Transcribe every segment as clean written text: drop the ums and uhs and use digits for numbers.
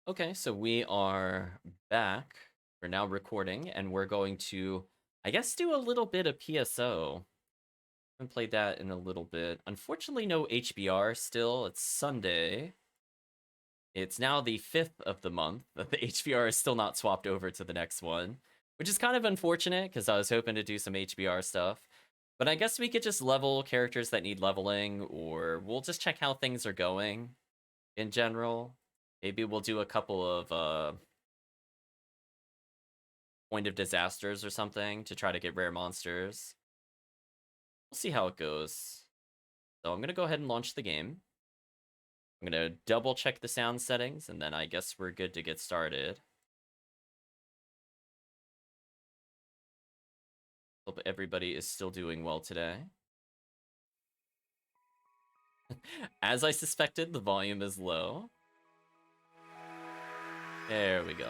Okay, so we are back. We're now recording, and we're going to, I guess, do a little bit of PSO. Haven't played that in a little bit. Unfortunately, no HBR still. It's Sunday. It's now the 5th of the month. The HBR is still not swapped over to the next one, which is kind of unfortunate because I was hoping to do some HBR stuff. But I guess we could just level characters that need leveling, or we'll just check how things are going in general. Maybe we'll do a couple of point of disasters or something to try to get rare monsters. We'll see how it goes. So I'm going to go ahead and launch the game. I'm going to double check the sound settings, and then I guess we're good to get started. Hope everybody is still doing well today. As I suspected, the volume is low. There we go.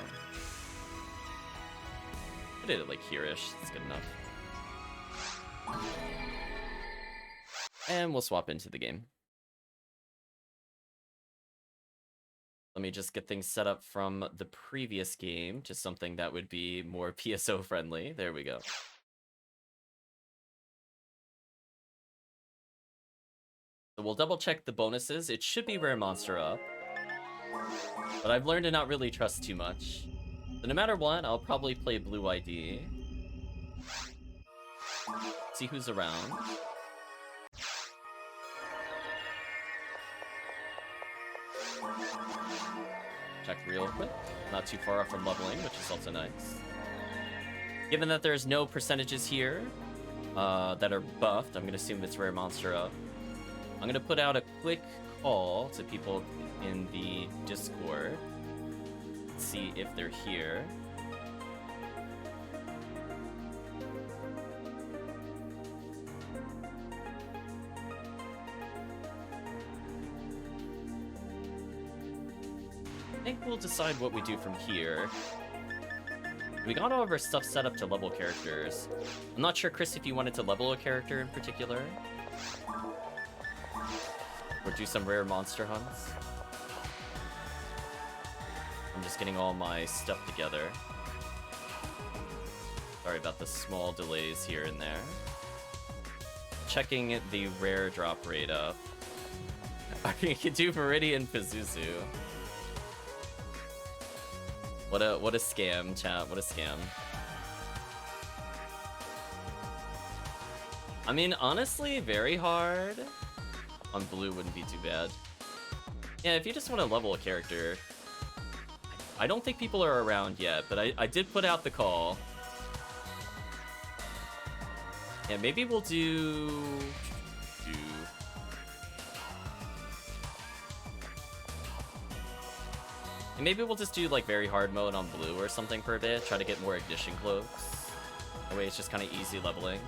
I did it like here-ish. That's good enough. And we'll swap into the game. Let me just get things set up from the previous game to something that would be more PSO friendly. There we go. So we'll double check the bonuses. It should be rare monster up, but I've learned to not really trust too much. So no matter what, I'll probably play blue ID. See who's around. Check real quick. Not too far off from leveling, which is also nice. Given that there's no percentages here that are buffed, I'm going to assume it's rare monster up. I'm going to put out a quick call to people in the Discord. See if they're here. I think we'll decide what we do from here. We got all of our stuff set up to level characters. I'm not sure, Chris, if you wanted to level a character in particular. Or do some rare monster hunts. I'm just getting all my stuff together. Sorry about the small delays here and there. Checking the rare drop rate up. I can do Meridian Pazuzu. What a scam, chat. What a scam. I mean, honestly, very hard. On blue wouldn't be too bad. Yeah, if you just want to level a character, I don't think people are around yet, but I did put out the call. Yeah, maybe we'll do... And maybe we'll just do like very hard mode on blue or something for a bit, try to get more ignition cloaks. That way it's just kind of easy leveling.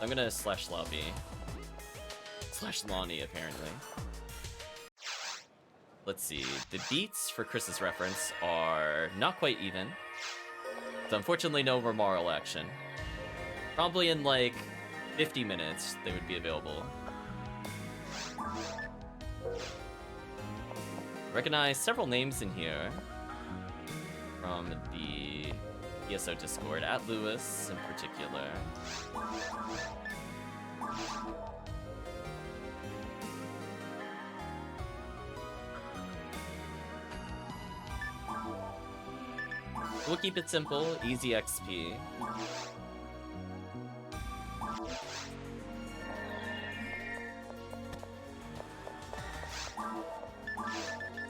I'm gonna slash lobby. Slash Lonnie, apparently. Let's see. The beats, for Chris's reference, are not quite even. So unfortunately, no Remoral action. Probably in like 50 minutes, they would be available. Recognize several names in here from the PSO Discord, at Lewis in particular. We'll keep it simple, easy XP.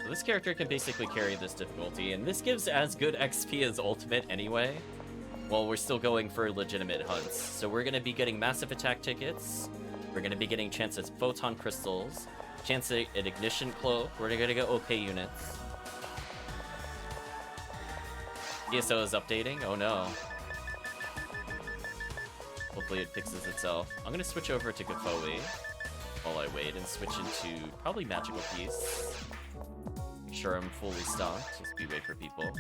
So this character can basically carry this difficulty, and this gives as good XP as Ultimate anyway, while we're still going for legitimate hunts. So we're going to be getting massive attack tickets, we're going to be getting chances at Photon Crystals, chance at Ignition Cloak, we're going to get OP units. PSO is updating? Oh no. Hopefully it fixes itself. I'm gonna switch over to Gafoe while I wait and switch into probably Magical Piece. Make sure I'm fully stocked as we wait for people.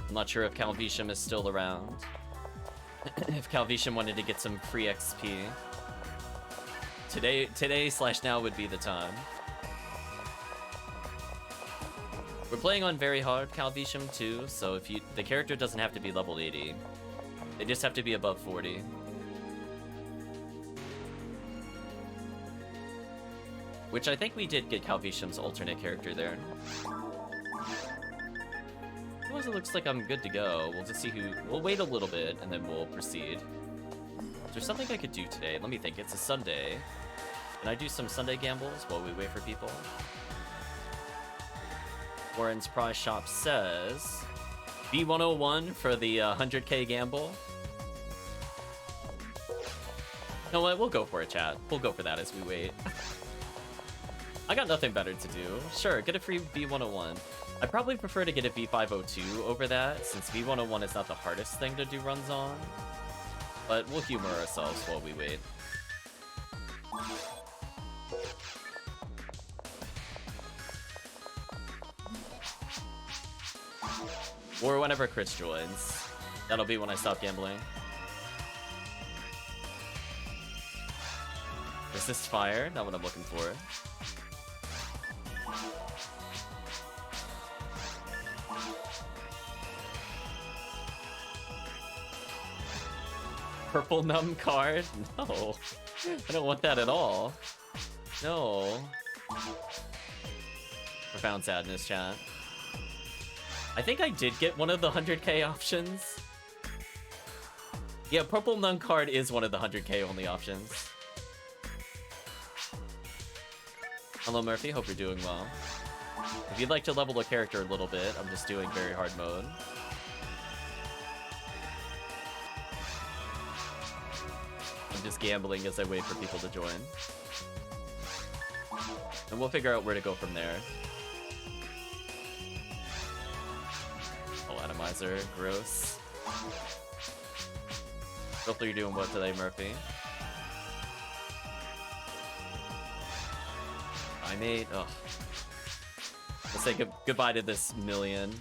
I'm not sure if Calvisham is still around. If Calvicium wanted to get some free XP. Today/now would be the time. We're playing on very hard Calvicium too, so if the character doesn't have to be level 80. They just have to be above 40. Which I think we did get Calvicium's alternate character there. Otherwise it looks like I'm good to go. We'll just see who... We'll wait a little bit, and then we'll proceed. Is there something I could do today? Let me think. It's a Sunday. Can I do some Sunday gambles while we wait for people? Warren's Prize Shop says... B101 for the 100k gamble. You know what? We'll go for it, chat. We'll go for that as we wait. I got nothing better to do. Sure, get a free B101. I'd probably prefer to get a B502 over that, since B101 is not the hardest thing to do runs on. But we'll humor ourselves while we wait. Or whenever Chris joins. That'll be when I stop gambling. Resist fire, not what I'm looking for. Purple numb card? No. I don't want that at all. No. Profound sadness, chat. I think I did get one of the 100k options. Yeah, purple numb card is one of the 100k only options. Hello Murphy, hope you're doing well. If you'd like to level a character a little bit, I'm just doing very hard mode. I'm just gambling as I wait for people to join. And we'll figure out where to go from there. Oh, atomizer, gross. Hopefully you're doing what today, Murphy? I made... Ugh. Let's say goodbye to this million.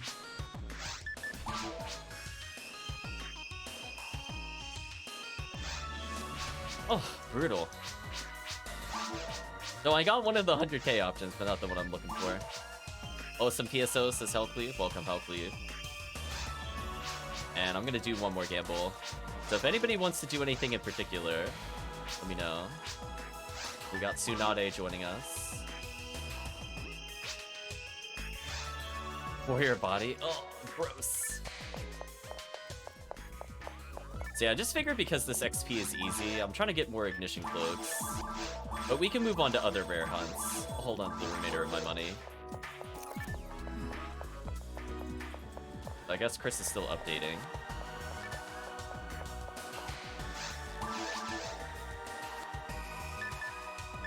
Oh, brutal. No, I got one of the 100k options, but not the one I'm looking for. Oh, some PSO says HellCleave. Welcome, HellCleave. And I'm gonna do one more gamble. So if anybody wants to do anything in particular, let me know. We got Tsunade joining us. Warrior body. Oh, gross. So yeah, I just figured because this XP is easy, I'm trying to get more ignition cloaks. But we can move on to other rare hunts. I'll hold on to the remainder of my money. I guess Chris is still updating.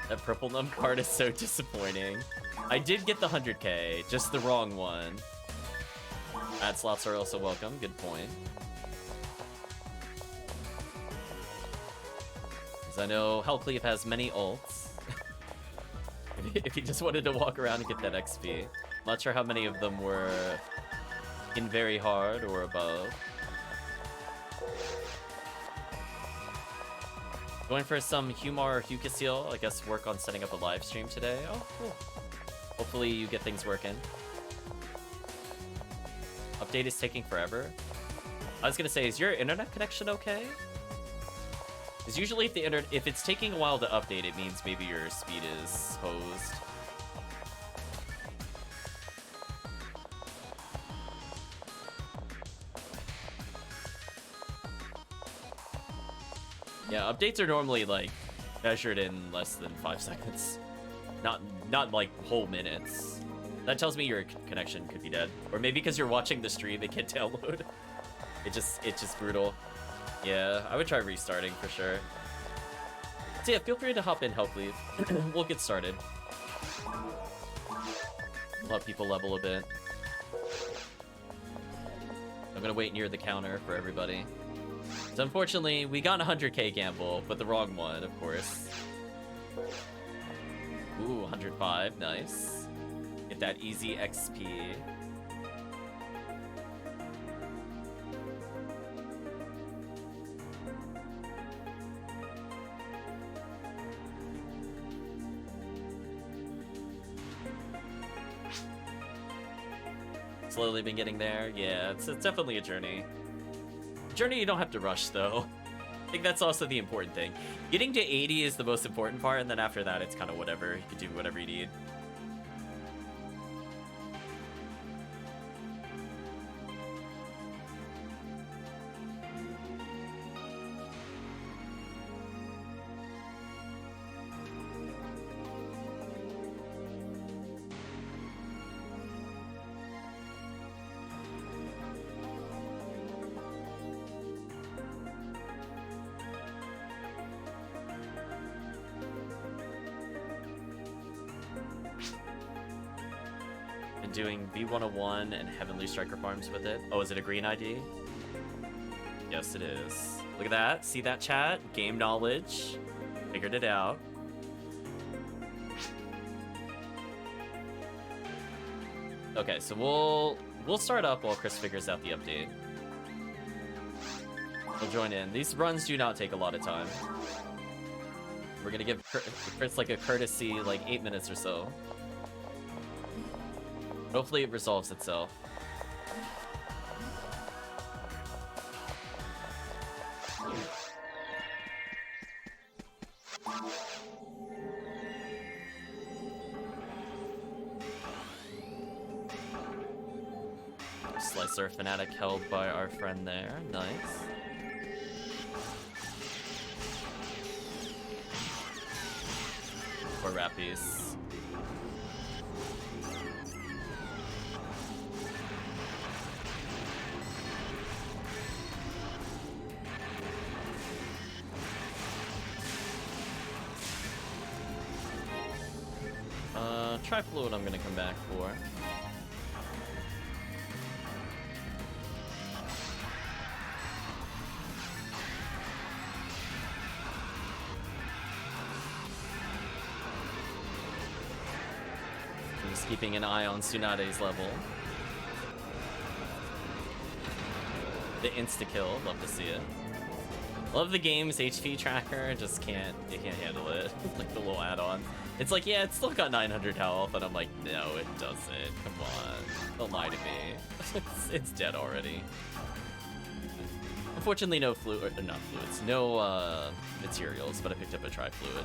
That purple numb card is so disappointing. I did get the 100k, just the wrong one. Ad slots are also welcome, good point. Because I know HellCleave has many ults. If you just wanted to walk around and get that XP. Not sure how many of them were in very hard or above. Going for some Humar or Hucasil, I guess work on setting up a live stream today. Oh, cool. Hopefully you get things working. Update is taking forever. I was gonna say, is your internet connection okay? Because usually if it's taking a while to update, it means maybe your speed is hosed. Yeah, updates are normally like measured in less than 5 seconds. Not like whole minutes. That tells me your connection could be dead. Or maybe because you're watching the stream, it can't download. It's just brutal. Yeah, I would try restarting for sure. So yeah, feel free to hop in, HellCleave. We'll get started. Let people level a bit. I'm gonna wait near the counter for everybody. So unfortunately, we got a 100k gamble, but the wrong one, of course. Ooh, 105, nice. Get that easy XP. Slowly been getting there. Yeah, it's definitely a journey. Journey you don't have to rush, though. I think that's also the important thing. Getting to 80 is the most important part, and then after that, it's kind of whatever. You can do whatever you need. Doing B101 and Heavenly Striker farms with it. Oh, is it a green ID? Yes, it is. Look at that. See that, chat? Game knowledge. Figured it out. Okay, so we'll start up while Chris figures out the update. We'll join in. These runs do not take a lot of time. We're gonna give Chris like a courtesy, like 8 minutes or so. Hopefully it resolves itself. Slicer Fanatic held by our friend there. Nice. Poor Rappies. Tri-fluid I'm gonna come back for. I'm just keeping an eye on Tsunade's level. The insta-kill, love to see it. Love the game's HP tracker, it can't handle it. Like the little add-on. It's like, yeah, it's still got 900 health, and I'm like, no, it doesn't. Come on. Don't lie to me. It's dead already. Unfortunately, no not fluids. No materials, but I picked up a tri-fluid.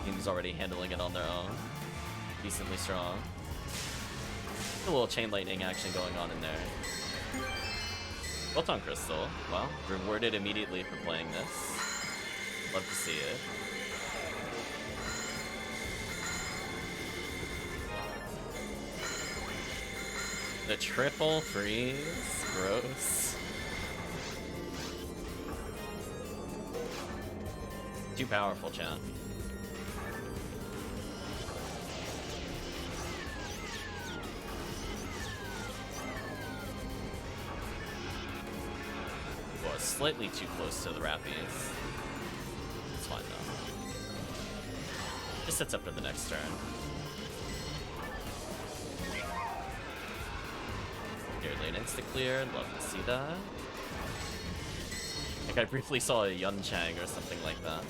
Team's already handling it on their own. Decently strong. A little chain lightning action going on in there. Photon Crystal. Well, rewarded immediately for playing this. Love to see it. The triple freeze? Gross. Too powerful, chat. Well, it's slightly too close to the Rappies. It's fine though. Just sets up for the next turn. Here, lane insta-clear. Love to see that. Like I briefly saw a Yunchang or something like that.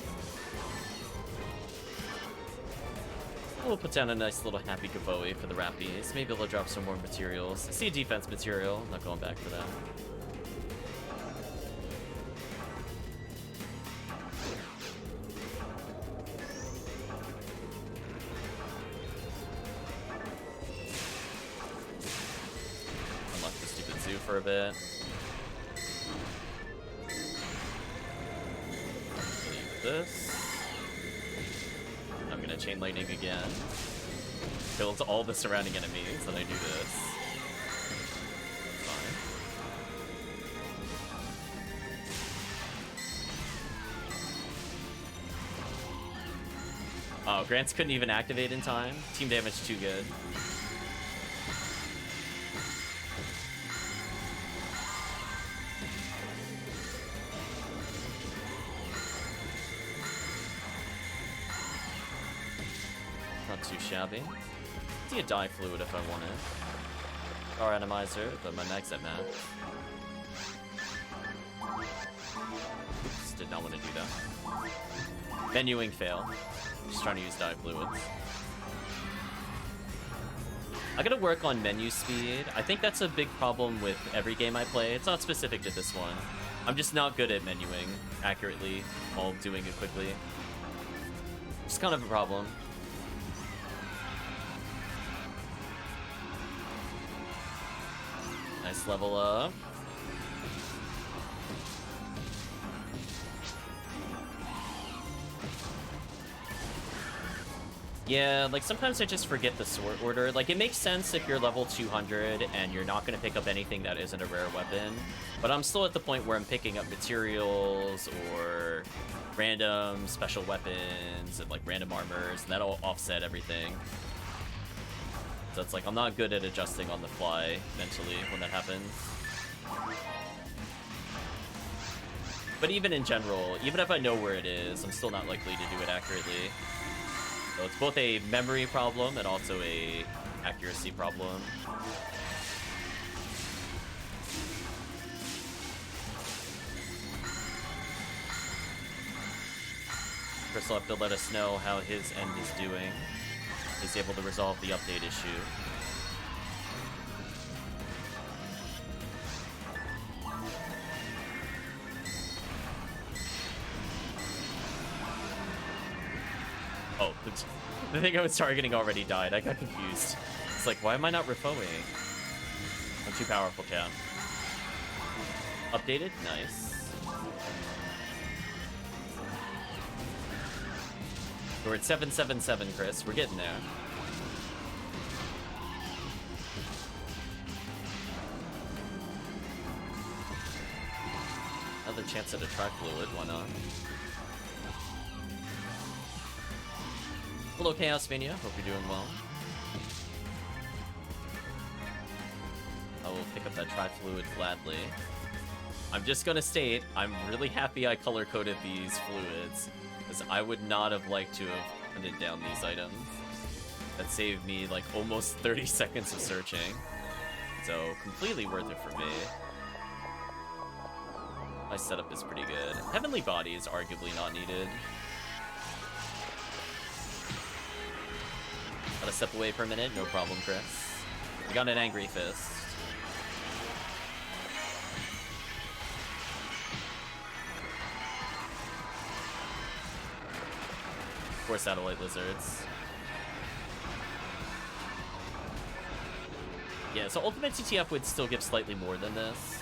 We'll put down a nice little happy Gavoe for the Rappies. Maybe they'll drop some more materials. I see a defense material. I'm not going back for that. Unlock the stupid zoo for a bit. Leave this. I'm gonna chain lightning again. Kills all the surrounding enemies, and I do this. Fine. Oh, Grants couldn't even activate in time. Team damage too good. Too shabby. See a dye fluid if I wanted. Our atomizer, but my mag's at max. Oops, did not want to do that. Menuing fail. Just trying to use dye fluids. I gotta work on menu speed. I think that's a big problem with every game I play. It's not specific to this one. I'm just not good at menuing accurately while doing it quickly. It's kind of a problem. Nice level up. Yeah, like sometimes I just forget the sort order. Like it makes sense if you're level 200 and you're not going to pick up anything that isn't a rare weapon. But I'm still at the point where I'm picking up materials or random special weapons and like random armors, and that'll offset everything. So it's like I'm not good at adjusting on the fly mentally when that happens. But even in general, even if I know where it is, I'm still not likely to do it accurately. So it's both a memory problem and also a accuracy problem. Chris will have to let us know how his end is doing. He's able to resolve the update issue. Oh, the thing I was targeting already died. I got confused. It's like, why am I not refoing? I'm too powerful, chat. Updated? Nice. We're at 777, Chris. We're getting there. Another chance at a track fluid, why not? Hello, ChaosPhenia. Hope you're doing well. I will pick up that tri-fluid gladly. I'm just gonna state, I'm really happy I color-coded these fluids, because I would not have liked to have hunted down these items. That saved me, like, almost 30 seconds of searching. So, completely worth it for me. My setup is pretty good. Heavenly Body is arguably not needed. Gotta step away for a minute, no problem, Chris. We got an Angry Fist. Four Satellite Lizards. Yeah, so Ultimate TTF would still give slightly more than this.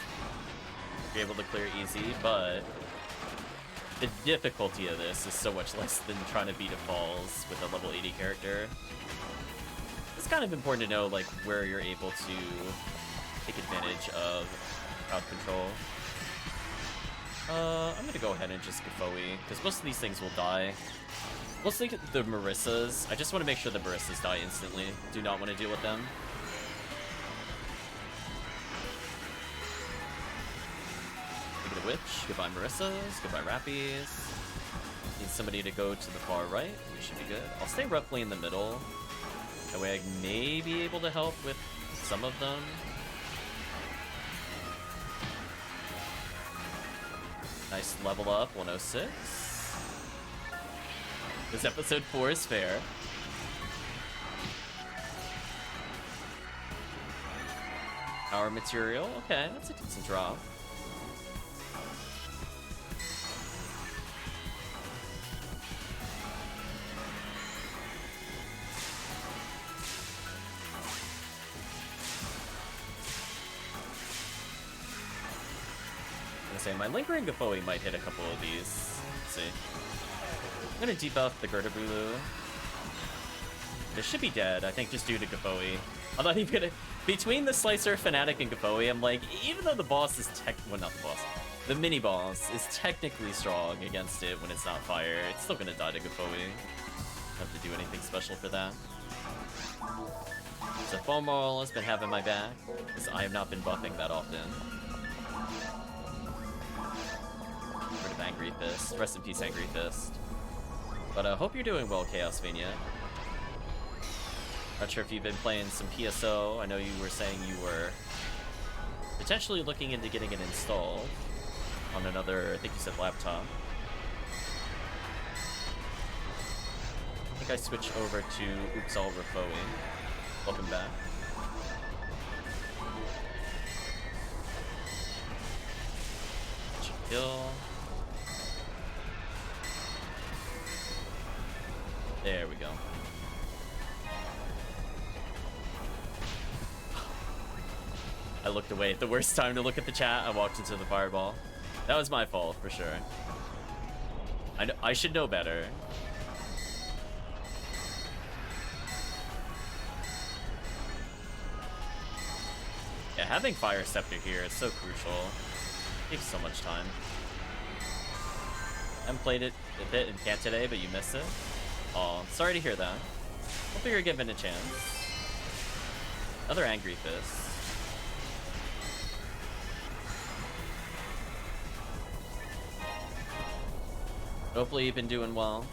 You're able to clear easy, but the difficulty of this is so much less than trying to beat a Falls with a level 80 character. It's kind of important to know, like, where you're able to take advantage of crowd control. I'm gonna go ahead and just Gafoe, because most of these things will die. Mostly the Marissas. I just want to make sure the Marissas die instantly. Do not want to deal with them. Look at the Witch. Goodbye Marissas. Goodbye Rappies. Need somebody to go to the far right. We should be good. I'll stay roughly in the middle. That way I may be able to help with some of them. Nice level up, 106. This episode 4 is fair. Power material, okay, that's a decent drop. Say my Lingering Gafoe might hit a couple of these. Let's see. I'm gonna debuff the Gertabulu. This should be dead, I think, just due to Gafoe. I'm not even gonna... Between the Slicer, Fanatic, and Gafoe, I'm like, even though the boss is well, not the boss. The mini-boss is technically strong against it when it's not fire. It's still gonna die to Gafoe. Don't have to do anything special for that. So Fomal has been having my back, because I have not been buffing that often. Rid of Angry Fist. Rest in peace, Angry Fist. But I hope you're doing well, ChaosPhenia. Not sure if you've been playing some PSO. I know you were saying you were potentially looking into getting it installed on another, I think you said laptop. I think I switched over to Oops All Refoing. Welcome back. Kill. There we go. I looked away at the worst time to look at the chat. I walked into the fireball. That was my fault, for sure. I should know better. Yeah, having Fire Scepter here is so crucial. It takes so much time. I haven't played it a bit and can't today, but you missed it. Aw, sorry to hear that. Hope you're given a chance. Another Angry Fist. Hopefully you've been doing well.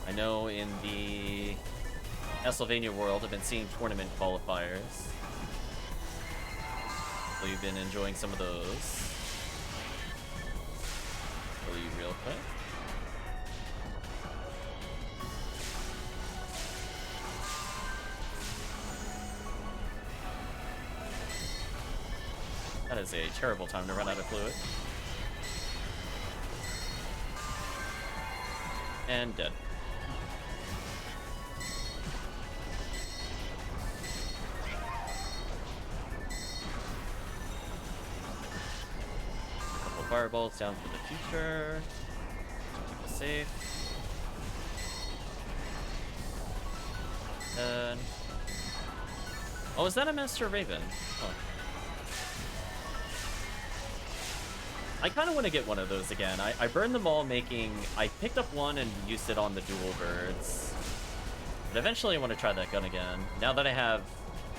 I know in the Castlevania world I've been seeing tournament qualifiers. Hopefully you've been enjoying some of those. Kill you real quick. That is a terrible time to run out of fluid. And dead. A couple fireballs down for the future. Keep us safe. And... oh, is that a Master Raven? Oh. I kind of want to get one of those again. I burned them all making... I picked up one and used it on the dual birds. But eventually I want to try that gun again. Now that I have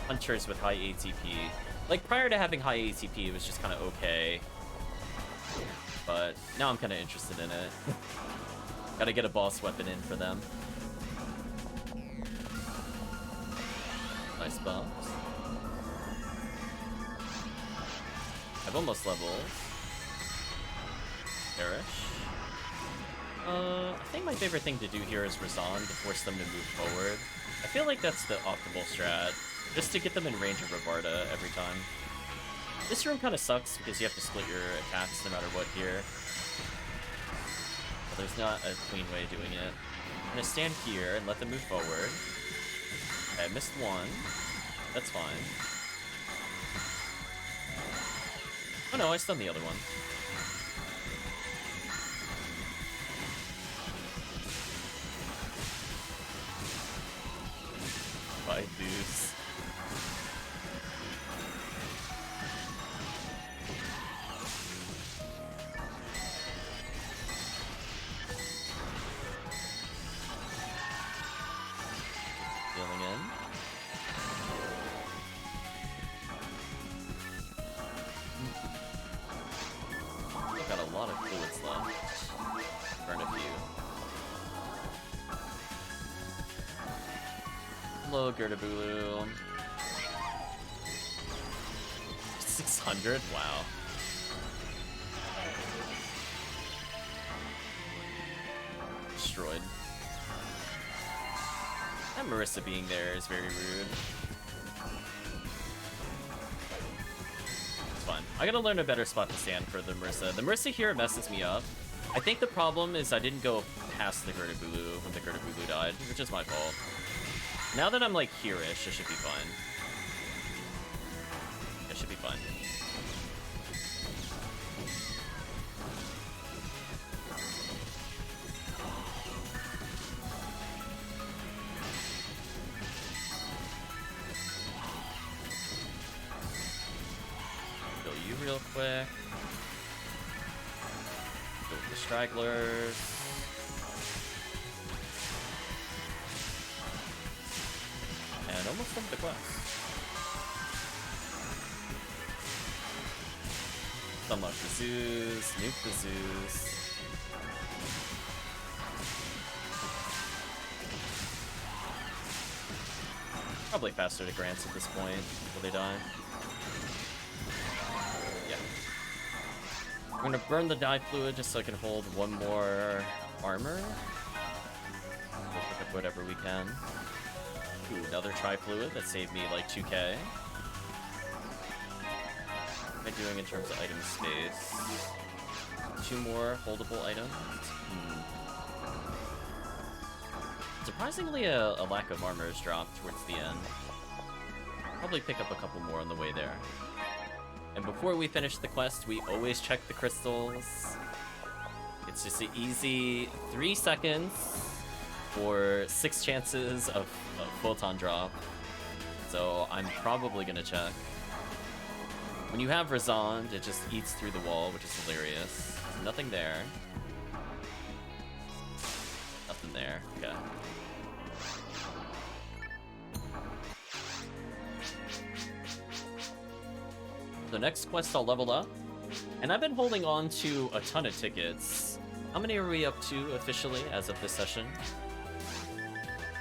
hunters with high ATP. Like, prior to having high ATP, it was just kind of okay. But now I'm kind of interested in it. Gotta get a boss weapon in for them. Nice bumps. I've almost leveled. Perish. I think my favorite thing to do here is Razan to force them to move forward. I feel like that's the optimal strat, just to get them in range of Ravarda every time. This room kind of sucks because you have to split your attacks no matter what here. But there's not a clean way of doing it. I'm gonna stand here and let them move forward. Okay, I missed one. That's fine. Oh no, I stunned the other one. Bye, Deuce. Healing in. I've got a lot of fluids left. Burn a few. Hello, Gertabulu. 600? Wow. Destroyed. That Marissa being there is very rude. It's fine. I gotta learn a better spot to stand for the Marissa. The Marissa here messes me up. I think the problem is I didn't go past the Gertabulu when the Gertabulu died, which is my fault. Now that I'm like here-ish, it should be fine. It should be fine. Kill you real quick. Kill the stragglers. And almost done the quest. Unlock the zoos, nuke the zoos. Probably faster to grants at this point before they die. Yeah. I'm gonna burn the dye fluid just so I can hold one more armor. We'll pick up whatever we can. Ooh, another tri-fluid that saved me like 2k. I doing in terms of item space? 2 more holdable items? Surprisingly, a lack of armor is dropped towards the end. Probably pick up a couple more on the way there. And before we finish the quest, we always check the crystals. It's just an easy 3 seconds for 6 chances of photon drop. So I'm probably gonna check. When you have Razond, it just eats through the wall, which is hilarious. There's nothing there. Nothing there. Okay. The next quest I'll level up. And I've been holding on to a ton of tickets. How many are we up to officially as of this session?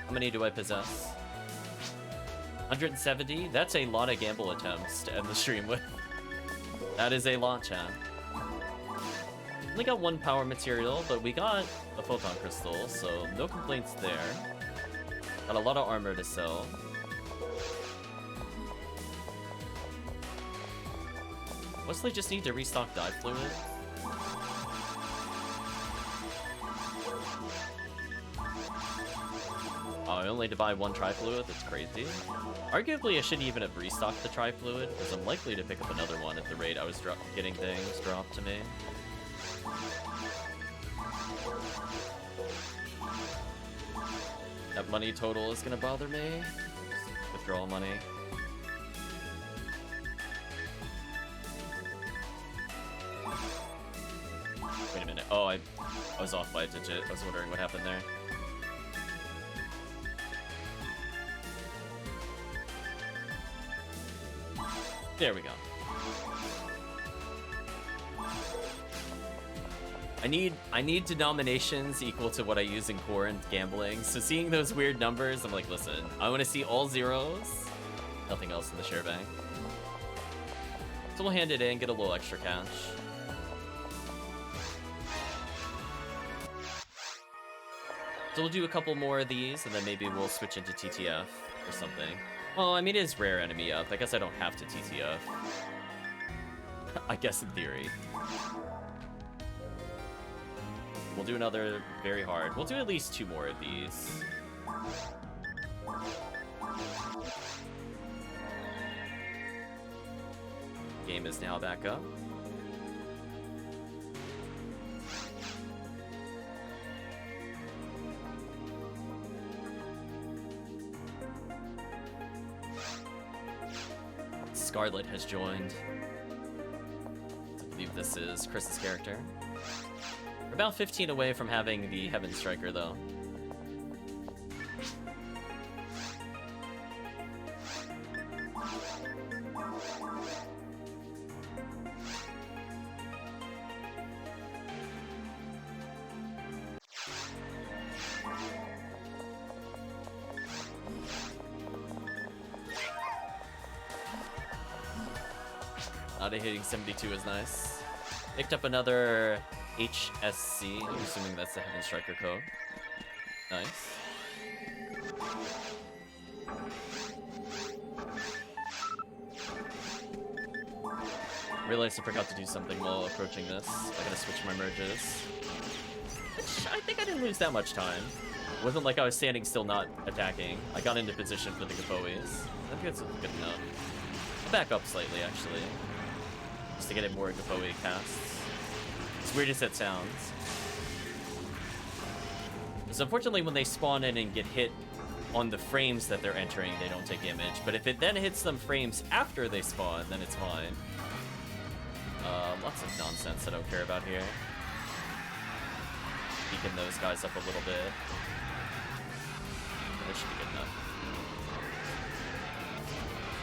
How many do I possess? 170? That's a lot of gamble attempts to end the stream with. That is a lot, chat. Only got 1 power material, but we got a photon crystal, so no complaints there. Got a lot of armor to sell. Mostly just need to restock dye fluid. Oh, I only need to buy 1 tri-fluid? That's crazy. Arguably, I shouldn't even have restocked the tri-fluid, because I'm likely to pick up another one at the rate I was getting things dropped to me. That money total is gonna bother me. Just withdraw money. Wait a minute. Oh, I was off by a digit. I was wondering what happened there. There we go. I need denominations equal to what I use in core and gambling. So seeing those weird numbers, I'm like, listen, I want to see all zeros. Nothing else in the share bank. So we'll hand it in, get a little extra cash. So we'll do a couple more of these, and then maybe we'll switch into TTF or something. Well, I mean, it is rare enemy up. I guess I don't have to TTF. I guess in theory. We'll do another very hard. We'll do at least 2 more of these. Game is now back up. Scarlet has joined. I believe this is Chris's character. We're about 15 away from having the Heaven Striker, though. Not hitting 72 is nice. Picked up another HSC. I'm assuming that's the Heaven Striker code. Nice. Realized I forgot to do something while approaching this. I gotta switch my merges. Which I think I didn't lose that much time. It wasn't like I was standing still not attacking. I got into position for the Gapoes. I think that's good enough. I'll back up slightly, actually. Just to get it more Gapoe casts. As weird as that sounds. Because unfortunately when they spawn in and get hit on the frames that they're entering, they don't take damage. But if it then hits them frames after they spawn, then it's fine. Lots of nonsense I don't care about here. Beacon those guys up a little bit. That should be good enough.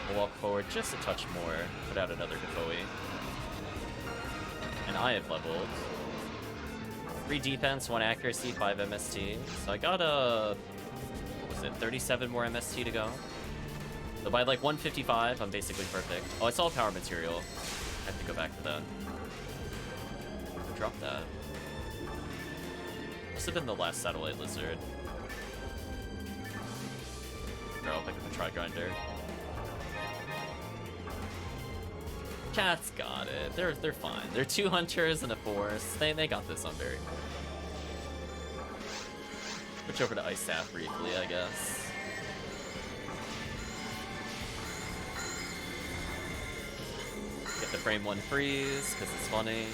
We'll walk forward just a touch more. Put out another Gapoe. And I have leveled 3 defense, 1 accuracy, 5 MST. So I got a, what was it, 37 more MST to go. So by like 155, I'm basically perfect. Oh, I saw power material. I have to go back to that. Drop that. Must have been the last satellite lizard. Or I'll pick up a tri-grinder. Chat's got it. They're fine. They're 2 hunters and a force. They got this on very hard. Switch over to Ice Staff briefly, I guess. Get the frame 1 freeze, because it's funny.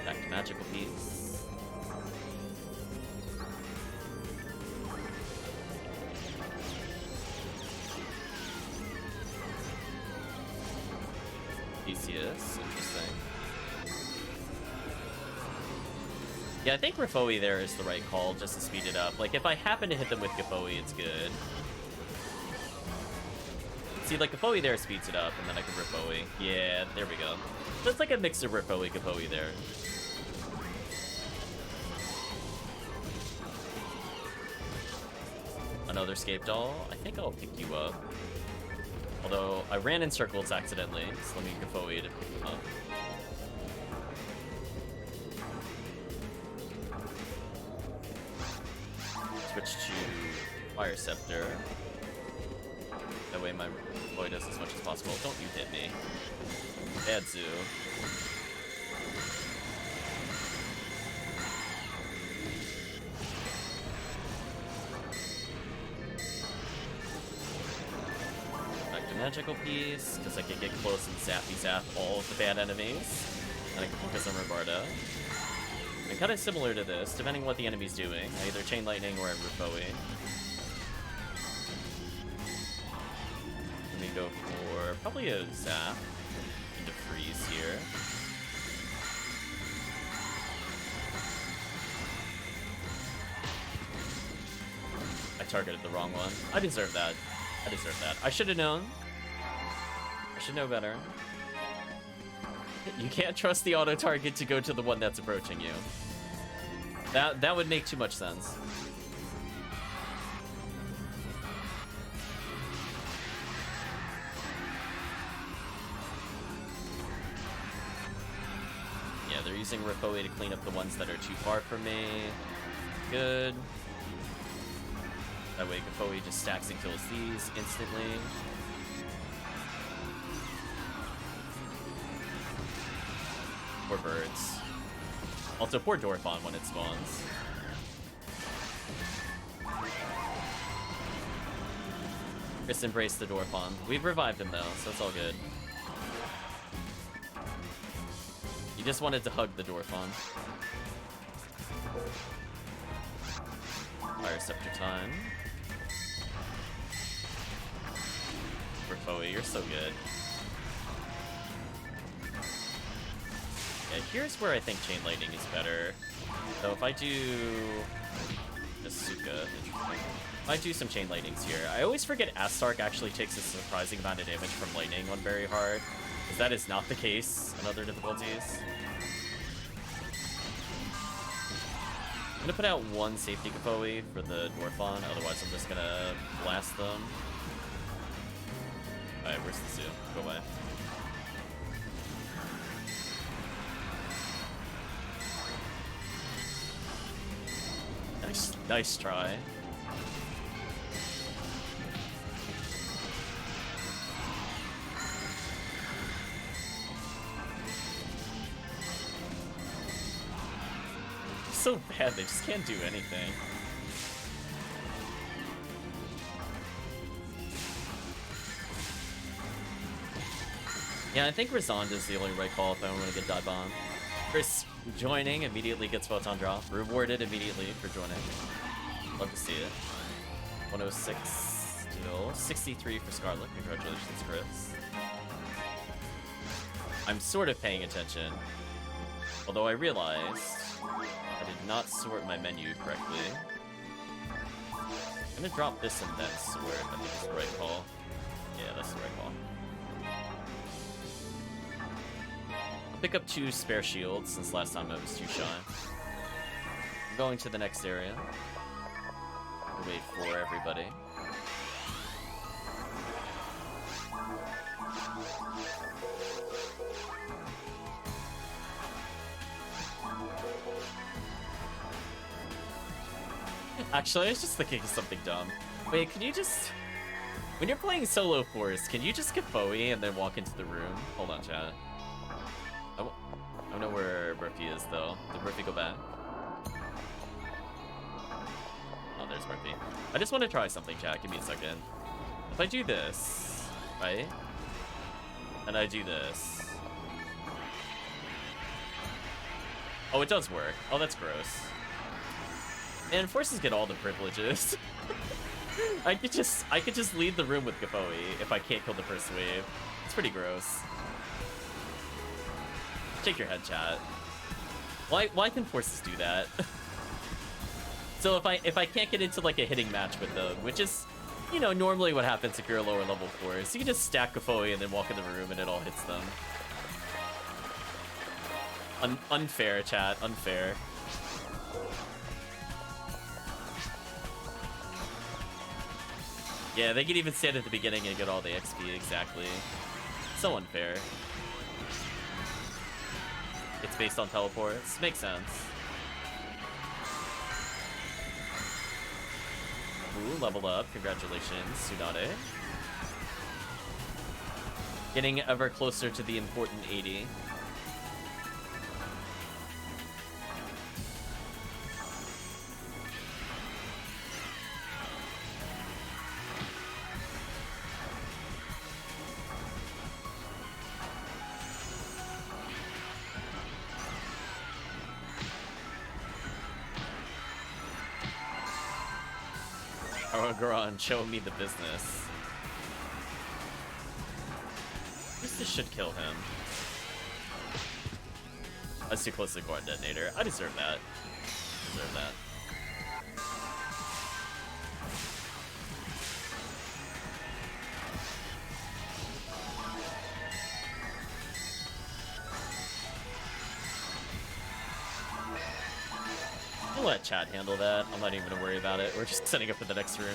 Back to Magical Piece. Theseus, interesting. Yeah, I think Rafoi there is the right call, just to speed it up. Like, if I happen to hit them with Gafoi, it's good. See, like, Gafoi there speeds it up, and then I can Rafoi. Yeah, there we go. So it's like a mix of Rafoi, Gafoi there. Another Scape Doll. I think I'll pick you up. Although, I ran in circles accidentally, so let me Gafoi to pick him up. Switch to Fire Scepter. That way my boy does as much as possible. Don't you hit me. Bad Zoo. Back to Magical Piece, because I can get close and zap all of the bad enemies. And I can focus on Robarda. And kind of similar to this, depending on what the enemy's doing. I either Chain Lightning or I Rufoi. Let me go for probably a Zap into Freeze here. I targeted the wrong one. I deserve that. I deserve that. I should have known. I should know better. You can't trust the auto-target to go to the one that's approaching you. That would make too much sense. Yeah, they're using Rafoi to clean up the ones that are too far from me. Good. That way Gafoi just stacks and kills these instantly. Poor birds. Also, poor Dorphon when it spawns. Just embrace the Dorphon. We've revived him though, so it's all good. You just wanted to hug the Dorphon. Fire Scepter time. Rafoi, you're so good. Yeah, here's where I think Chain Lightning is better. So if I do Asuka, if I do some Chain Lightnings here, I always forget Astark actually takes a surprising amount of damage from Lightning on very hard, because that is not the case in other difficulties. I'm gonna put out one safety Gafoi for the Dorphon, otherwise I'm just gonna blast them. Alright, where's the zoo? Go away. Nice try. So bad, they just can't do anything. Yeah, I think Razonda is the only right call if I want to get dive bomb. Chris joining immediately gets photon drop. Rewarded immediately for joining. Love to see it. 106 still. 63 for Scarlet. Congratulations, Chris. I'm sort of paying attention. Although I realized I did not sort my menu correctly. I'm gonna drop this and then sort. I think it's the right call. Yeah, that's the right call. I'll pick up 2 spare shields since last time I was too shy. I'm going to the next area. We'll wait for everybody. Actually, I was just thinking of something dumb. Wait, can you just... When you're playing solo force, can you just get Bowie and then walk into the room? Hold on, chat. I don't know where Murphy is, though. Did Murphy go back? Oh, there's Murphy. I just want to try something, chat. Give me a second. If I do this, right? And I do this. Oh, it does work. Oh, that's gross. And forces get all the privileges. I could just leave the room with Gafoe if I can't kill the first wave. It's pretty gross. Shake your head, chat. Why can forces do that? So if I can't get into like a hitting match with them, which is, you know, normally what happens if you're a lower level force, you can just stack Gafoe and then walk in the room and it all hits them. Unfair, chat. Unfair. Yeah, they can even stand at the beginning and get all the XP, exactly. So unfair. It's based on teleports. Makes sense. Ooh, level up. Congratulations, Tsunade. Getting ever closer to the important 80. Garon, show me the business. This should kill him. I was too close to the Guard Detonator. I deserve that. Deserve that. I'll let chat handle that. I'm not even gonna worry about it. We're just setting up for the next room.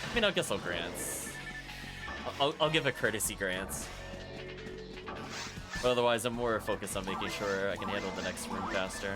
I mean, I guess I'll grants. I'll give a courtesy grants. But otherwise, I'm more focused on making sure I can handle the next room faster.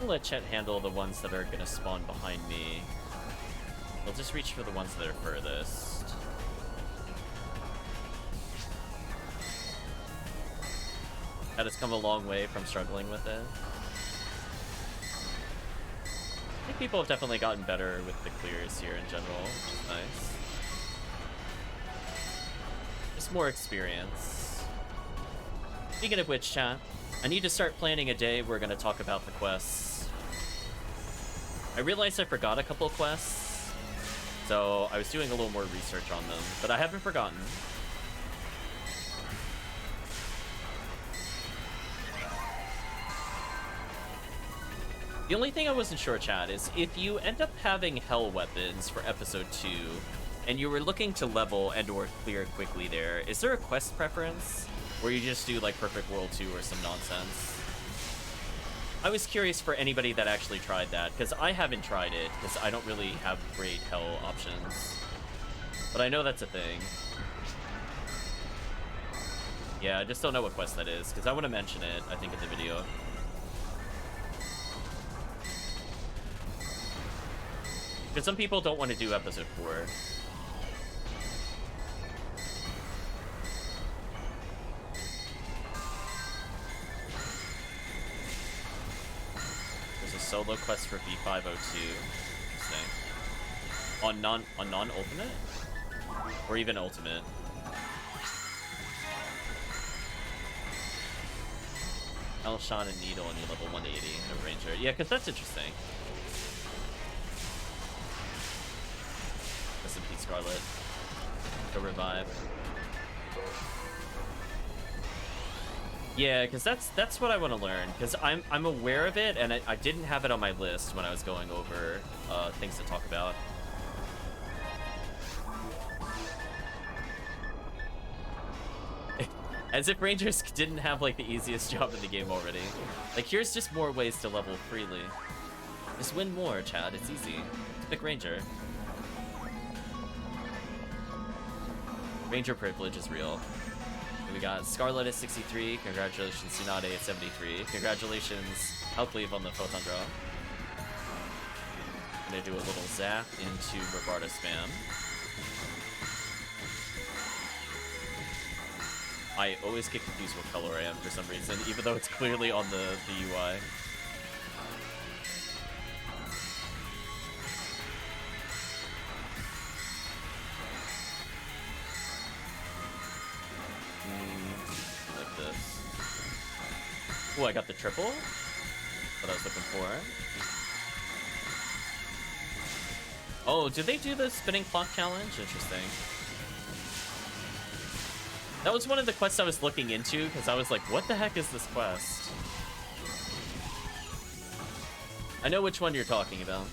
Let Chet handle the ones that are gonna spawn behind me. I'll just reach for the ones that are furthest. That has come a long way from struggling with it. I think people have definitely gotten better with the clears here in general, which is nice. Just more experience. Speaking of which, chat, I need to start planning a day we're gonna talk about the quests. I realized I forgot a couple of quests, so I was doing a little more research on them, but I haven't forgotten. The only thing I wasn't sure, chat, is if you end up having hell weapons for episode 2, and you were looking to level and or clear quickly there, is there a quest preference? Where you just do like Perfect World 2 or some nonsense? I was curious for anybody that actually tried that, because I haven't tried it, because I don't really have great hell options. But I know that's a thing. Yeah, I just don't know what quest that is, because I want to mention it, I think, in the video. Because some people don't want to do episode 4. Solo quest for B502. Interesting. On non-ultimate? Or even ultimate? Elshan and Needle and you level 180 and a Ranger. Yeah, because that's interesting. Rest in peace, Scarlet. Go revive. Yeah, because that's what I want to learn. Because I'm aware of it, and I didn't have it on my list when I was going over things to talk about. As if Rangers didn't have like the easiest job in the game already. Like, here's just more ways to level freely. Just win more, Chad. It's easy. Just pick Ranger. Ranger privilege is real. We got Scarlet at 63. Congratulations, Tsunade at 73. Congratulations, HellCleave on the Photon Draw. Gonna do a little zap into Robarda spam. I always get confused what color I am for some reason, even though it's clearly on the UI. Like this. Oh, I got the triple. What I was looking for. Oh, did they do the spinning clock challenge? Interesting. That was one of the quests I was looking into, because I was like, what the heck is this quest? I know which one you're talking about.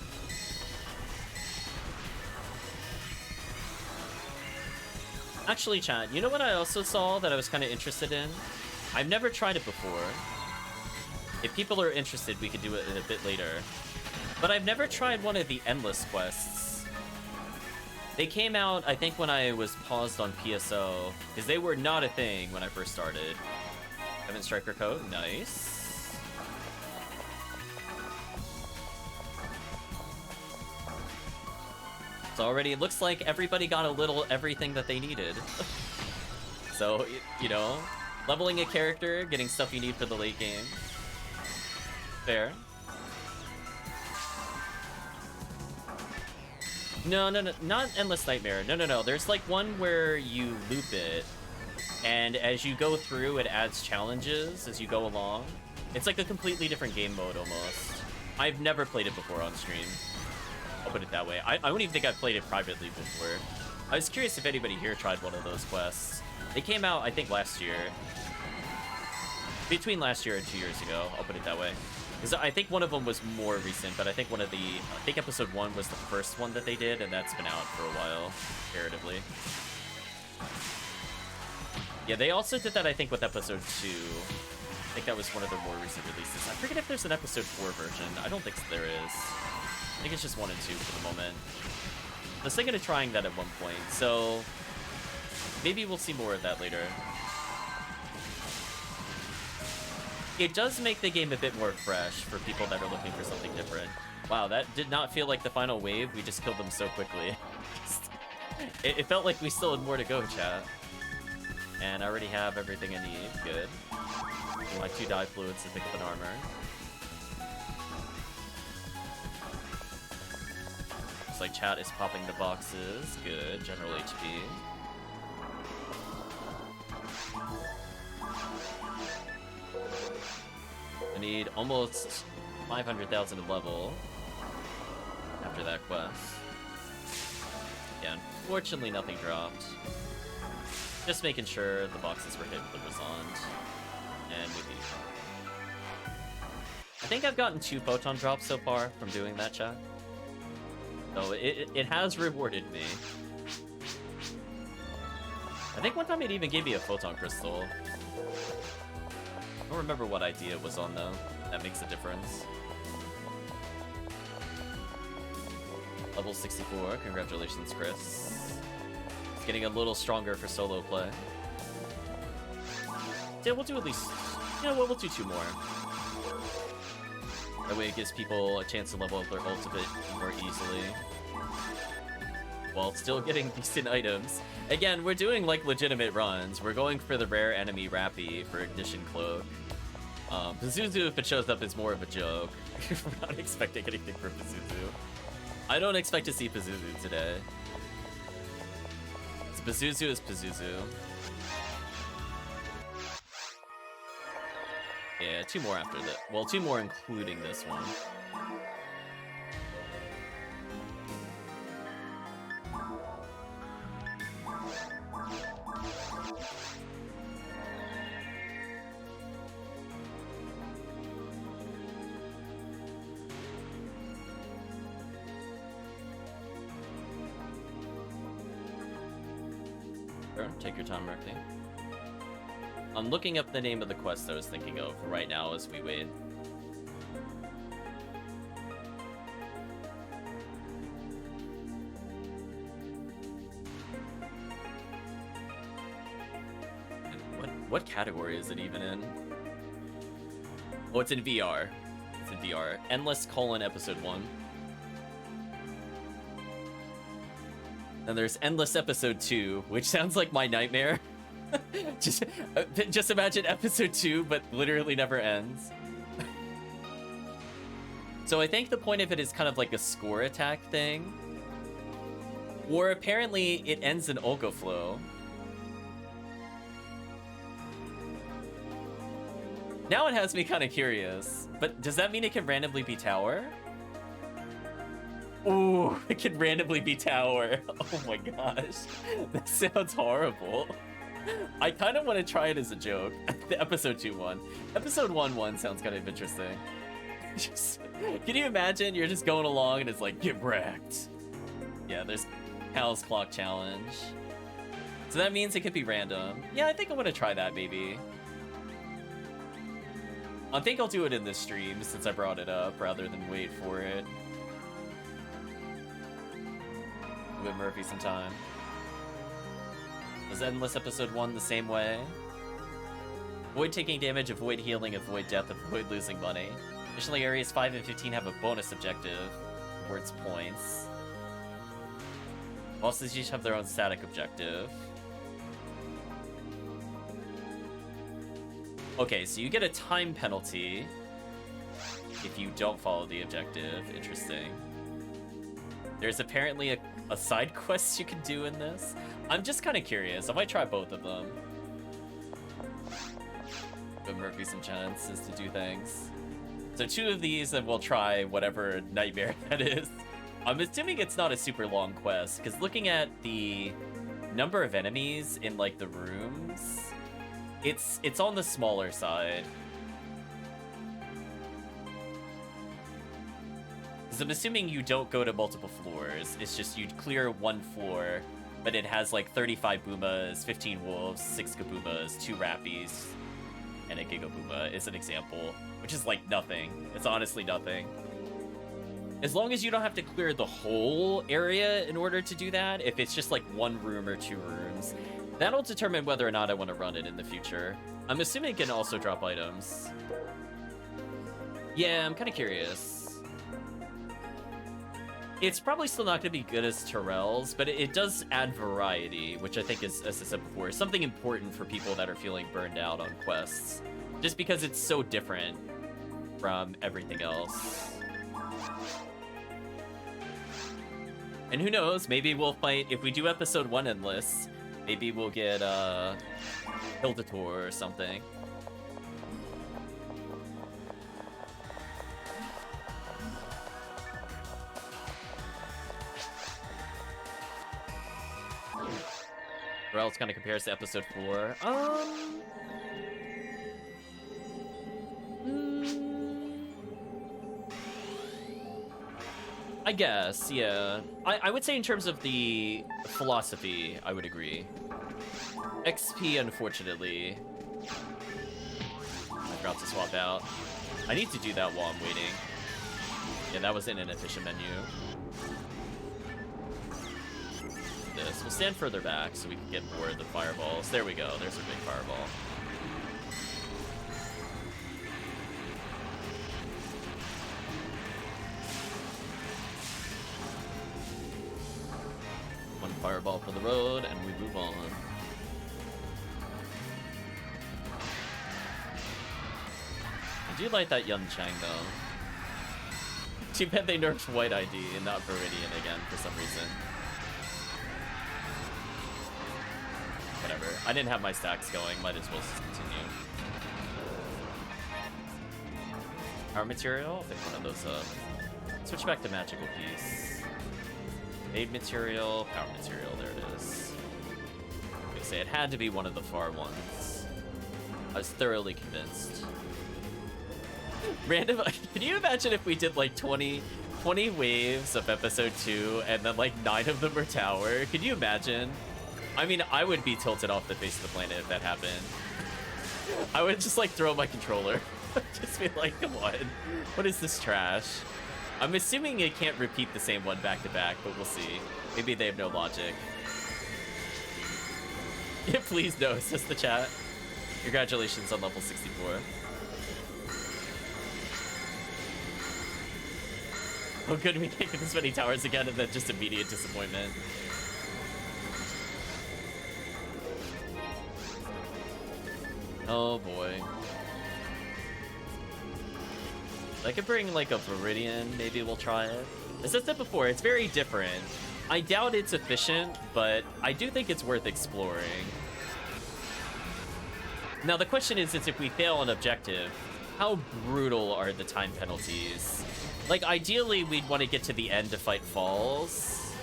Actually, chat, you know what I also saw that I was kind of interested in? I've never tried it before. If people are interested, we could do it a bit later. But I've never tried one of the endless quests. They came out, I think, when I was paused on PSO, because they were not a thing when I first started. Heaven Striker code, nice. So already, it looks like everybody got a little everything that they needed. So, you know, leveling a character, getting stuff you need for the late game. Fair. No, not Endless Nightmare. No. There's like one where you loop it, and as you go through, it adds challenges as you go along. It's like a completely different game mode almost. I've never played it before on stream. I'll put it that way. I don't even think I've played it privately before. I was curious if anybody here tried one of those quests. They came out, I think, last year. Between last year and 2 years ago, I'll put it that way. Because I think one of them was more recent, but I think I think episode 1 was the first one that they did, and that's been out for a while, comparatively. Yeah, they also did that, I think, with episode 2. I think that was one of their more recent releases. I forget if there's an episode 4 version. I don't think there is. I think it's just 1 and 2 for the moment. I was thinking of trying that at one point, so maybe we'll see more of that later. It does make the game a bit more fresh for people that are looking for something different. Wow, that did not feel like the final wave. We just killed them so quickly. It felt like we still had more to go, chat. And I already have everything I need. Good. My 2 dye fluids to pick up an armor. Looks like chat is popping the boxes. Good. General HP. I need almost 500,000 to level after that quest. Yeah, unfortunately nothing dropped. Just making sure the boxes were hit with the Razond. And we leave. I think I've gotten 2 photon drops so far from doing that, chat. So it has rewarded me. I think one time it even gave me a photon crystal. I don't remember what idea it was on, though. That makes a difference. Level 64. Congratulations, Chris. It's getting a little stronger for solo play. Yeah, we'll do at least... Yeah, we'll do 2 more. That way it gives people a chance to level up their ults a bit more easily. While still getting decent items. Again, we're doing, like, legitimate runs. We're going for the rare enemy Rappy for Ignition Cloak. Pazuzu, if it shows up, is more of a joke. We're not expecting anything from Pazuzu. I don't expect to see Pazuzu today. Pazuzu is Pazuzu. Yeah, 2 more after that. Well, 2 more including this one. Take your time, Rexy. I'm looking up the name of the quest I was thinking of right now as we wait. What category is it even in? Oh, it's in VR. It's in VR. Endless: Episode 1. Then there's Endless Episode 2, which sounds like my nightmare. just imagine Episode 2, but literally never ends. So I think the point of it is kind of like a score attack thing. Or apparently it ends in Olga Flow. Now it has me kind of curious, but does that mean it can randomly be tower? Ooh, it can randomly be tower. Oh my gosh, that sounds horrible. I kind of want to try it as a joke. The Episode 2 one. Episode 1 sounds kind of interesting. Can you imagine you're just going along and it's like, get wrecked. Yeah, there's Hal's Clock Challenge. So that means it could be random. Yeah, I think I want to try that, maybe. I think I'll do it in this stream since I brought it up rather than wait for it. Give Murphy some time. Was Endless Episode 1 the same way? Avoid taking damage, avoid healing, avoid death, avoid losing money. Additionally, areas 5 and 15 have a bonus objective, rewards points. Bosses each have their own static objective. Okay, so you get a time penalty if you don't follow the objective. Interesting. There's apparently a side quest you can do in this. I'm just kind of curious. I might try both of them. Give Murphy some chances to do things. So 2 of these, and we'll try whatever nightmare that is. I'm assuming it's not a super long quest, because looking at the number of enemies in, like, the rooms, it's on the smaller side. Because I'm assuming you don't go to multiple floors. It's just you clear one floor, but it has like 35 Boomas, 15 Wolves, 6 Kaboomas, 2 Rappies, and a Gigabooma is an example, which is like nothing. It's honestly nothing. As long as you don't have to clear the whole area in order to do that, if it's just like 1 room or 2 rooms, that'll determine whether or not I want to run it in the future. I'm assuming it can also drop items. Yeah, I'm kind of curious. It's probably still not going to be good as Terrell's, but it does add variety, which I think is, as I said before, is something important for people that are feeling burned out on quests. Just because it's so different from everything else. And who knows, maybe we'll fight, if we do Episode 1 Endless, maybe we'll get Hildator or something. Or else kind of compares to Episode 4. I guess, yeah. I would say in terms of the philosophy, I would agree. XP, unfortunately, I forgot to swap out. I need to do that while I'm waiting. Yeah, that was in an efficient menu. This. We'll stand further back so we can get more of the fireballs. There we go. There's a big fireball. One fireball for the road, and we move on. I do like that Yun Chang, though. Too bad they nerfed White ID and not Viridian again for some reason. Whatever. I didn't have my stacks going. Might as well just continue. Power material? I'll pick one of those up. Switch back to magical piece. Made material, power material. There it is. I was gonna say it had to be one of the far ones. I was thoroughly convinced. Random. Can you imagine if we did like 20 waves of Episode 2 and then like 9 of them were tower? Can you imagine? I mean, I would be tilted off the face of the planet if that happened. I would just, like, throw my controller. Just be like, come on. What is this trash? I'm assuming it can't repeat the same one back to back, but we'll see. Maybe they have no logic. Yeah, please no, says the chat. Congratulations on level 64. Oh good, we can't get this many towers again and then just immediate disappointment. Oh boy. I could bring like a Viridian, maybe we'll try it. As I said before, it's very different. I doubt it's efficient, but I do think it's worth exploring. Now the question is if we fail an objective, how brutal are the time penalties? Like ideally we'd want to get to the end to fight Falls.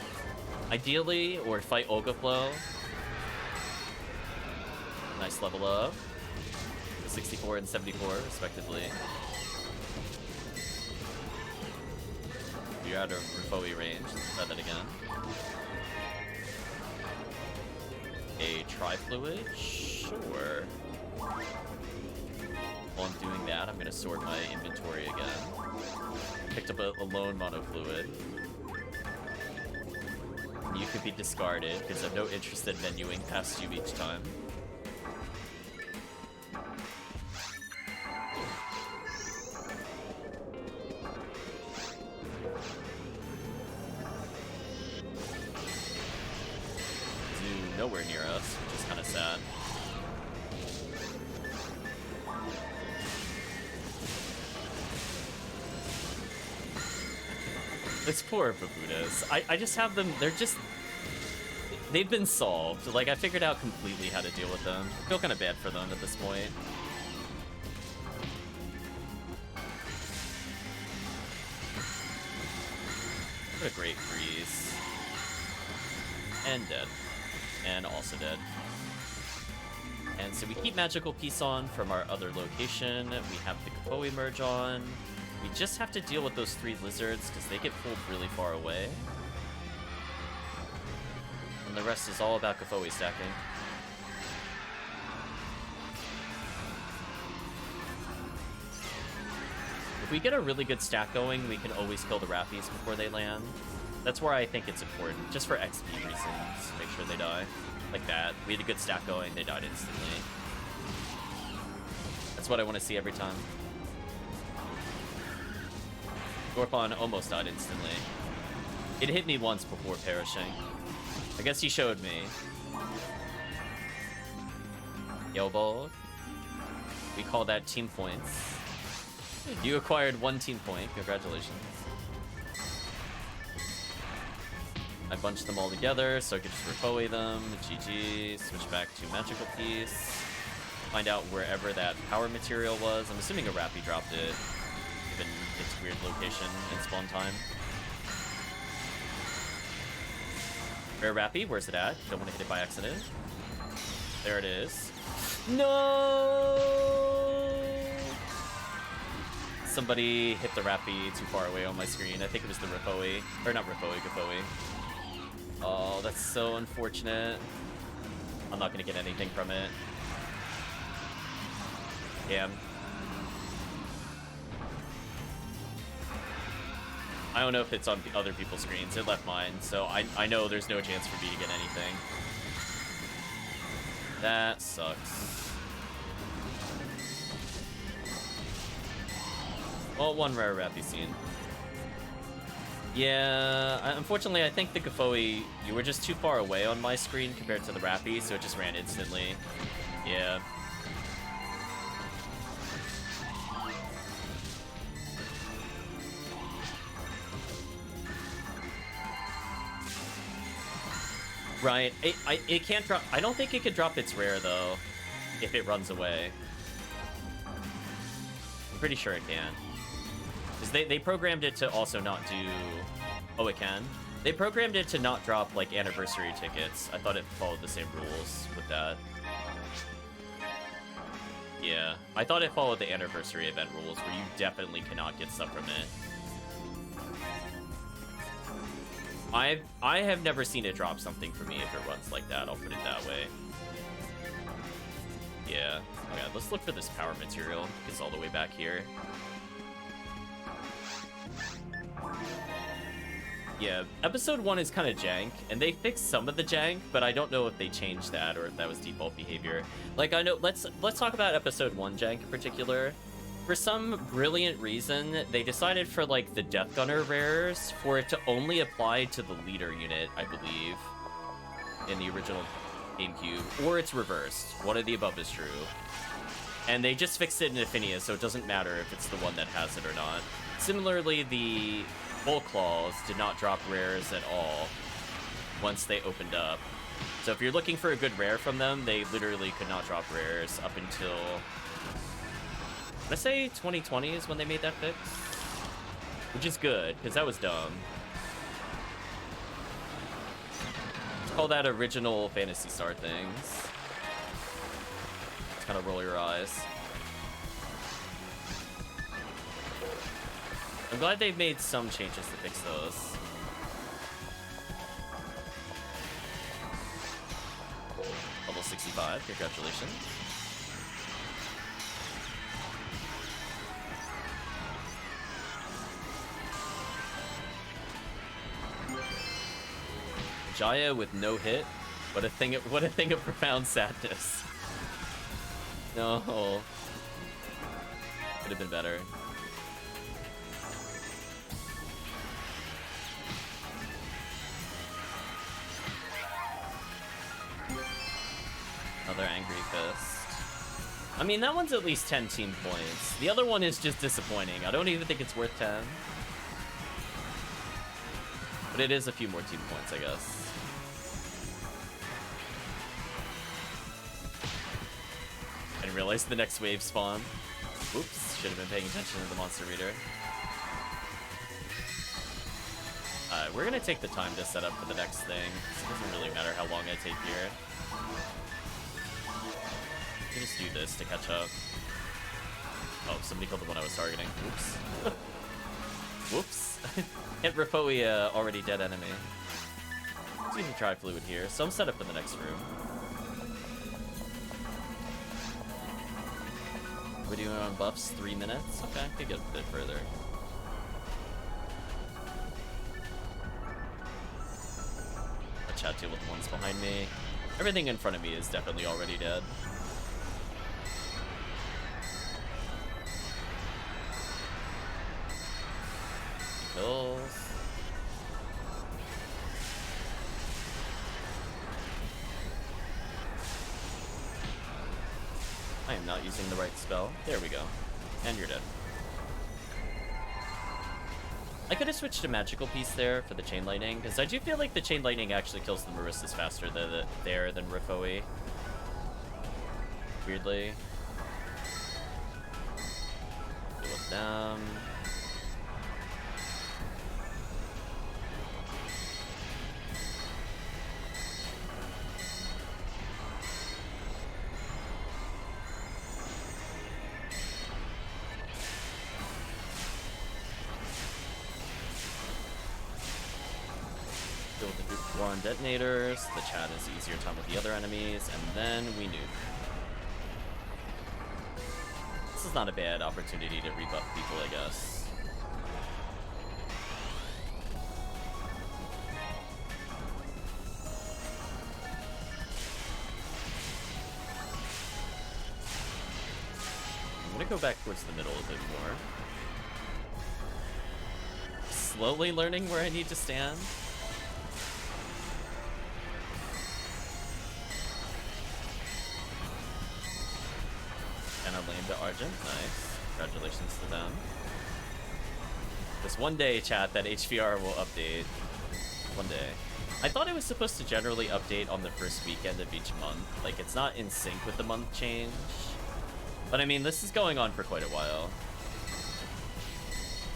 Ideally, or fight Ogaflow. Nice level up. 64 and 74 respectively. You're out of Rifoe range. Let's try that again. A Tri-Fluid? Sure. While I'm doing that, I'm going to sort my inventory again. Picked up a lone Monofluid. You could be discarded, because I have no interest in menuing past you each time. Nowhere near us, which is kind of sad. It's poor Babudas. I just have them, they've been solved. Like, I figured out completely how to deal with them. I feel kind of bad for them at this point. What a great freeze. And dead. And also dead. And so we keep Magical Piece on from our other location. We have the Kapoe merge on. We just have to deal with those 3 lizards because they get pulled really far away. And the rest is all about Kapoe stacking. If we get a really good stack going, we can always kill the Rappies before they land. That's where I think it's important, just for XP reasons, make sure they die. Like that. We had a good stack going, they died instantly. That's what I want to see every time. Gorpon almost died instantly. It hit me once before perishing. I guess he showed me. Yelbold. We call that team points. You acquired 1 team point, congratulations. I bunched them all together so I could just Rifoe them. GG. Switch back to Magical Piece. Find out wherever that power material was. I'm assuming a Rappy dropped it, given its weird location and spawn time. Rare Rappy, where's it at? Don't want to hit it by accident. There it is. No! Somebody hit the Rappy too far away on my screen. I think it was the Rifoe. Or not Rifoe, Gafoe. Oh, that's so unfortunate. I'm not gonna get anything from it. Damn. I don't know if it's on other people's screens. It left mine, so I know there's no chance for me to get anything. That sucks. Well, 1 rare Rappy scene. Yeah, unfortunately, I think the Gafoe, you were just too far away on my screen compared to the Rappy, so it just ran instantly. Yeah. Right, it can't drop, I don't think it could drop its rare, though, if it runs away. I'm pretty sure it can. Because they programmed it to also not do... Oh, it can? They programmed it to not drop, like, anniversary tickets. I thought it followed the same rules with that. Yeah, I thought it followed the anniversary event rules, where you definitely cannot get stuff from it. I have never seen it drop something for me if it runs like that. I'll put it that way. Yeah. Okay, let's look for this power material. It's all the way back here. Yeah, episode 1 is kind of jank, and they fixed some of the jank, but I don't know if they changed that or if that was default behavior. Like, I know, let's talk about episode 1 jank in particular. For some brilliant reason, they decided for, like, the Death Gunner rares for it to only apply to the leader unit, I believe, in the original GameCube, or it's reversed. One of the above is true. And they just fixed it in Ephinea, so it doesn't matter if it's the one that has it or not. Similarly, the Bull Claws did not drop rares at all once they opened up. So if you're looking for a good rare from them, they literally could not drop rares up until... Let's say 2020 is when they made that fix. Which is good, because that was dumb. Let's call that original Phantasy Star things. Just kind of roll your eyes. I'm glad they've made some changes to fix those. Level 65, congratulations. Jaya with no hit. What a thing of profound sadness. No. Could have been better. Another Angry Fist. I mean, that one's at least 10 team points. The other one is just disappointing. I don't even think it's worth 10. But it is a few more team points, I guess. I didn't realize the next wave spawned. Oops, should have been paying attention to the monster reader. We're gonna take the time to set up for the next thing. It doesn't really matter how long I take here. I can just do this to catch up. Oh, somebody killed the one I was targeting. Oops. Whoops. Hit Ripoia, already dead enemy. Let's even try fluid here. So I'm set up for the next room. We're doing on buffs 3 minutes. Okay, could get a bit further. A chat deal with the ones behind me. Everything in front of me is definitely already dead. Kills. I am not using the right spell. There we go. And you're dead. I could have switched to Magical Piece there for the Chain Lightning, because I do feel like the Chain Lightning actually kills the Maristas faster there than Rifoi. Weirdly. Deal with them. War on detonators, the chat is easier time with the other enemies, and then we nuke. This is not a bad opportunity to rebuff people, I guess. I'm gonna go back towards the middle a bit more. Slowly learning where I need to stand. And a lane to Argent, nice. Congratulations to them. This one day, chat, that HVR will update. One day. I thought it was supposed to generally update on the first weekend of each month. Like, it's not in sync with the month change. But I mean, this is going on for quite a while.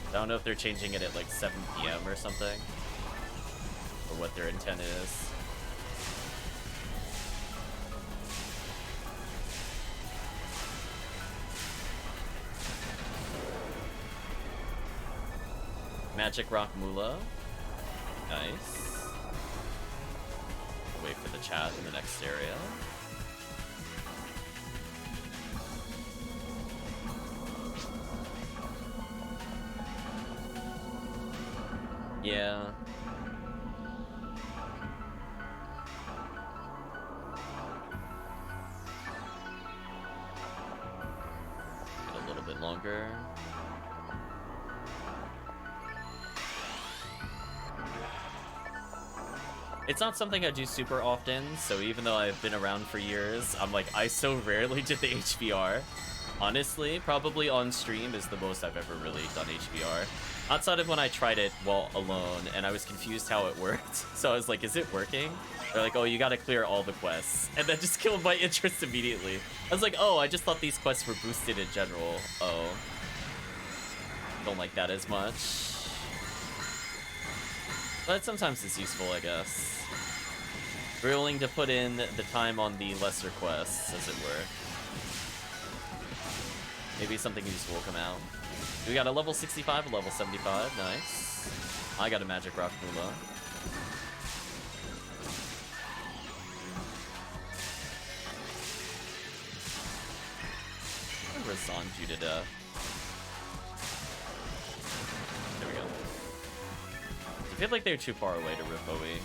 I don't know if they're changing it at like 7 PM or something. Or what their intent is. Magic Rock Moolah. Nice. wait for the chat in the next area. Yeah. Get a little bit longer. It's not something I do super often, so even though I've been around for years, I'm like, I so rarely did the HBR. Honestly, probably on stream is the most I've ever really done HBR. Outside of when I tried it while alone, and I was confused how it worked. So I was like, is it working? They're like, oh, you gotta clear all the quests. And that just killed my interest immediately. I was like, oh, I just thought these quests were boosted in general. Oh. Don't like that as much. But sometimes it's useful, I guess. We're willing to put in the time on the lesser quests, as it were. Maybe something useful will come out. We got a level 65, a level 75, nice. I got a Magic Rock Mula. I resound you to death. There we go. I feel like they're too far away to rip OE.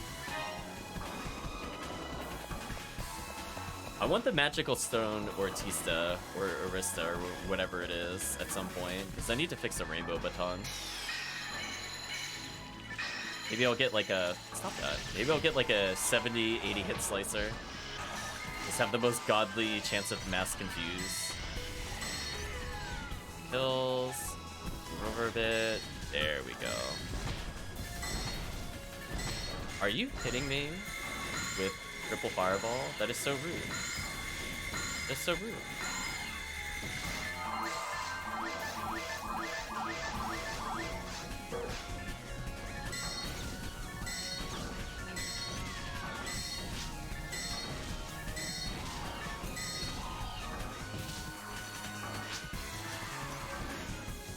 I want the Magical Stone Ortista, or Arista, or whatever it is, at some point, because I need to fix a Rainbow Baton. Maybe I'll get like a... Stop that. Maybe I'll get like a 70, 80 hit slicer. Just have the most godly chance of mass confuse. Kills. Move over a bit. There we go. Are you kidding me? With triple fireball? That is so rude. That's so rude.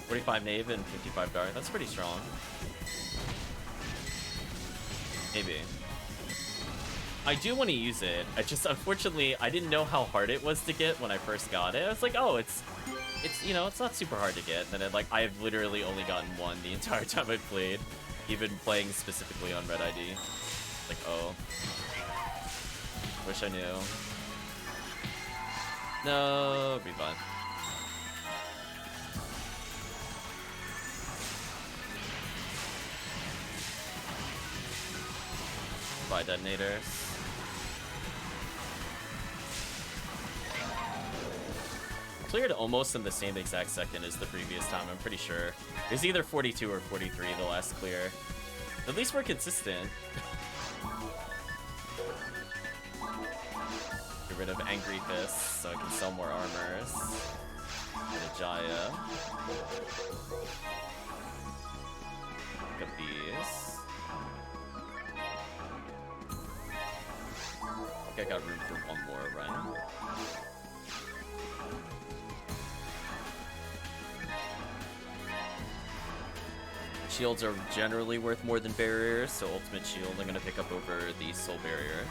$45 Knave and 55 Guard. That's pretty strong. Maybe. I do want to use it. I just, unfortunately, I didn't know how hard it was to get when I first got it. I was like, oh, it's you know, it's not super hard to get. And then, like, I've literally only gotten one the entire time I've played, even playing specifically on Red ID. Like, oh. Wish I knew. No, it'll be fine. Buy detonators. Cleared almost in the same exact second as the previous time, I'm pretty sure. It was either 42 or 43 the last clear. At least we're consistent. Get rid of Angry Fists so I can sell more armors. Get a Jaya. Pick up these. I think I got room for one more, right? Shields are generally worth more than barriers, so Ultimate Shield I'm gonna pick up over the Soul Barrier.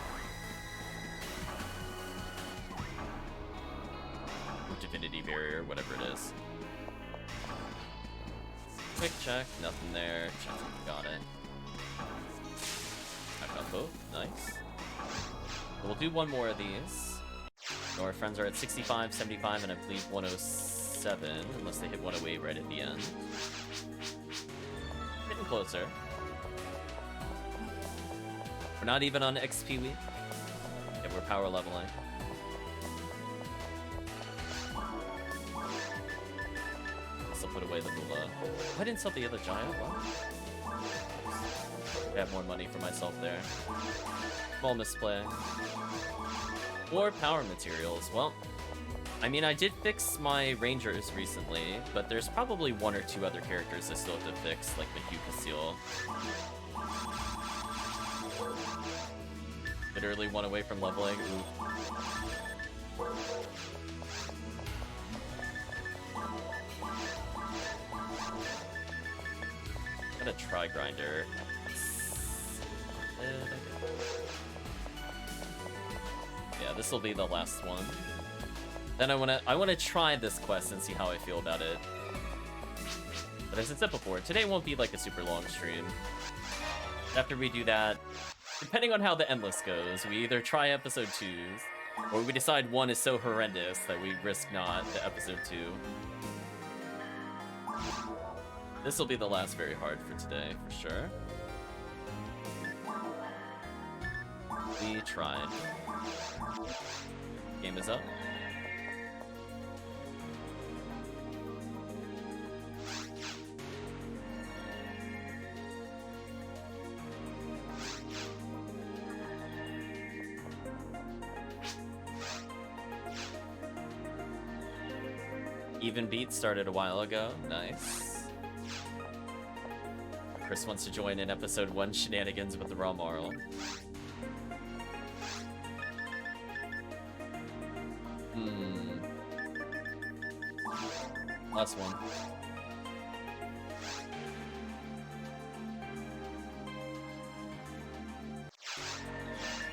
Or Divinity Barrier, whatever it is. Quick check, nothing there. Check, got it. I got both, nice. We'll do one more of these. So our friends are at 65, 75, and I believe 107, unless they hit 108 right at the end. Getting closer. We're not even on XP week. Yeah, we're power leveling. Still put away the Mula. I didn't sell the other giant. What? I have more money for myself there. Small misplay. Or power materials. Well, I mean, I did fix my rangers recently, but there's probably one or two other characters I still have to fix, like the Hugh Casil. Literally one away from leveling. Ooh. Got a Tri-Grinder. Yeah, this will be the last one. Then I wanna try this quest and see how I feel about it. But as I said before, today won't be like a super long stream. After we do that, depending on how the endless goes, we either try episode 2s, or we decide 1 is so horrendous that we risk not the episode 2. This will be the last very hard for today, for sure. We tried. Game is up. Even Beat started a while ago. Nice. Chris wants to join in episode 1 shenanigans with the raw moral. Last one.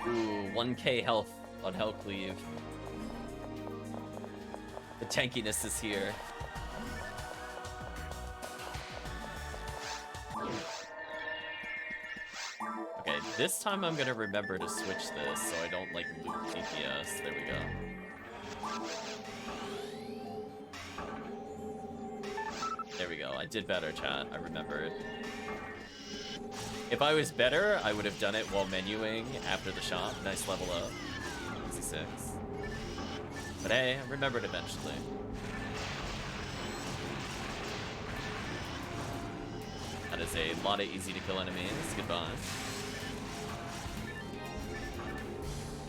Ooh, 1k health on HellCleave. The tankiness is here. Okay, this time I'm gonna remember to switch this so I don't like loot DPS. There we go. There we go. I did better, chat. I remembered. If I was better, I would have done it while menuing after the shop. Nice level up. Easy 6. But hey, I remembered eventually. That is a lot of easy to kill enemies. Goodbye.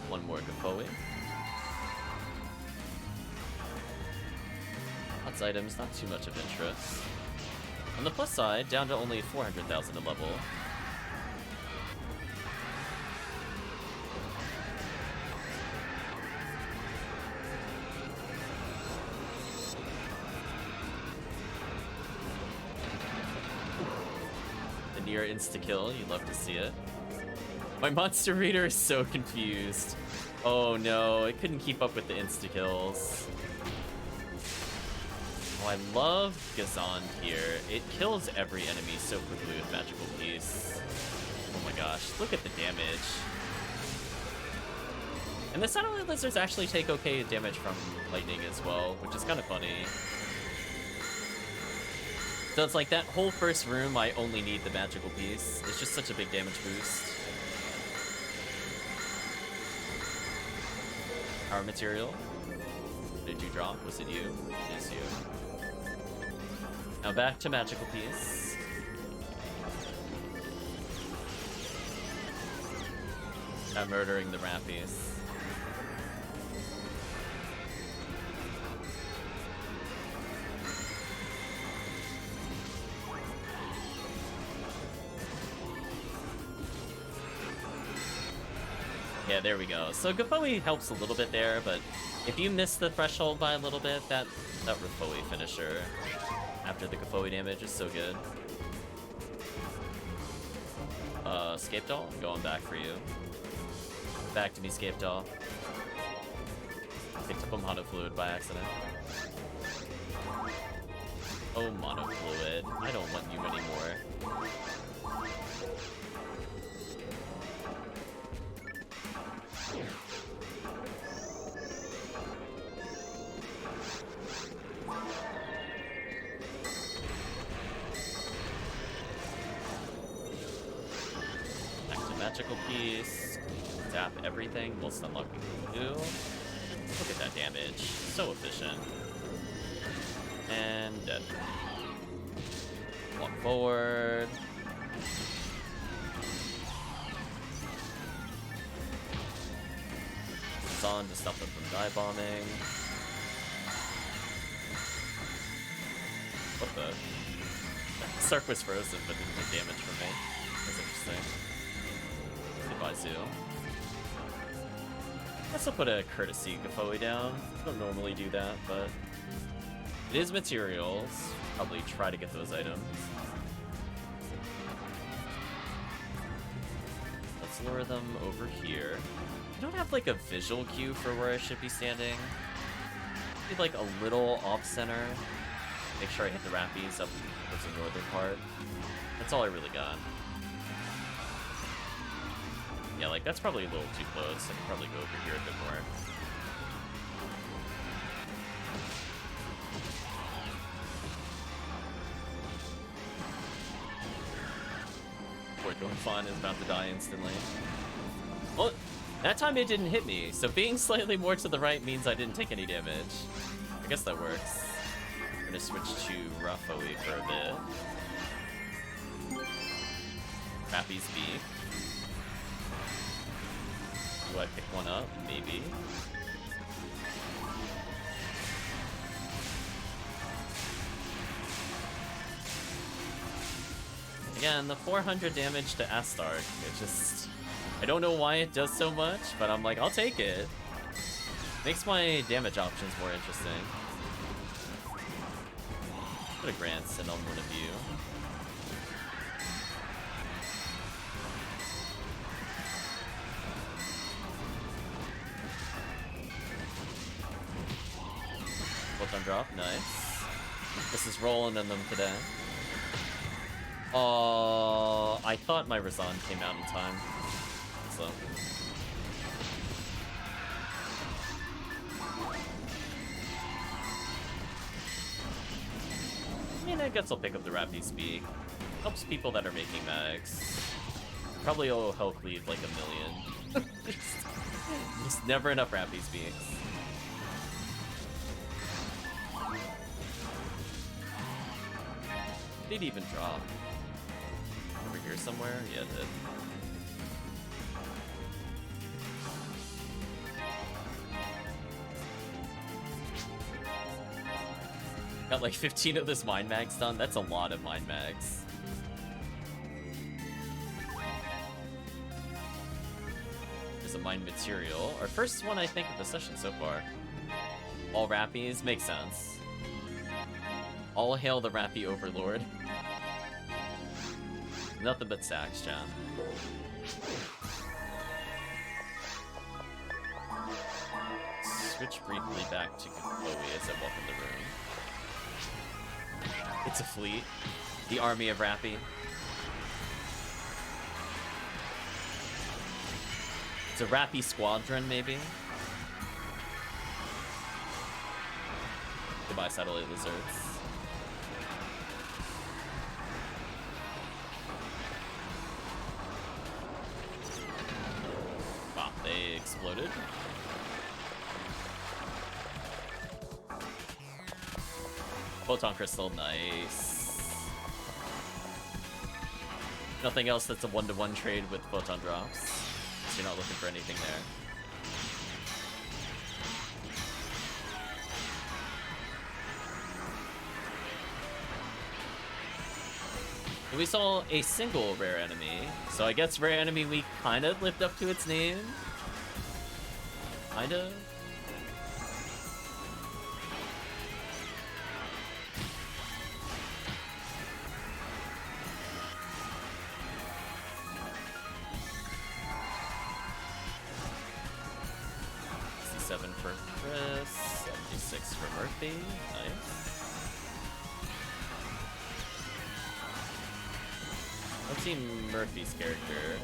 One more Gafoe. Lots of items, not too much of interest. On the plus side, down to only 400,000 a level. Near insta-kill, you love to see it. My monster reader is so confused. Oh no, it couldn't keep up with the insta-kills. Oh, I love Gazan here. It kills every enemy so quickly with Magical Piece. Oh my gosh, look at the damage. And the Satellite Lizards actually take okay damage from lightning as well, which is kind of funny. So it's like that whole first room, I only need the Magical Piece. It's just such a big damage boost. Power material. Did you drop? Was it you? It is you. Now back to Magical Piece. I'm murdering the Rappies. Yeah, there we go. So Gafoe helps a little bit there, but if you miss the threshold by a little bit, that Gafoe finisher after the Gafoe damage is so good. Scape Doll, I'm going back for you. Back to me, Scape Doll. Picked up a Mono Fluid by accident. Oh, Mono Fluid. I don't want you anymore. Magical Piece, tap everything, we'll unlock the blue. Look at that damage, so efficient. And dead. Walk forward. It's on to stop them from dive bombing. What the? Sark was frozen but didn't take damage from me. That's interesting. By Zoo. I guess I'll put a courtesy Gafoe down. I don't normally do that, but it is materials. Probably try to get those items. Let's Let's lure them over here. I don't have like a visual cue for where I should be standing. Maybe like a little off-center. Make sure I hit the Rappies up towards the northern part. That's all I really got. Yeah, like that's probably a little too close. I could probably go over here a bit more. Going fun is about to die instantly. Well, that time it didn't hit me, so being slightly more to the right means I didn't take any damage. I guess that works. I'm gonna switch to Raphoe for a bit. Rappy's B. Do I pick one up? Maybe. Again, the 400 damage to Astark, it just... I don't know why it does so much, but I'm like, I'll take it. Makes my damage options more interesting. Put a Grant send on one of you. Photon drop, nice. This is rolling in them today. I thought my Razan came out in time, so. I mean, I guess I'll pick up the Rappy Speak. Helps people that are making mags. Probably owe HellCleave like a million. Just never enough Rappy Speaks. Did it even drop? Over here somewhere? Yeah, it did. Got like 15 of this Mind Mags done? That's a lot of Mind Mags. There's a Mind Material. Our first one, I think, of the session so far. All Rappies? Makes sense. All hail the Rappy Overlord. Nothing but sacks, John. Switch briefly back to Chloe as I walk in the room. It's a fleet. The army of Rappy. It's a Rappy squadron, maybe? Goodbye, satellite lizards. Wow, they exploded. Photon Crystal, nice. Nothing else that's a one-to-one trade with Photon drops. So you're not looking for anything there. We saw a single rare enemy, so I guess rare enemy week kind of lived up to its name. Kind of. For Chris, 76 for Murphy, nice. I've seen Murphy's character,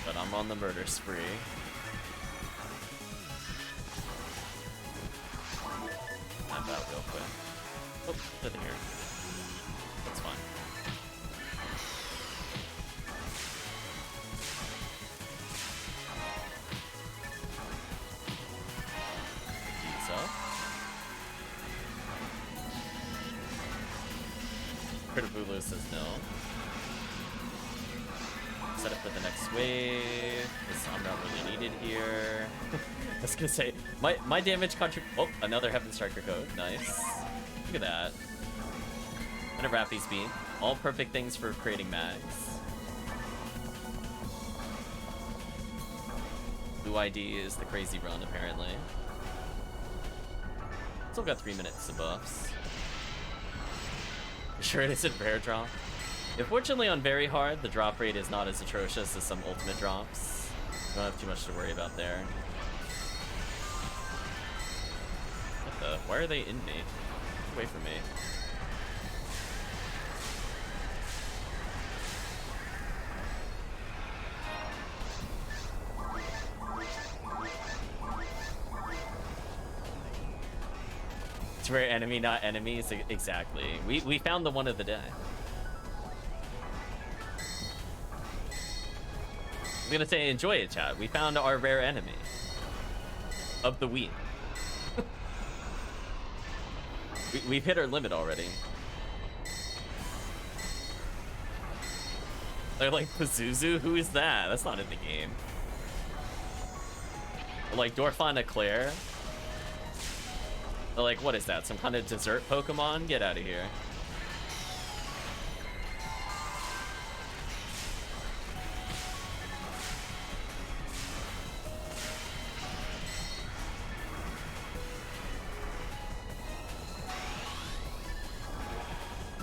but I'm on the murder spree. Tap out real quick. Oh, nothing here. That's fine. Critabulu says no. Set up for the next wave, because I'm not really needed here. I was gonna say, my damage oh, another Heaven Striker code, nice. Look at that. And a Rappy Speed. All perfect things for creating mags. Blue ID is the crazy run, apparently. Still got 3 minutes of buffs. Sure it isn't rare drop? Unfortunately, on very hard, the drop rate is not as atrocious as some ultimate drops. Don't have too much to worry about there. What the? Why are they in me? Get away from me. It's rare enemy, not enemies. Exactly. We found the one of the day. I'm gonna say enjoy it, chat. We found our rare enemy of the week. We've hit our limit already. They're like, Pazuzu? Who is that? That's not in the game. Or like Dorfon Eclair. They're like, what is that? Some kind of dessert Pokemon? Get out of here.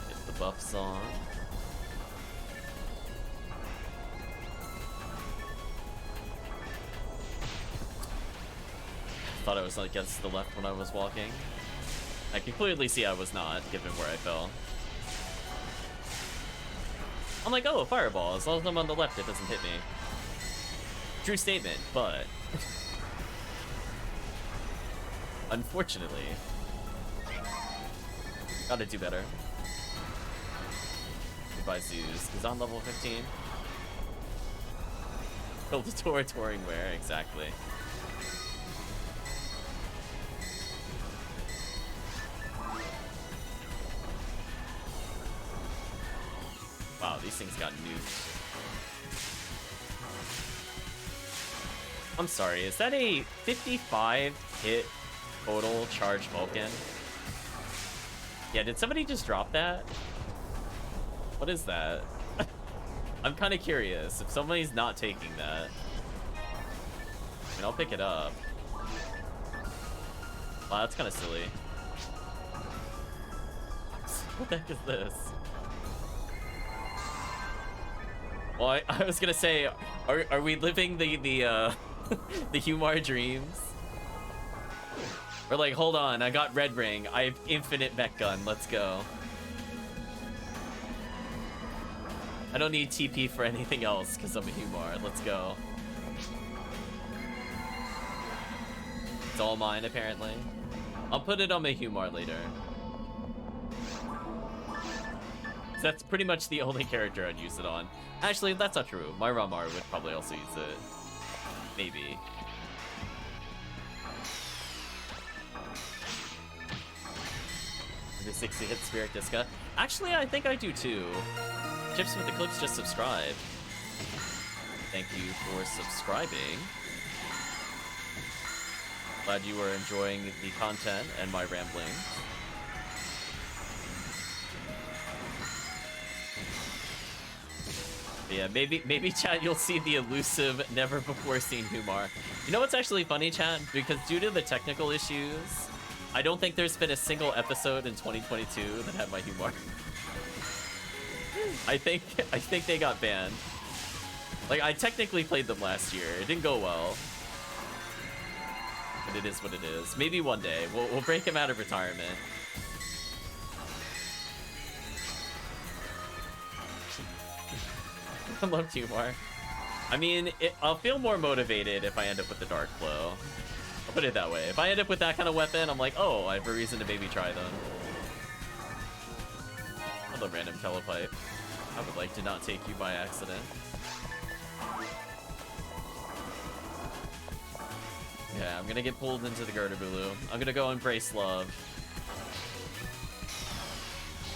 Get the buffs on. Thought I was against the left when I was walking. I can clearly see I was not, given where I fell. I'm like, oh, a fireball. As long as I'm on the left, it doesn't hit me. True statement, but... unfortunately... gotta do better. Goodbye, Zeus. He's on level 15. Build a tour, touring where? Exactly. Wow, these things got nuked. I'm sorry, is that a 55 hit total charge Vulcan? Yeah, did somebody just drop that? What is that? I'm kind of curious if somebody's not taking that. I mean, I'll pick it up. Wow, that's kind of silly. What the heck is this? Well, I was gonna say, are we living the the Humar dreams? Or like, hold on, I got Red Ring, I have infinite mech gun, let's go. I don't need TP for anything else because I'm a Humar, let's go. It's all mine apparently. I'll put it on my Humar later. That's pretty much the only character I'd use it on. Actually, that's not true. My Ramar would probably also use it. Maybe. The 60 hit Spirit Disca. Actually, I think I do too. Chips with the Clips just subscribed. Thank you for subscribing. Glad you are enjoying the content and my rambling. Yeah, maybe chat, you'll see the elusive, never before seen Humar. You know what's actually funny, chat? Because due to the technical issues, I don't think there's been a single episode in 2022 that had my Humar. I think they got banned. Like, I technically played them last year. It didn't go well. But it is what it is. Maybe one day. We'll break him out of retirement. I love Humar. I mean, I'll feel more motivated if I end up with the Dark Flow. I'll put it that way. If I end up with that kind of weapon, I'm like, oh, I have a reason to maybe try them. Another random telepipe. I would like to not take you by accident. Yeah, I'm gonna get pulled into the Girdabulu. I'm gonna go embrace love.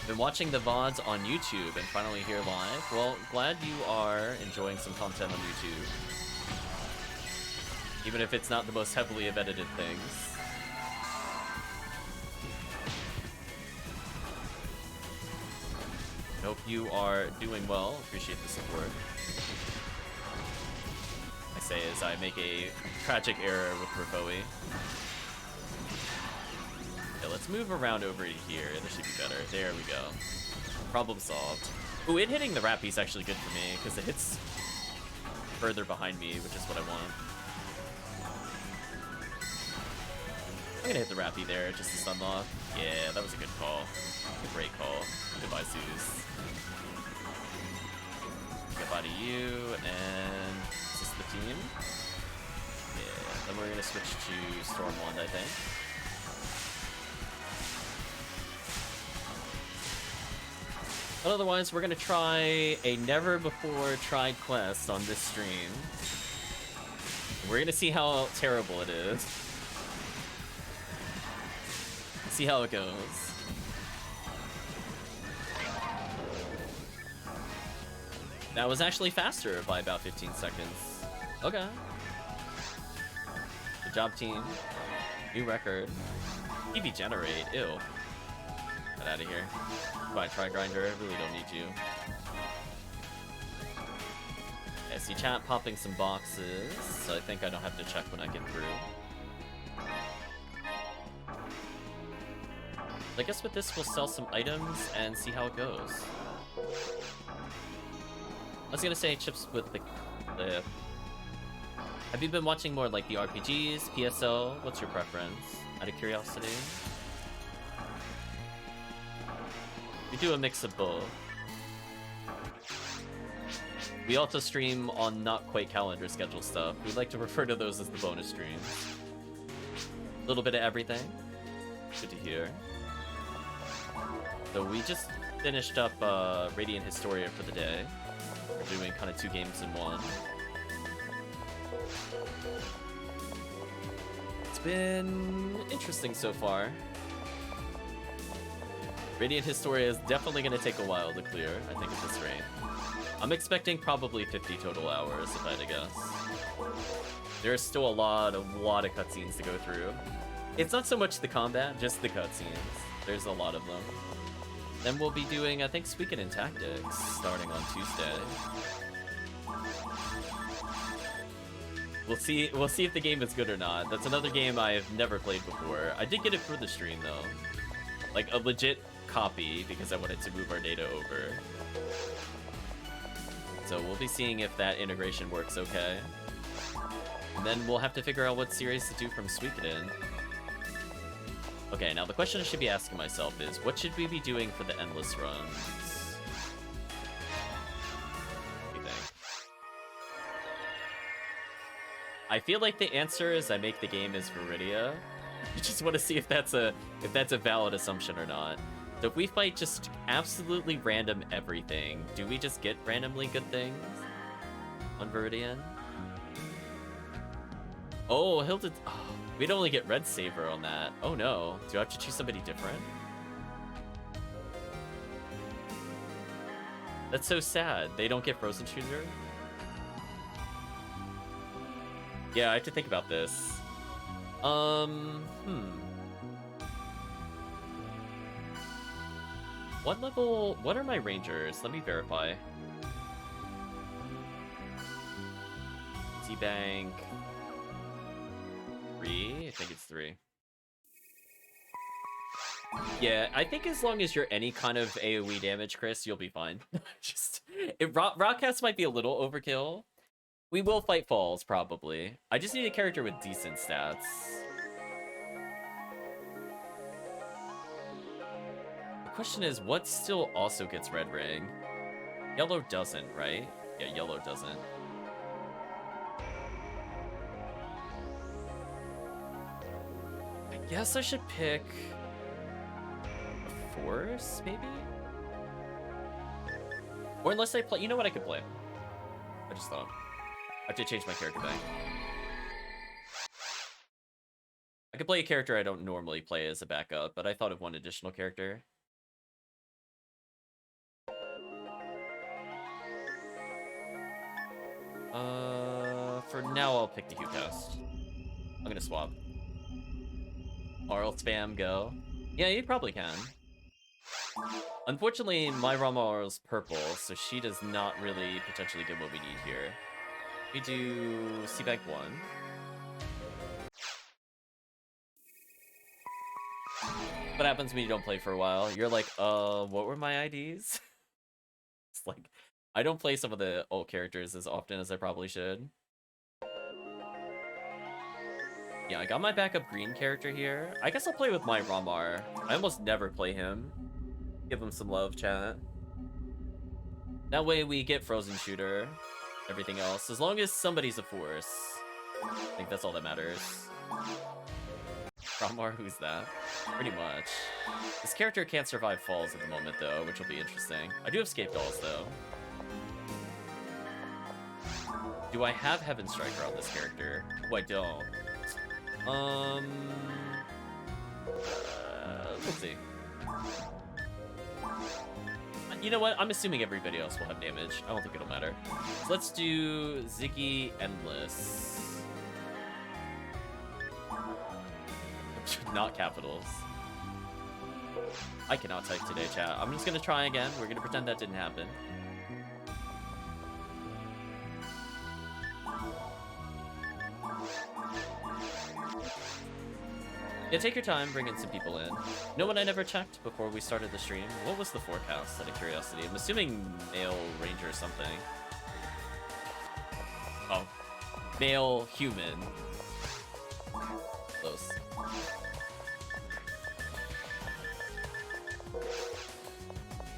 Been watching the VODs on YouTube and finally here live. Well, glad you are enjoying some content on YouTube. Even if it's not the most heavily edited things. Hope you are doing well. Appreciate the support. I say as I make a tragic error with Rafoe. Yeah, let's move around over here. This should be better. There we go. Problem solved. Ooh, it hitting the Rappy is actually good for me, because it hits further behind me, which is what I want. I'm gonna hit the Rappy there, just to stun lock. Yeah, that was a good call. A great call. Goodbye, Zeus. Goodbye to you, and is this the team? Yeah, then we're gonna switch to Stormwand, I think. But otherwise, we're gonna try a never-before-tried quest on this stream. We're gonna see how terrible it is. See how it goes. That was actually faster by about 15 seconds. Okay. Good job, team. New record. TV generate. Ew. Get out of here. Goodbye, Try Grinder. I really don't need you. I see chat popping some boxes, so I think I don't have to check when I get through. I guess with this, we'll sell some items and see how it goes. I was gonna say chips with the Have you been watching more like the RPGs, PSO? What's your preference? Out of curiosity. We do a mix of both. We also stream on not quite calendar schedule stuff. We like to refer to those as the bonus streams. A little bit of everything. Good to hear. So we just finished up Radiant Historia for the day. We're doing kind of 2 games in one. It's been interesting so far. Radiant Historia is definitely going to take a while to clear, I think, at this rate. I'm expecting probably 50 total hours, if I had to guess. There's still a lot of cutscenes to go through. It's not so much the combat, just the cutscenes. There's a lot of them. Then we'll be doing, I think, Suikoden Tactics starting on Tuesday. We'll see if the game is good or not. That's another game I've never played before. I did get it for the stream though. Like a legit copy because I wanted to move our data over. So we'll be seeing if that integration works okay. And then we'll have to figure out what series to do from Suikoden. Okay, now the question I should be asking myself is, what should we be doing for the endless runs? What do you think? I feel like the answer is I make the game as Viridia. I just want to see if that's a valid assumption or not. So if we fight just absolutely random everything, do we just get randomly good things on Viridian? Oh, Hilda. Oh, we'd only get Red Saber on that. Oh no. Do I have to choose somebody different? That's so sad. They don't get Frozen Shooter? Yeah, I have to think about this. What are my rangers? Let me verify. T-Bank. 3? I think it's 3. Yeah, I think as long as you're any kind of AoE damage, Chris, you'll be fine. Rockcast might be a little overkill. We will fight falls, probably. I just need a character with decent stats. The question is, what still also gets red ring? Yellow doesn't, right? Yeah, yellow doesn't. I guess I should pick a force, maybe? Or unless I play... You know what I could play? I just thought. I have to change my character back. I could play a character I don't normally play as a backup, but I thought of one additional character. For now I'll pick the HuCast. I'm gonna swap. Arl spam go. Yeah, you probably can. Unfortunately, my Rama is purple, so she does not really potentially get what we need here. We do C-Bank 1. What happens when you don't play for a while? You're like, what were my IDs? just like I don't play some of the old characters as often as I probably should. Yeah, I got my backup green character here. I guess I'll play with my Ramar. I almost never play him. Give him some love, chat. That way we get Frozen Shooter, everything else. As long as somebody's a force. I think that's all that matters. Ramar, who's that? Pretty much. This character can't survive falls at the moment, though, which will be interesting. I do have Scape Dolls, though. Do I have Heaven Striker on this character? Oh, I don't. Let's see. You know what? I'm assuming everybody else will have damage. I don't think it'll matter. So let's do Ziggy Endless. Not capitals. I cannot type today, chat. I'm just gonna try again. We're gonna pretend that didn't happen. Yeah, take your time, bring in some people in. You know what I never checked before we started the stream? What was the forecast, out of curiosity? I'm assuming male ranger or something. Oh. Male human. Close.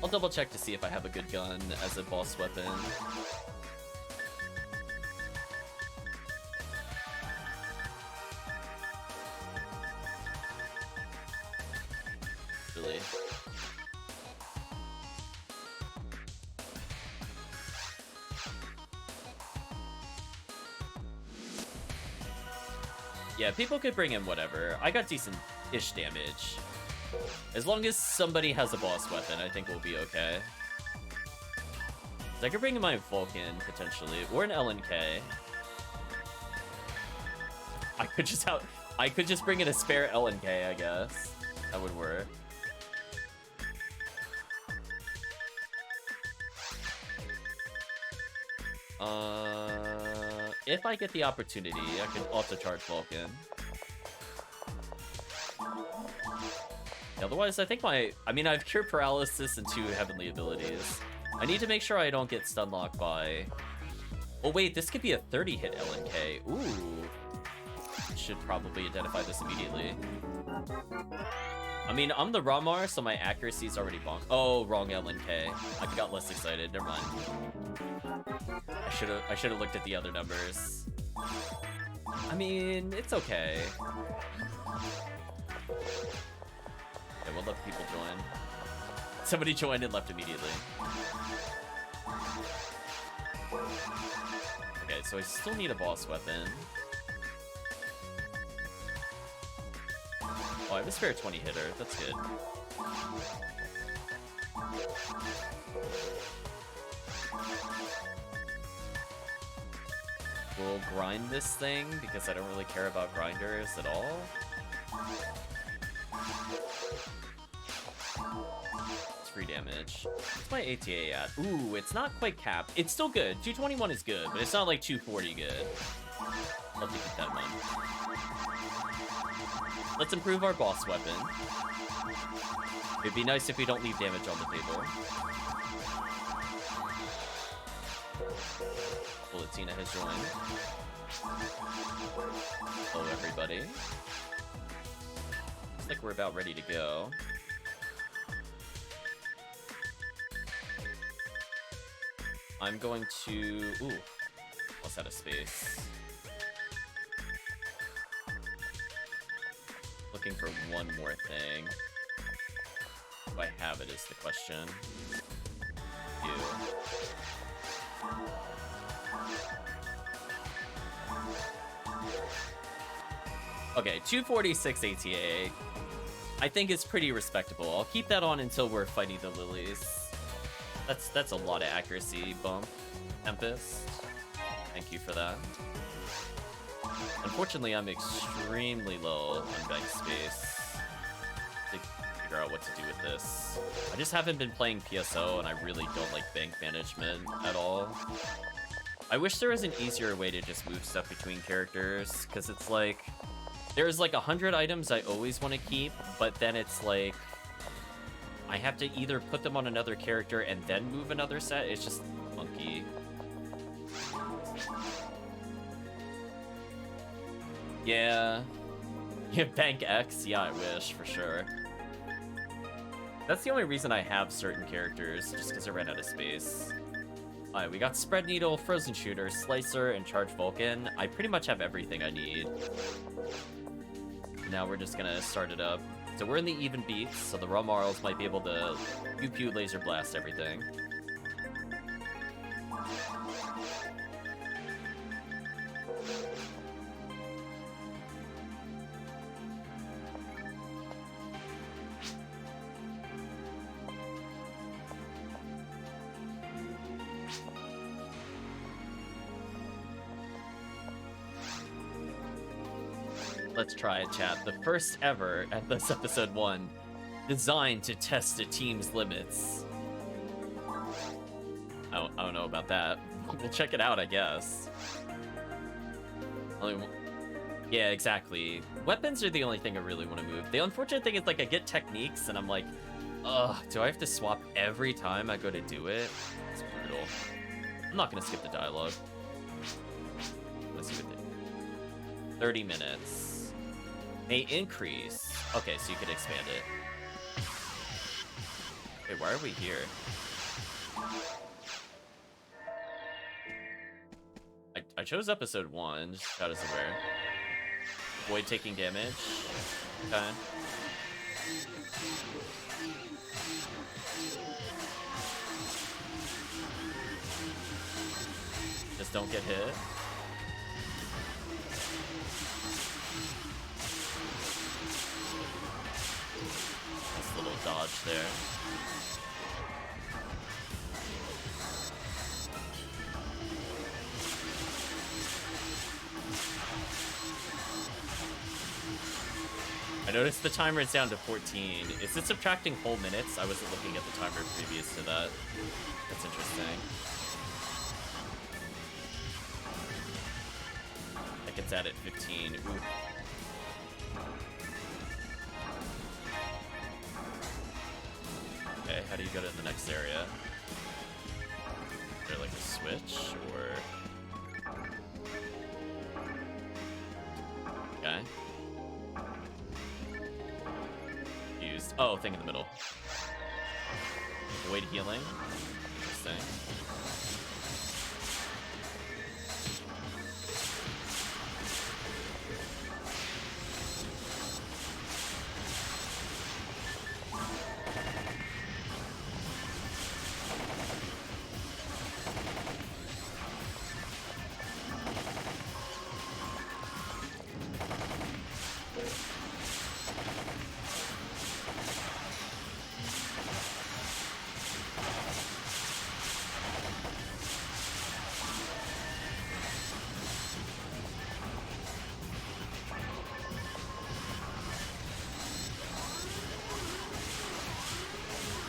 I'll double check to see if I have a good gun as a boss weapon. Really. Yeah, people could bring in whatever. I got decent-ish damage. As long as somebody has a boss weapon, I think we'll be okay. I could bring in my Vulcan, potentially, or an LNK. I could just bring in a spare LNK, I guess. That would work. If I get the opportunity, I can auto-charge Vulcan. Otherwise, I think I have Cure Paralysis and 2 Heavenly abilities. I need to make sure I don't get stun locked by... Oh wait, this could be a 30-hit LNK. Ooh. Should probably identify this immediately. I mean, I'm the Ramar, so my accuracy's already bonked. Oh, wrong LNK. I got less excited. Never mind. I should have looked at the other numbers. I mean, it's okay. Okay, we'll let people join. Somebody joined and left immediately. Okay, so I still need a boss weapon. Oh, I have a spare 20 hitter. That's good. We'll grind this thing because I don't really care about grinders at all. It's free damage. What's my ATA at? Ooh, it's not quite capped. It's still good. 221 is good, but it's not like 240 good. Love to keep that one. Let's improve our boss weapon. It'd be nice if we don't leave damage on the table. Bulletina has joined. Hello, everybody. Looks like we're about ready to go. I'm going to... Ooh. Almost out of space. Looking for one more thing. Do I have it is the question. You. Okay, 246 ATA. I think it's pretty respectable. I'll keep that on until we're fighting the lilies. That's a lot of accuracy bump. Tempest. Thank you for that. Unfortunately, I'm extremely low on bank space. To figure out what to do with this. I just haven't been playing PSO, and I really don't like bank management at all. I wish there was an easier way to just move stuff between characters, because it's like... There's like 100 items I always want to keep, but then it's like... I have to either put them on another character and then move another set. It's just funky. Yeah. Yeah, Bank X. Yeah, I wish, for sure. That's the only reason I have certain characters, just because I ran out of space. Alright, we got Spread Needle, Frozen Shooter, Slicer, and Charge Vulcan. I pretty much have everything I need. Now we're just gonna start it up. So we're in the even beats, so the Romarls might be able to pew-pew laser blast everything. Let's try it, chat. The first ever at this episode 1, designed to test a team's limits. I don't know about that. We'll check it out, I guess. Yeah, exactly. Weapons are the only thing I really want to move. The unfortunate thing is, like, I get techniques, and I'm like, ugh, do I have to swap every time I go to do it? It's brutal. I'm not gonna skip the dialogue. Let's see what they... 30 minutes. May increase. Okay, so you could expand it. Wait, why are we here? I chose episode 1, just got us aware. Avoid taking damage. Okay. Just don't get hit. Nice little dodge there. I noticed the timer is down to 14. Is it subtracting whole minutes? I wasn't looking at the timer previous to that. That's interesting. Like it's at 15. Ooh. Okay, how do you go to the next area? Is there like a switch or... Okay. Used. Oh, thing in the middle. Avoid healing. Interesting.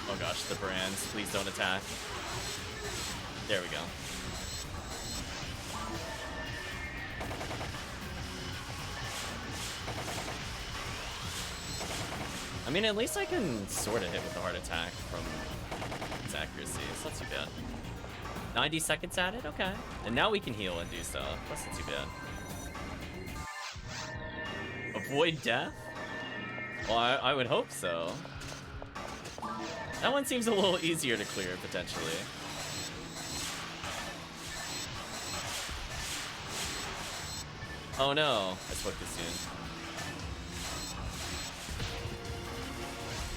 Oh gosh, the brands. Please don't attack. There we go. I mean, at least I can sort of hit with the heart attack from its accuracy. So that's not too bad. 90 seconds at it? Okay. And now we can heal and do stuff. That's not too bad. Avoid death? Well, I would hope so. That one seems a little easier to clear, potentially. Oh no, I spoke too soon.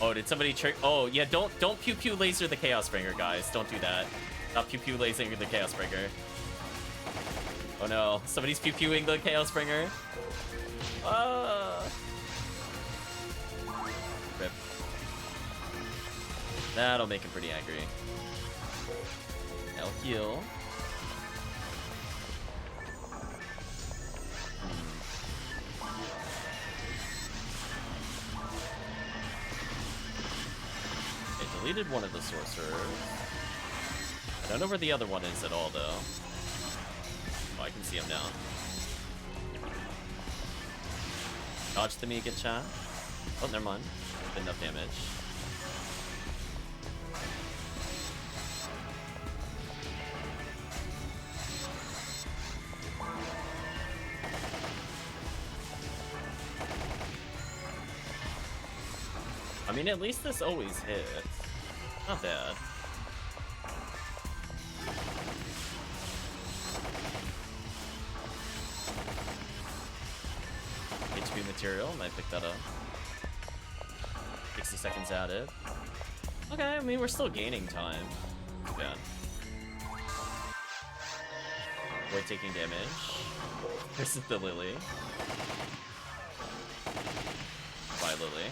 Oh, did somebody trick? Oh, yeah, don't pew-pew laser the Chaos Bringer, guys. Don't do that. Not pew-pew lasering the Chaos Bringer. Oh no, somebody's pew-pewing the Chaos Bringer. Rip. That'll make him pretty angry. I'll heal. I deleted one of the sorcerers. I don't know where the other one is at all, though. Oh, I can see him now. Dodge the Mega chat. Oh, never mind. Did enough damage. mean, at least this always hits. Not bad. HP material, might pick that up. 60 seconds added. Okay, I mean, we're still gaining time. Too bad. Avoid taking damage. This is the Lily. Bye, Lily.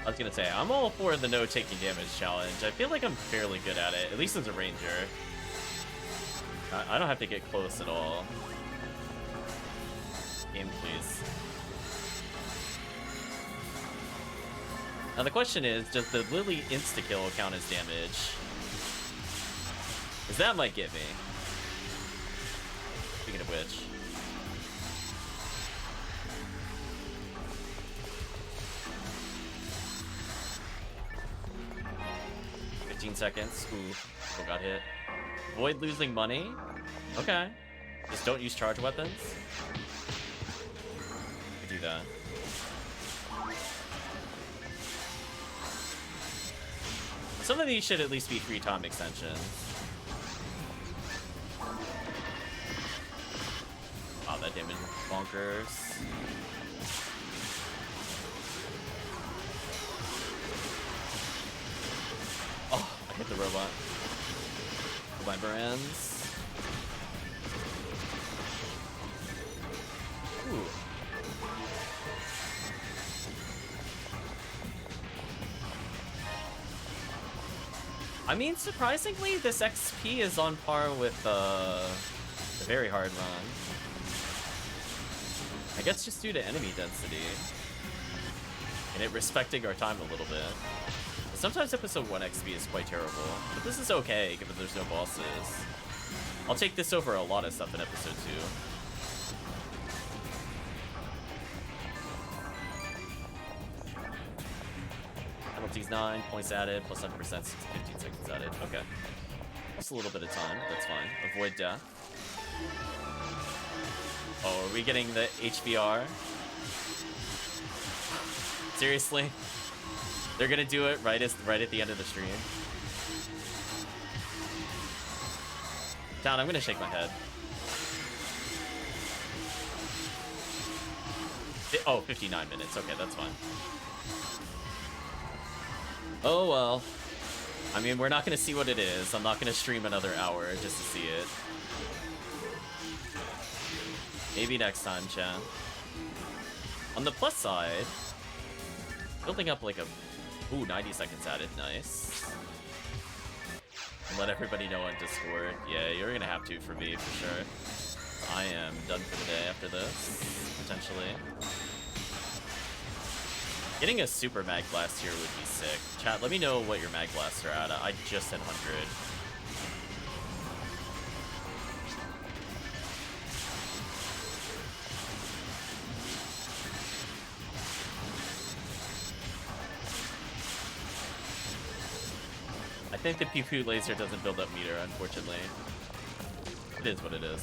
I was gonna say, I'm all for the no taking damage challenge. I feel like I'm fairly good at it, at least as a ranger. I don't have to get close at all. Game, please. Now the question is, does the Lily insta-kill count as damage? Because that might get me. Speaking of which. Seconds. Ooh, people got hit. Avoid losing money. Okay. Just don't use charge weapons. I do that. Some of these should at least be free time extensions. Wow, that damage is bonkers. Hit the robot. My brands. Ooh. I mean, surprisingly, this XP is on par with the very hard run. I guess just due to enemy density. And it respecting our time a little bit. Sometimes episode 1 XP is quite terrible, but this is okay given there's no bosses. I'll take this over a lot of stuff in episode 2. Penalties 9, points added, plus 100%, 15 seconds added. Okay. That's a little bit of time, that's fine. Avoid death. Oh, are we getting the HBR? Seriously? They're gonna do it right at the end of the stream. Down, I'm gonna shake my head. Oh, 59 minutes. Okay, that's fine. Oh well. I mean, we're not gonna see what it is. I'm not gonna stream another hour just to see it. Maybe next time, chat. On the plus side, building up like a... Ooh, 90 seconds added, nice. And let everybody know on Discord. Yeah, you're gonna have to for me, for sure. I am done for the day after this, potentially. Getting a super mag blast here would be sick. Chat, let me know what your mag blasts are at. I just hit 100. I think the pew-pew laser doesn't build up meter, unfortunately. It is what it is.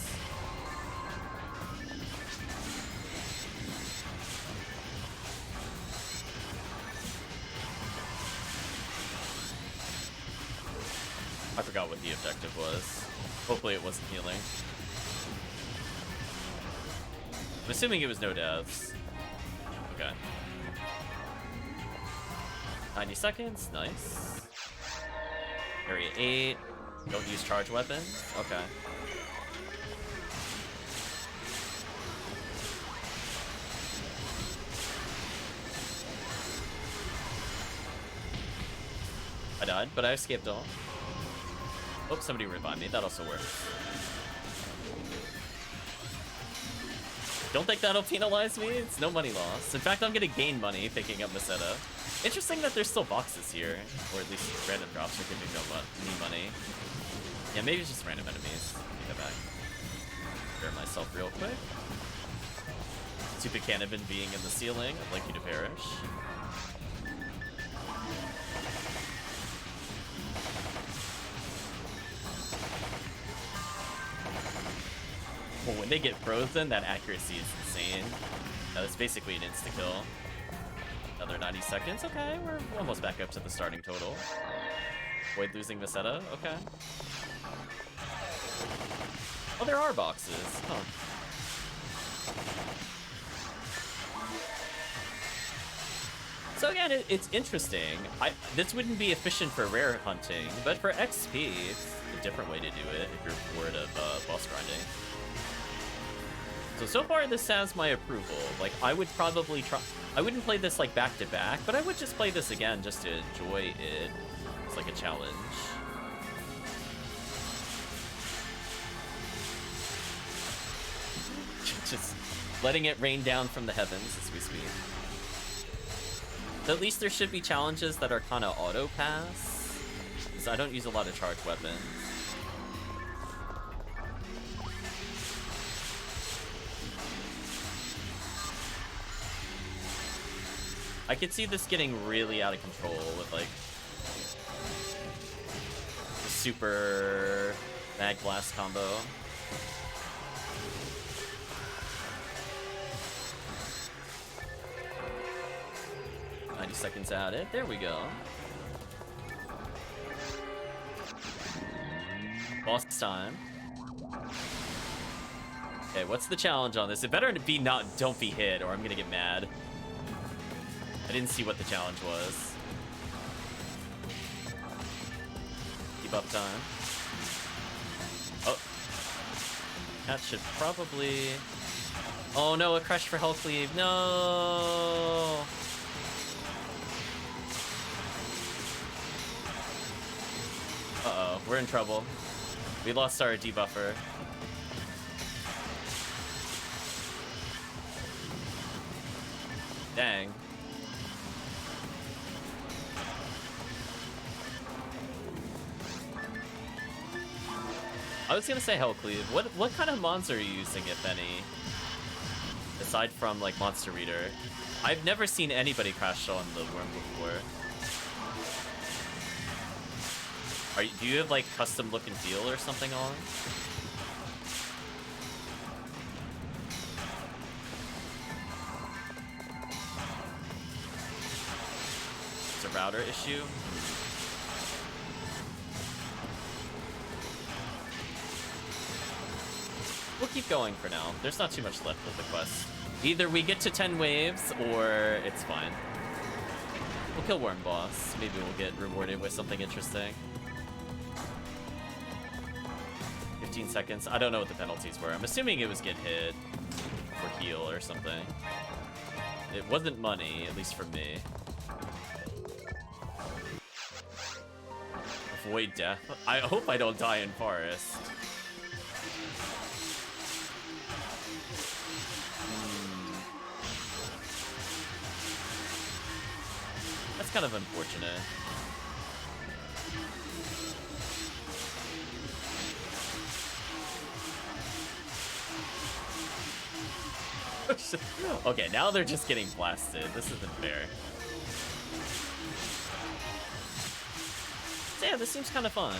I forgot what the objective was. Hopefully it wasn't healing. I'm assuming it was no deaths. Okay. 90 seconds, nice. Area 8. Don't use charge weapons. Okay. I died, but I escaped all. Oh, somebody revived me. That also works. Don't think that'll penalize me. It's no money loss. In fact, I'm gonna gain money picking up Masetta. Interesting that there's still boxes here, or at least random drops are giving me money. Yeah, maybe it's just random enemies. Take that back. Prepare myself real quick. Stupid cannon being in the ceiling. I'd like you to perish. when they get frozen, that accuracy is insane. That's basically an insta-kill. Another 90 seconds. Okay, we're almost back up to the starting total. Avoid losing Vasetta. Okay. Oh, there are boxes. Huh. So again, it's interesting. This wouldn't be efficient for rare hunting, but for XP, it's a different way to do it if you're bored of boss grinding. So far this has my approval. Like, I would probably try... I wouldn't play this, like, back-to-back, but I would just play this again just to enjoy it. It's like a challenge. Just letting it rain down from the heavens as we speak. So at least there should be challenges that are kind of auto-pass, because I don't use a lot of charged weapons. I could see this getting really out of control with, like, the super mag blast combo. Seconds at it. There we go. Boss time. Okay, what's the challenge on this? It better be don't be hit, or I'm gonna get mad. I didn't see what the challenge was. Debuff time. Oh. That should probably... Oh no, a crush for HellCleave. No! Uh-oh, we're in trouble. We lost our debuffer. Dang. I was gonna say HellCleave. What kind of mods are you using, if any? Aside from, like, Monster Reader. I've never seen anybody crash on the worm before. Do you have, like, custom look and feel or something on? It's a router issue? We'll keep going for now. There's not too much left of the quest. Either we get to 10 waves, or it's fine. We'll kill Worm Boss. Maybe we'll get rewarded with something interesting. 15 seconds. I don't know what the penalties were. I'm assuming it was get hit or heal or something. It wasn't money, at least for me. Avoid death. I hope I don't die in forest. That's kind of unfortunate. Okay, now they're just getting blasted. This isn't fair. So yeah, this seems kind of fun.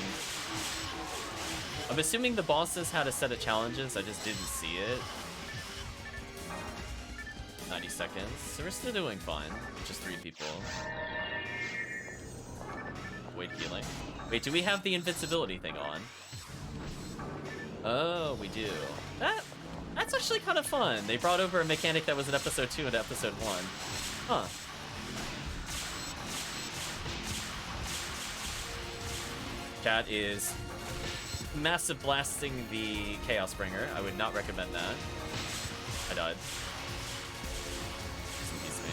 I'm assuming the bosses had a set of challenges. I just didn't see it. 90 seconds. So we're still doing fine. Just 3 people. Wait, healing. Wait, do we have the invincibility thing on? Oh, we do. That's actually kind of fun. They brought over a mechanic that was in episode 2 and episode 1. Huh. Chat is massive blasting the Chaos Bringer. I would not recommend that. I died. Excuse me.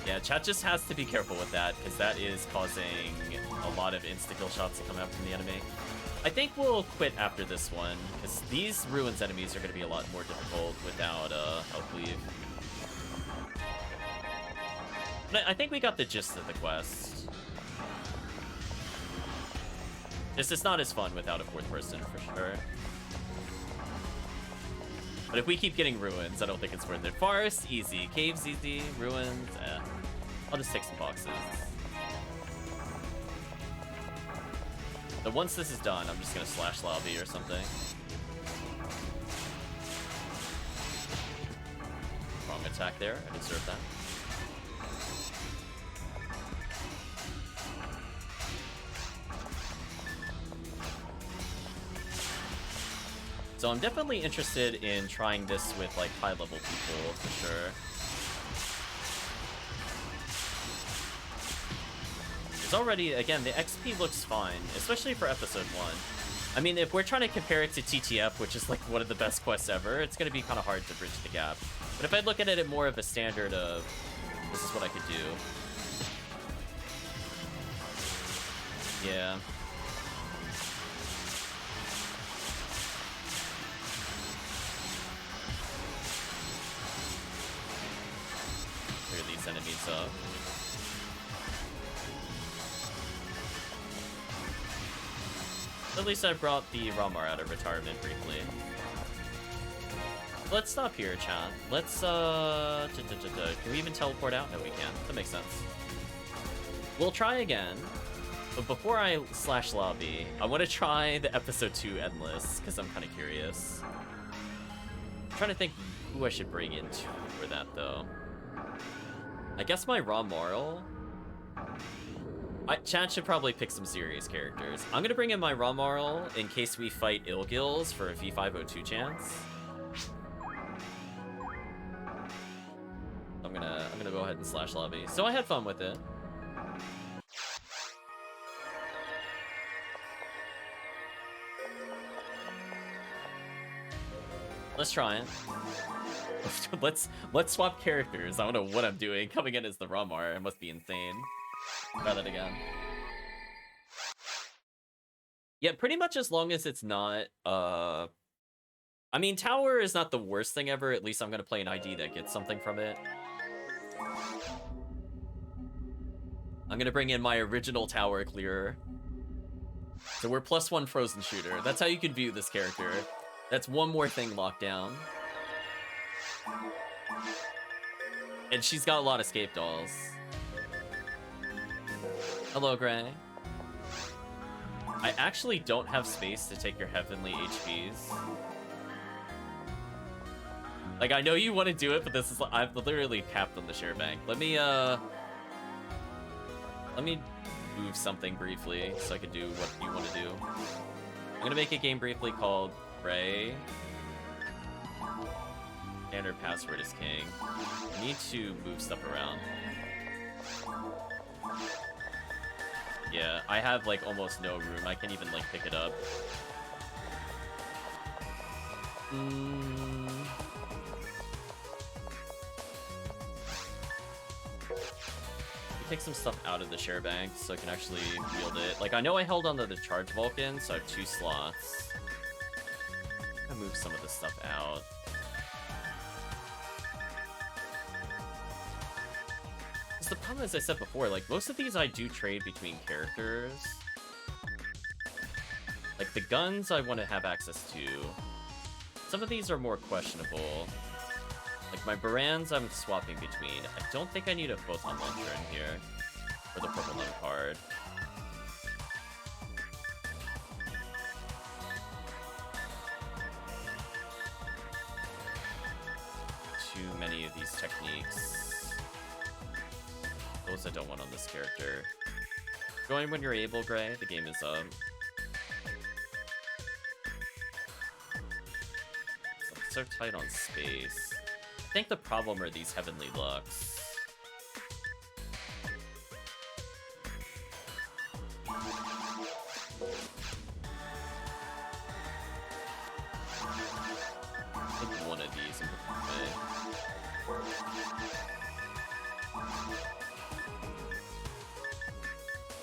Yeah, chat just has to be careful with that, because that is causing a lot of insta-kill shots to come out from the enemy. I think we'll quit after this one, because these Ruins enemies are going to be a lot more difficult without HellCleave. But I think we got the gist of the quest. It's not as fun without a 4th person, for sure. But if we keep getting Ruins, I don't think it's worth it. Forest, easy. Caves, easy. Ruins, I'll just take some boxes. So once this is done, I'm just gonna slash lobby or something. Wrong attack there. I deserve that. So I'm definitely interested in trying this with like high-level people for sure. It's already, again, the XP looks fine, especially for episode 1. I mean, if we're trying to compare it to TTF, which is like one of the best quests ever, it's going to be kind of hard to bridge the gap. But if I look at it more of a standard of, this is what I could do. Yeah. Clear these enemies up. At least I brought the Ramar out of retirement briefly. Let's stop here, chat. Let's, can we even teleport out? No, we can't. That makes sense. We'll try again. But before I slash lobby, I want to try the episode 2 endless, because I'm kind of curious. I'm trying to think who I should bring in for that, though. I guess my Ramar. Chat should probably pick some serious characters. I'm gonna bring in my Ramar in case we fight Ilgils for a V502 chance. I'm gonna go ahead and slash lobby. So I had fun with it. Let's try it. let's swap characters. I don't know what I'm doing. Coming in as the Ramar, it must be insane. Try that again. Yeah, pretty much as long as it's not, I mean, Tower is not the worst thing ever. At least I'm gonna play an ID that gets something from it. I'm gonna bring in my original Tower clearer. So we're +1 frozen shooter. That's how you can view this character. That's one more thing locked down. And she's got a lot of escape dolls. Hello, Gray. I actually don't have space to take your heavenly HPs. Like, I know you want to do it, but this is, I've literally capped on the share bank. Let me move something briefly so I can do what you want to do. I'm gonna make a game briefly called Gray. Standard password is king. I need to move stuff around. Yeah, I have like almost no room. I can't even like pick it up. Take some stuff out of the share bank so I can actually wield it. Like, I know I held onto the charge Vulcan, so I have 2 slots. I'm gonna move some of this stuff out. The problem, as I said before, like, most of these I do trade between characters. Like, the guns I want to have access to. Some of these are more questionable. Like, my Barans I'm swapping between. I don't think I need a Photon Launcher in here. For the purple number card. Too many of these techniques. Those I don't want on this character. Join when you're able, Gray. The game is up. I'm so tight on space. I think the problem are these Heavenly Lux. I think one of these in particular.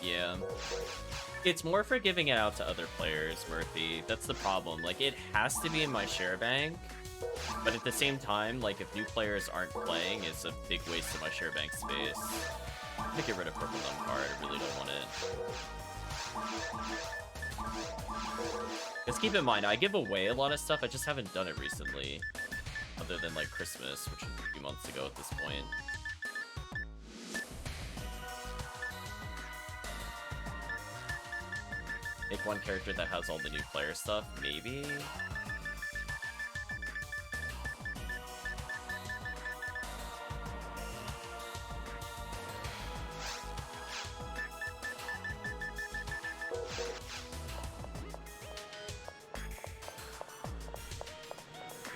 Yeah. It's more for giving it out to other players, Murphy. That's the problem. Like, it has to be in my share bank, but at the same time, like, if new players aren't playing, it's a big waste of my share bank space. I'm gonna get rid of purple numb card. I really don't want it. Just keep in mind, I give away a lot of stuff. I just haven't done it recently. Other than, like, Christmas, which was a few months ago at this point. Make one character that has all the new player stuff, maybe?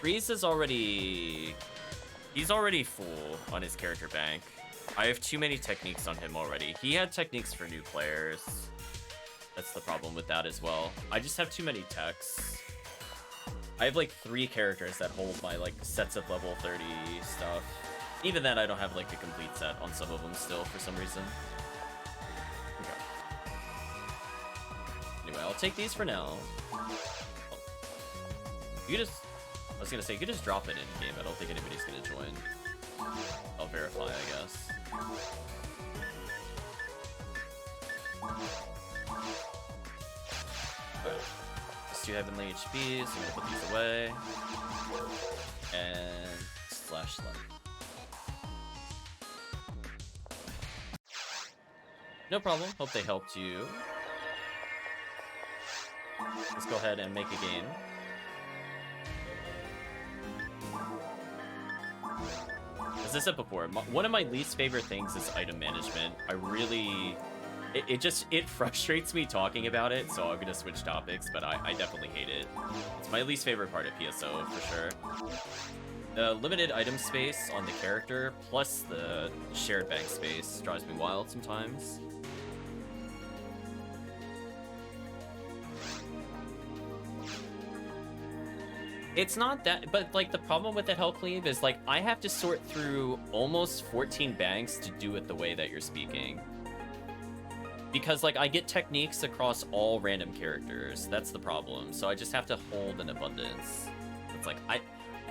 Freeze is already... He's already full on his character bank. I have too many techniques on him already. He had techniques for new players. That's the problem with that as well. I just have too many techs. I have like 3 characters that hold my like sets of level 30 stuff. Even then, I don't have like a complete set on some of them still for some reason. Okay. Anyway, I'll take these for now. Oh. You just... I was gonna say, you could just drop it in game. I don't think anybody's gonna join. I'll verify, I guess. Okay. Just 2 heavenly HP, so I'm gonna put these away. And slash slug. No problem. Hope they helped you. Let's go ahead and make a game. As I said before, one of my least favorite things is item management. I really... It frustrates me talking about it, so I'm gonna switch topics, but I definitely hate it. It's my least favorite part of PSO, for sure. The limited item space on the character, plus the shared bank space, drives me wild sometimes. It's not that, but like the problem with that HellCleave is like I have to sort through almost 14 banks to do it the way that you're speaking. Because like I get techniques across all random characters. That's the problem. So I just have to hold an abundance. It's like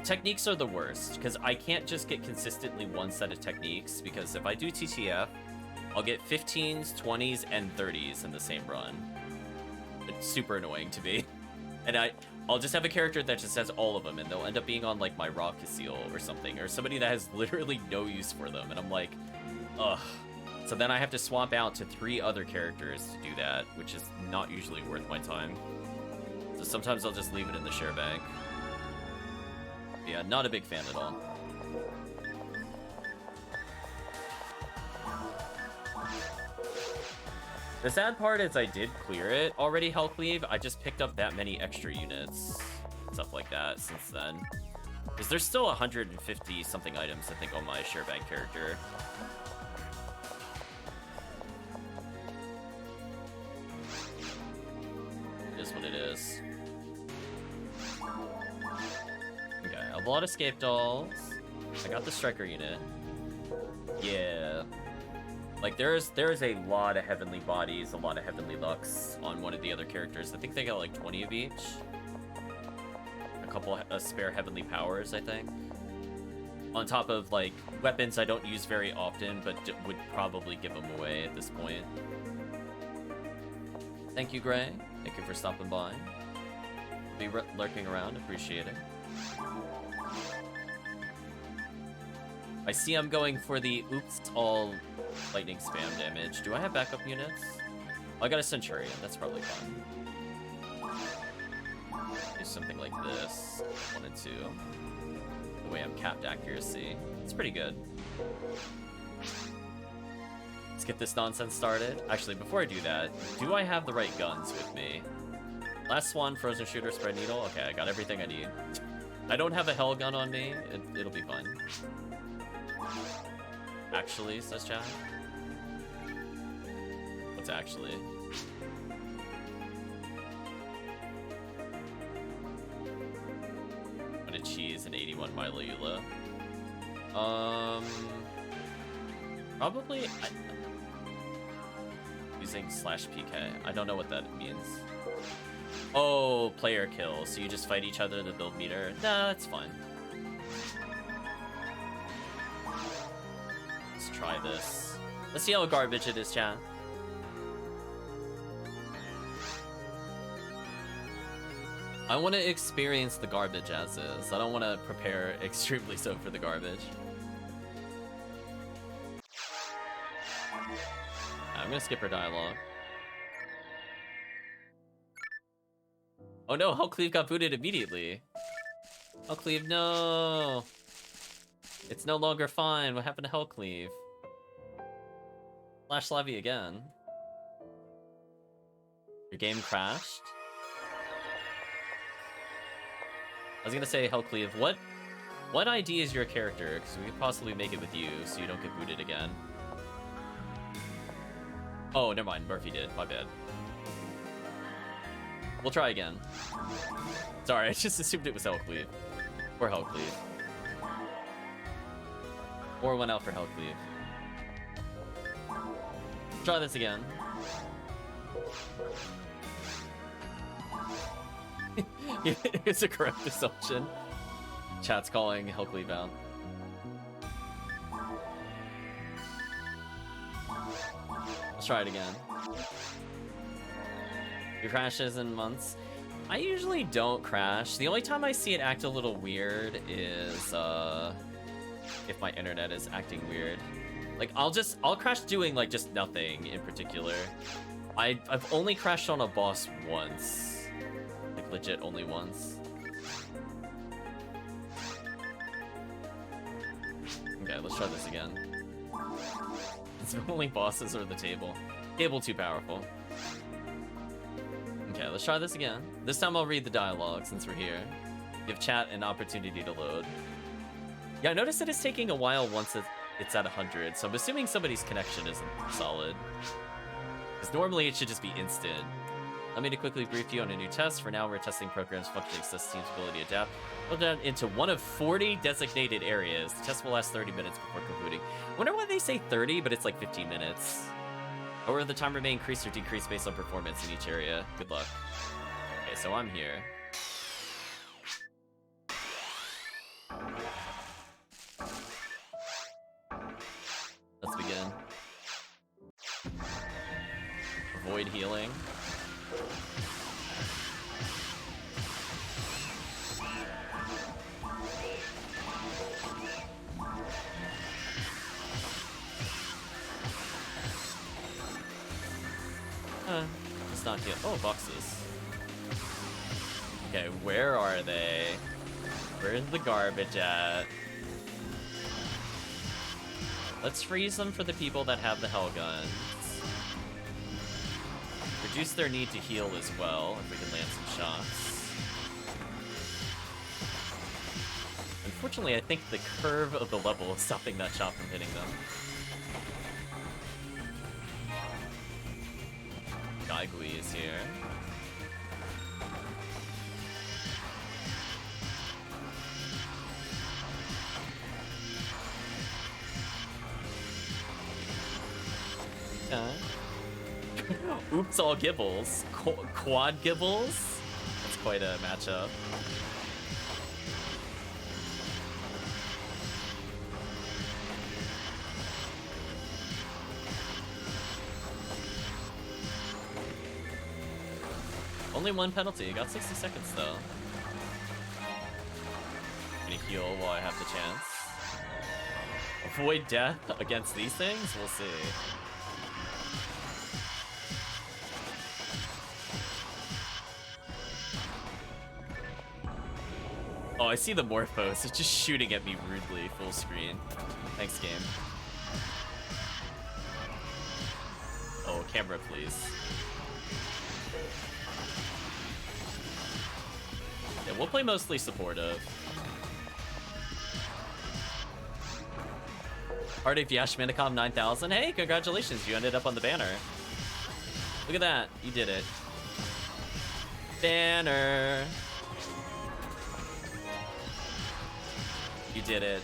techniques are the worst because I can't just get consistently one set of techniques because if I do TTF, I'll get 15s, 20s, and 30s in the same run. It's super annoying to me. And I'll just have a character that just has all of them, and they'll end up being on, like, my Raw Casil or something, or somebody that has literally no use for them, and I'm like, ugh. So then I have to swap out to 3 other characters to do that, which is not usually worth my time. So sometimes I'll just leave it in the share bank. Yeah, not a big fan at all. The sad part is I did clear it already, HellCleave. I just picked up that many extra units, stuff like that, since then. Because there's still 150-something items, I think, on my sharebank character. It is what it is. Okay, I have a lot of escape dolls. I got the striker unit. Yeah. Like, there's a lot of heavenly bodies, a lot of heavenly lux on one of the other characters. I think they got like 20 of each. A couple spare heavenly powers, I think. On top of like weapons I don't use very often, but would probably give them away at this point. Thank you, Gray. Thank you for stopping by. Be lurking around, appreciate it. I see I'm going for the oops all lightning spam damage. Do I have backup units? Oh, I got a Centurion. That's probably fine. Do something like this. 1 and 2. The way I'm capped accuracy. It's pretty good. Let's get this nonsense started. Actually, before I do that, do I have the right guns with me? Last Swan, Frozen Shooter, Spread Needle. Okay, I got everything I need. I don't have a Hell gun on me. It'll be fine. Actually, says chat. What's actually? I'm gonna cheese an 81 Milo Eula. Probably using /PK. I don't know what that means. Oh, player kill. So you just fight each other to build meter. Nah, that's fine. Let's try this. Let's see how garbage it is, chat. I want to experience the garbage as is. I don't want to prepare extremely so for the garbage. I'm gonna skip her dialogue. Oh no, HellCleave got booted immediately. HellCleave, no! It's no longer fine. What happened to HellCleave? Flash Slavy again. Your game crashed? I was gonna say, HellCleave, what ID is your character? Because we could possibly make it with you so you don't get booted again. Oh, never mind. Murphy did. My bad. We'll try again. Sorry, I just assumed it was HellCleave. Or HellCleave. Or went out for HellCleave. Try this again. It's a correct assumption. Chat's calling HellCleave out. Let's try it again. Your crashes in months. I usually don't crash. The only time I see it act a little weird is if my internet is acting weird. Like I'll crash doing like just nothing in particular. I've only crashed on a boss once. Like legit only once. Okay, let's try this again. It's only bosses or the table. Table too powerful. Okay, let's try this again. This time I'll read the dialogue since we're here. Give chat an opportunity to load. Yeah, I noticed that it's taking a while once it's at 100, so I'm assuming somebody's connection isn't solid. Because normally it should just be instant. Let me to quickly brief you on a new test. For now, we're testing programs functioning system's ability to adapt. Put down into one of 40 designated areas. The test will last 30 minutes before concluding. I wonder why they say 30, but it's like 15 minutes. Or the timer may increase or decrease based on performance in each area. Good luck. Okay, so I'm here. Let's begin. Avoid healing. Let's not heal. Oh, boxes. Okay, where are they? Where's the garbage at? Let's freeze them for the people that have the hell guns. Reduce their need to heal as well, if we can land some shots. Unfortunately, I think the curve of the level is stopping that shot from hitting them. Gaigui is here. Oops, all Gibbles. Quad Gibbles? That's quite a matchup. Only one penalty. Got 60 seconds though. I'm gonna heal while I have the chance. Avoid death against these things? We'll see. Oh, I see the Morphos. It's just shooting at me rudely, full screen. Thanks, game. Oh, camera, please. Yeah, we'll play mostly supportive. Heartache Vyash Minicom 9000. Hey, congratulations, you ended up on the banner. Look at that, you did it. Banner. You did it.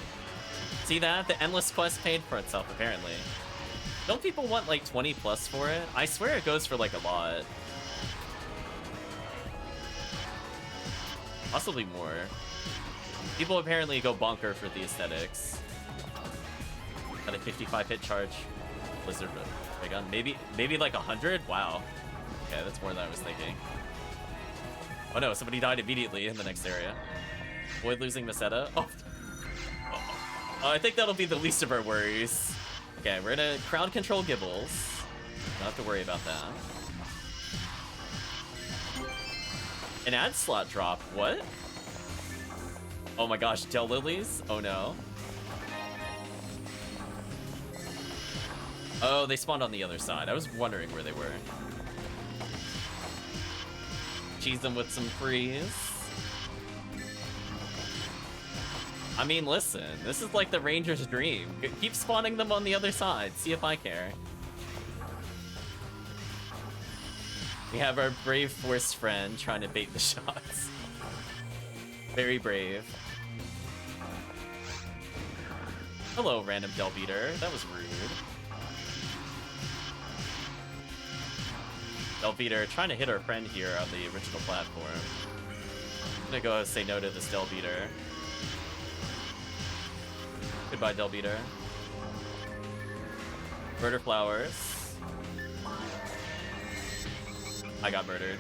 See that? The endless quest paid for itself, apparently. Don't people want like 20 plus for it? I swear it goes for like a lot. Possibly more. People apparently go bonker for the aesthetics. Got a 55 hit charge. Blizzard ray gun. Maybe like 100? Wow. Okay, that's more than I was thinking. Oh no, somebody died immediately in the next area. Avoid losing Meseta. Oh. I think that'll be the least of our worries. Okay, we're gonna crowd control Gibbles. Don't have to worry about that. An ad slot drop. What? Oh my gosh, Del Lilies? Oh no. Oh, they spawned on the other side. I was wondering where they were. Cheese them with some freeze. I mean, listen, this is like the Ranger's dream. Keep spawning them on the other side. See if I care. We have our brave force friend trying to bait the shots. Very brave. Hello, random Del Beater. That was rude. Del Beater trying to hit our friend here on the original platform. I'm gonna go say no to this Del Beater. Goodbye, Del Beater. Murder flowers. I got murdered.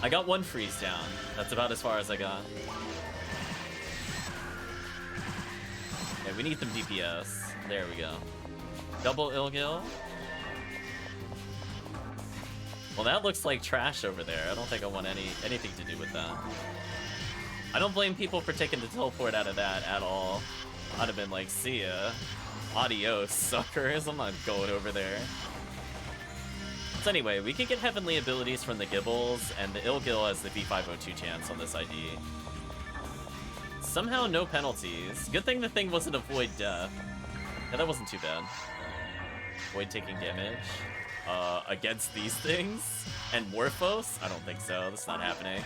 I got one freeze down. That's about as far as I got. Okay, we need some DPS. There we go. Double Ilgil. Well, that looks like trash over there. I don't think I want anything to do with that. I don't blame people for taking the teleport out of that at all. I'd have been like, see ya. Adios, suckers. I'm not going over there. So anyway, we can get heavenly abilities from the Gibbles, and the Ilgil has the V502 chance on this ID. Somehow no penalties. Good thing the thing wasn't a void death. Yeah, that wasn't too bad. Void taking damage. Against these things? And Morphos? I don't think so. That's not happening.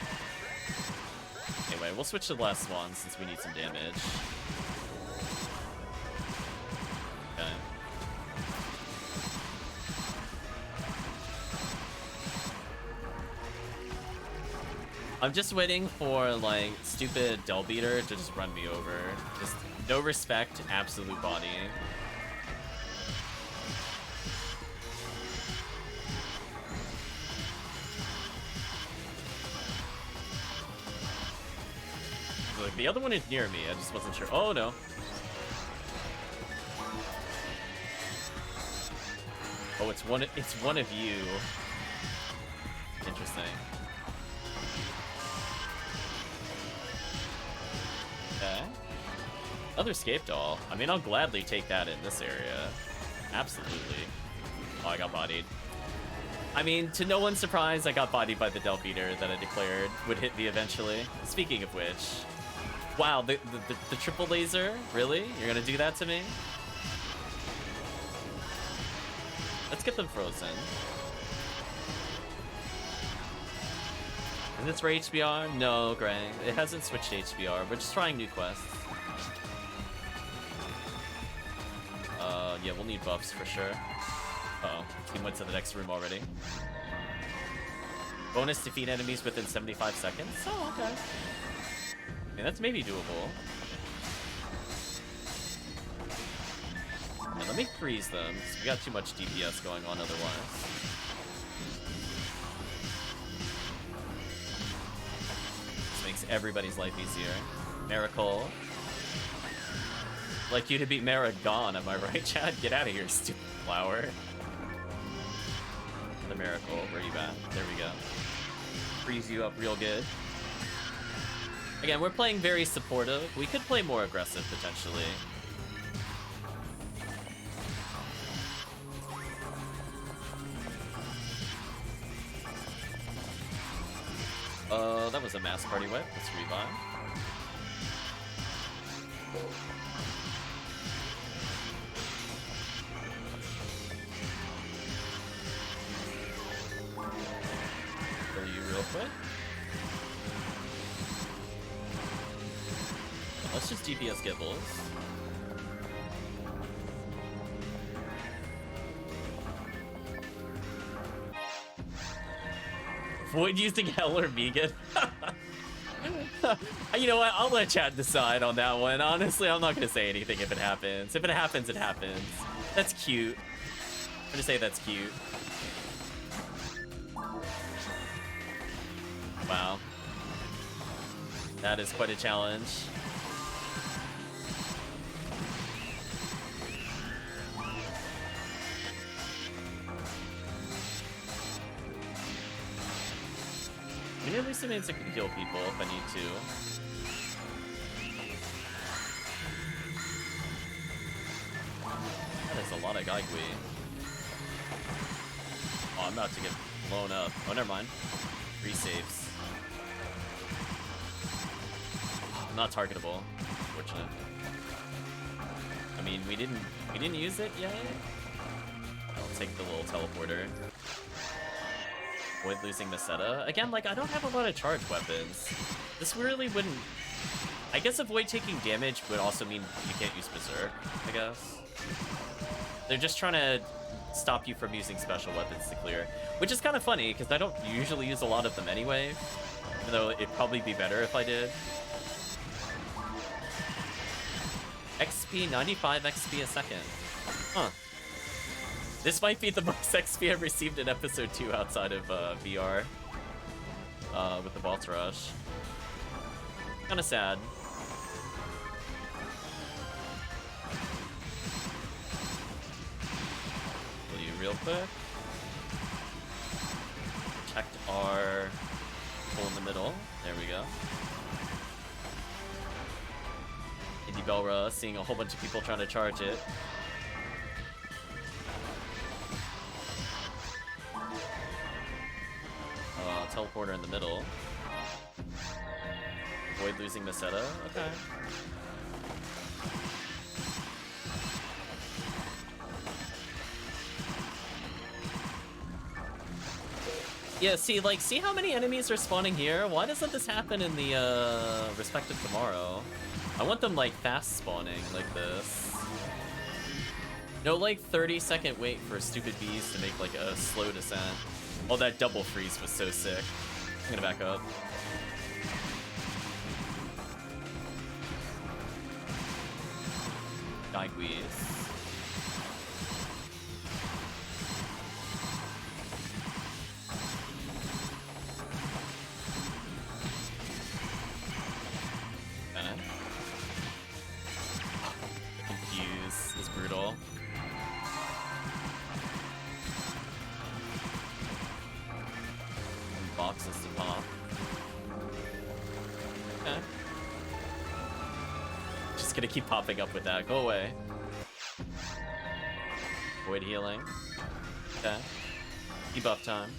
Anyway, we'll switch to the last one since we need some damage. Okay. I'm just waiting for, like, stupid Del Beater to just run me over. Just no respect, absolute body. Like, the other one is near me, I just wasn't sure. Oh no. Oh, it's one of you. Interesting. Okay. Another escape doll. I mean, I'll gladly take that in this area. Absolutely. Oh, I got bodied. I mean, to no one's surprise, I got bodied by the Del Beater that I declared would hit me eventually. Speaking of which, wow, the triple laser? Really? You're gonna do that to me? Let's get them frozen. Is this for HBR? No, Greg. It hasn't switched to HBR. We're just trying new quests. Yeah, we'll need buffs for sure. Uh-oh. Team went to the next room already. Bonus defeat enemies within 75 seconds? Oh, okay. I mean, that's maybe doable. Yeah, let me freeze them, because we got too much DPS going on otherwise. This makes everybody's life easier. Miracle. Like you to beat Maragon, am I right, Chad? Get out of here, stupid flower. The Miracle, where you at? There we go. Freeze you up real good. Again, we're playing very supportive. We could play more aggressive, potentially. That was a mass party whip. Let's revive. Kill you real quick. Let's just DPS Gibbles. Void using Hell or Vegan? You know what? I'll let Chad decide on that one. Honestly, I'm not going to say anything if it happens. If it happens, it happens. That's cute. I'm going to say that's cute. Wow. That is quite a challenge. mean, at least it means I can heal people if I need to. That is a lot of Gaigui. Oh, I'm about to get blown up. Oh, never mind. 3 saves. I'm not targetable. Unfortunate. I mean, we didn't use it yet. I'll take the little teleporter. Avoid losing Meseta. Again, like, I don't have a lot of charge weapons. This really wouldn't... I guess avoid taking damage would also mean you can't use Berserk, I guess. They're just trying to stop you from using special weapons to clear. Which is kind of funny, because I don't usually use a lot of them anyway. Even though it'd probably be better if I did. XP, 95 XP a second. Huh. This might be the most XP I've received in episode 2 outside of VR. With the Boss Rush. Kinda sad. Will you real quick? Protect our hole in the middle. There we go. Indie Belra seeing a whole bunch of people trying to charge it. Teleporter in the middle. Avoid losing Meseta. Okay. Yeah, see how many enemies are spawning here? Why doesn't this happen in the respective tomorrow? I want them like fast spawning like this. No, like 30-second wait for stupid bees to make like a slow descent. Oh, that double freeze was so sick. I'm gonna back up. Gaiguis. Confuse is brutal. Boxes to pop. Okay. Just gonna keep popping up with that. Go away. Void healing. Okay. Debuff time.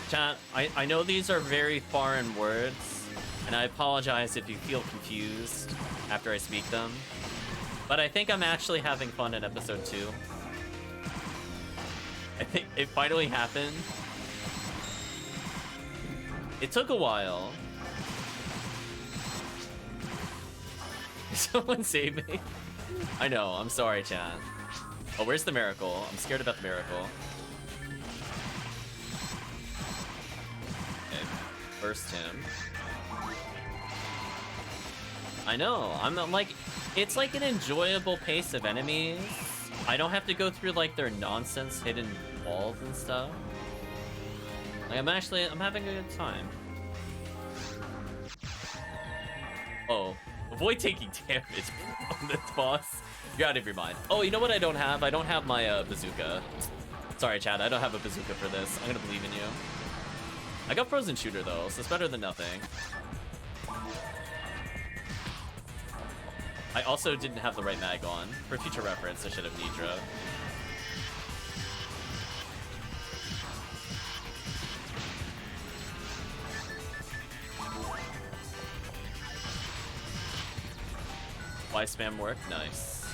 Chat, I know these are very foreign words, and I apologize if you feel confused after I speak them, but I think I'm actually having fun in episode 2. I think it finally happened. It took a while. Someone save me. I know, I'm sorry, chat. Oh, where's the miracle? I'm scared about the miracle. Okay, burst him. I know, I'm not like, it's like an enjoyable pace of enemies. I don't have to go through like their nonsense hidden walls and stuff. Like I'm having a good time. Oh, avoid taking damage on this boss. You're out of your mind. Oh, you know what I don't have? I don't have my bazooka. Sorry, Chad, I don't have a bazooka for this. I'm gonna believe in you. I got Frozen Shooter though, so it's better than nothing. I also didn't have the right mag on. For future reference, I should have Nidra. Why spam work? Nice.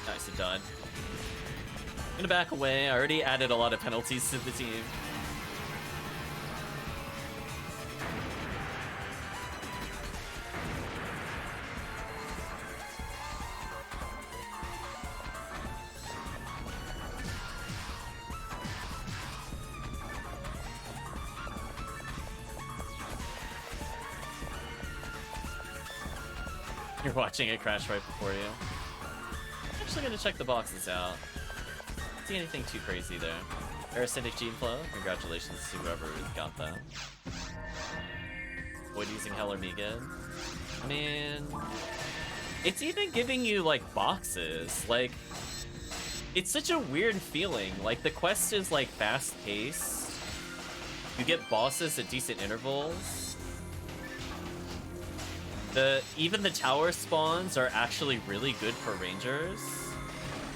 Nice, it died. I'm gonna back away. I already added a lot of penalties to the team. You're watching it crash right before you. actually gonna check the boxes out. Don't see anything too crazy there. Parasitic Gene Flow, congratulations to whoever got that. Void using Hell or Megan. I mean, it's even giving you like boxes. Like, it's such a weird feeling. Like, the quest is like fast paced. You get bosses at decent intervals. Even the tower spawns are actually really good for rangers.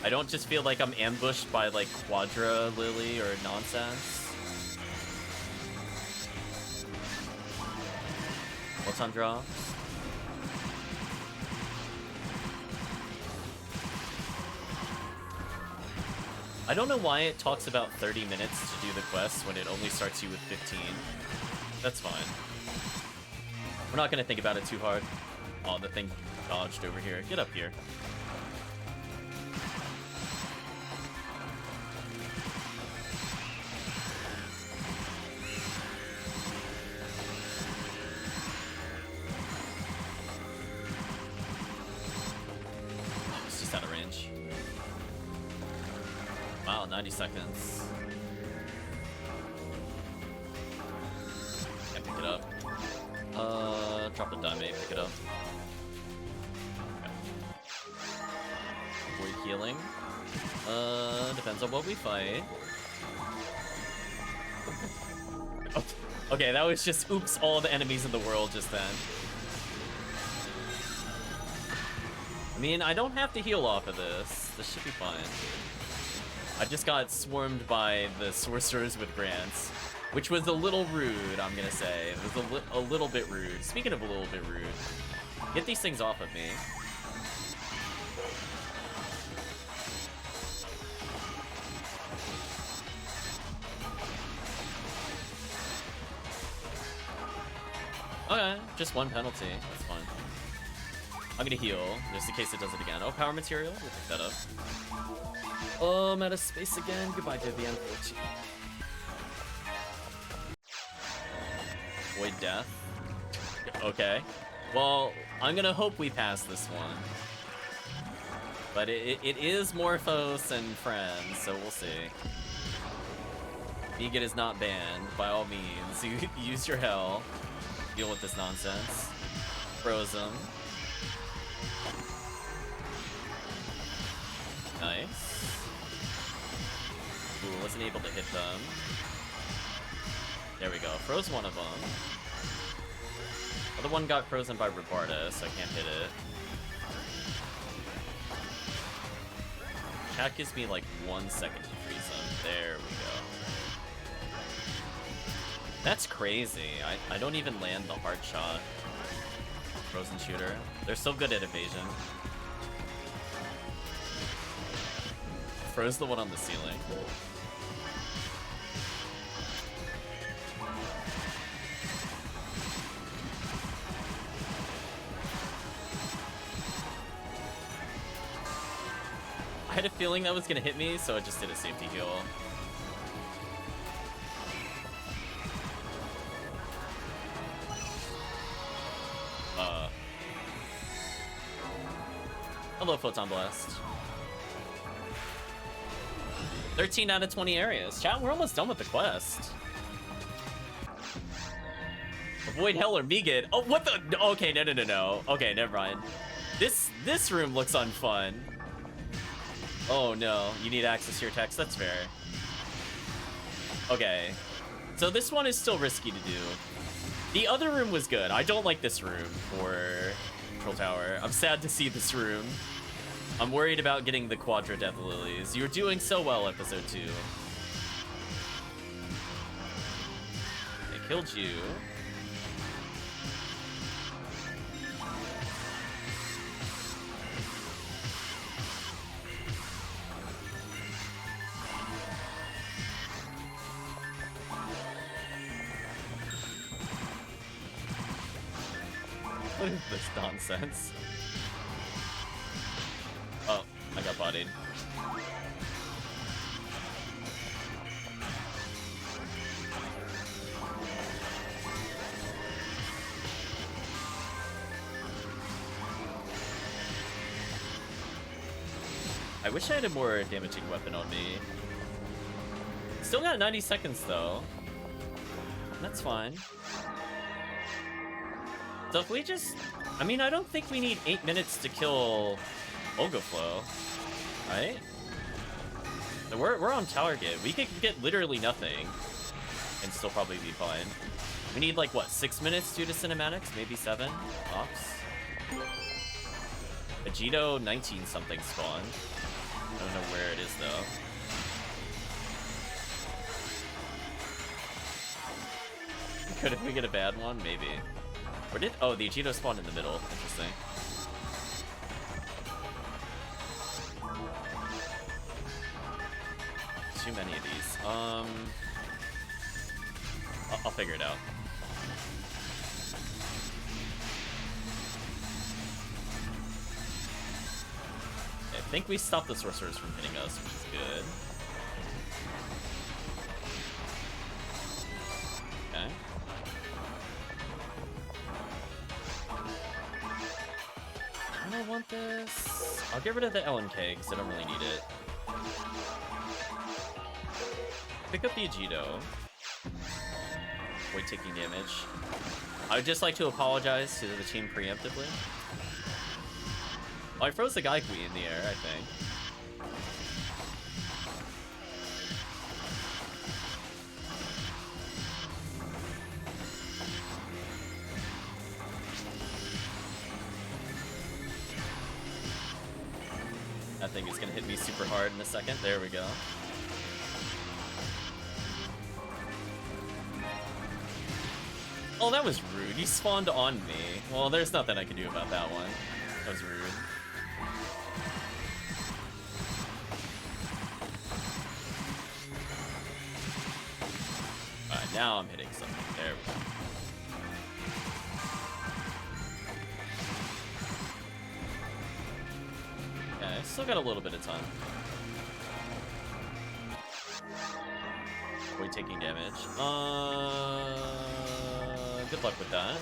I don't just feel like I'm ambushed by like Quadra Lily or nonsense. What's on drops? I don't know why it talks about 30 minutes to do the quest when it only starts you with 15. That's fine. We're not gonna think about it too hard. Oh, the thing dodged over here. Get up here. Oh, it's just out of range. Wow, 90 seconds. Can't pick it up. Drop the dime, pick it up. Okay. Avoid healing. Depends on what we fight. Okay, that was just oops, all the enemies in the world just then. I mean, I don't have to heal off of this. This should be fine. I just got swarmed by the sorcerers with grants. Which was a little rude, I'm gonna say. It was a little bit rude. Speaking of a little bit rude, get these things off of me. Okay, just one penalty. That's fine. I'm gonna heal, just in case it does it again. Oh, power material? We'll pick that up. Oh, I'm out of space again. Goodbye, Vivian. Void death. Okay. Well, I'm gonna hope we pass this one. But it is Morphos and friends, so we'll see. Vegan is not banned, by all means. You use your hell. Deal with this nonsense. Froze him. Nice. Ooh, wasn't able to hit them. There we go. Froze one of them. Other one got frozen by Robarda, so I can't hit it. Chat gives me like 1 second to freeze them. There we go. That's crazy. I don't even land the hard shot. Frozen shooter. They're so good at evasion. Froze the one on the ceiling. I had a feeling that was gonna hit me, so I just did a safety heal. Hello, Photon Blast. 13 out of 20 areas. Chat, we're almost done with the quest. Avoid hell or Megan. Oh, what the? Okay, no. Okay, never mind. This room looks unfun. Oh no, you need access to your text. That's fair. Okay, so this one is still risky to do. The other room was good. I don't like this room for Control Tower. I'm sad to see this room. I'm worried about getting the Quadra Death Lilies. You're doing so well, episode 2. I killed you. What is this nonsense? Oh, I got bodied. I wish I had a more damaging weapon on me. Still got 90 seconds though. That's fine. So if we just... I mean, I don't think we need 8 minutes to kill Ogaflow, right? So we're on target. We could get literally nothing and still probably be fine. We need like, what, 6 minutes due to cinematics? Maybe 7? Ops. Vegito 19-something spawned. I don't know where it is, though. Could if we get a bad one? Maybe. Where did... Oh, the Vegito spawned in the middle. Interesting. Too many of these. I'll figure it out. I think we stopped the sorcerers from hitting us, which is good. Okay. I don't want this. I'll get rid of the LNK because I don't really need it. Pick up the Vegito. Avoid taking damage. I would just like to apologize to the team preemptively. Oh, I froze the Gaikui in the air, I think. That thing is gonna hit me super hard in a second. There we go. Oh, that was rude. He spawned on me. Well, there's nothing I can do about that one. That was rude. Alright, now I'm hitting something. There we go. Okay, still got a little bit of time. Avoid taking damage. Good luck with that.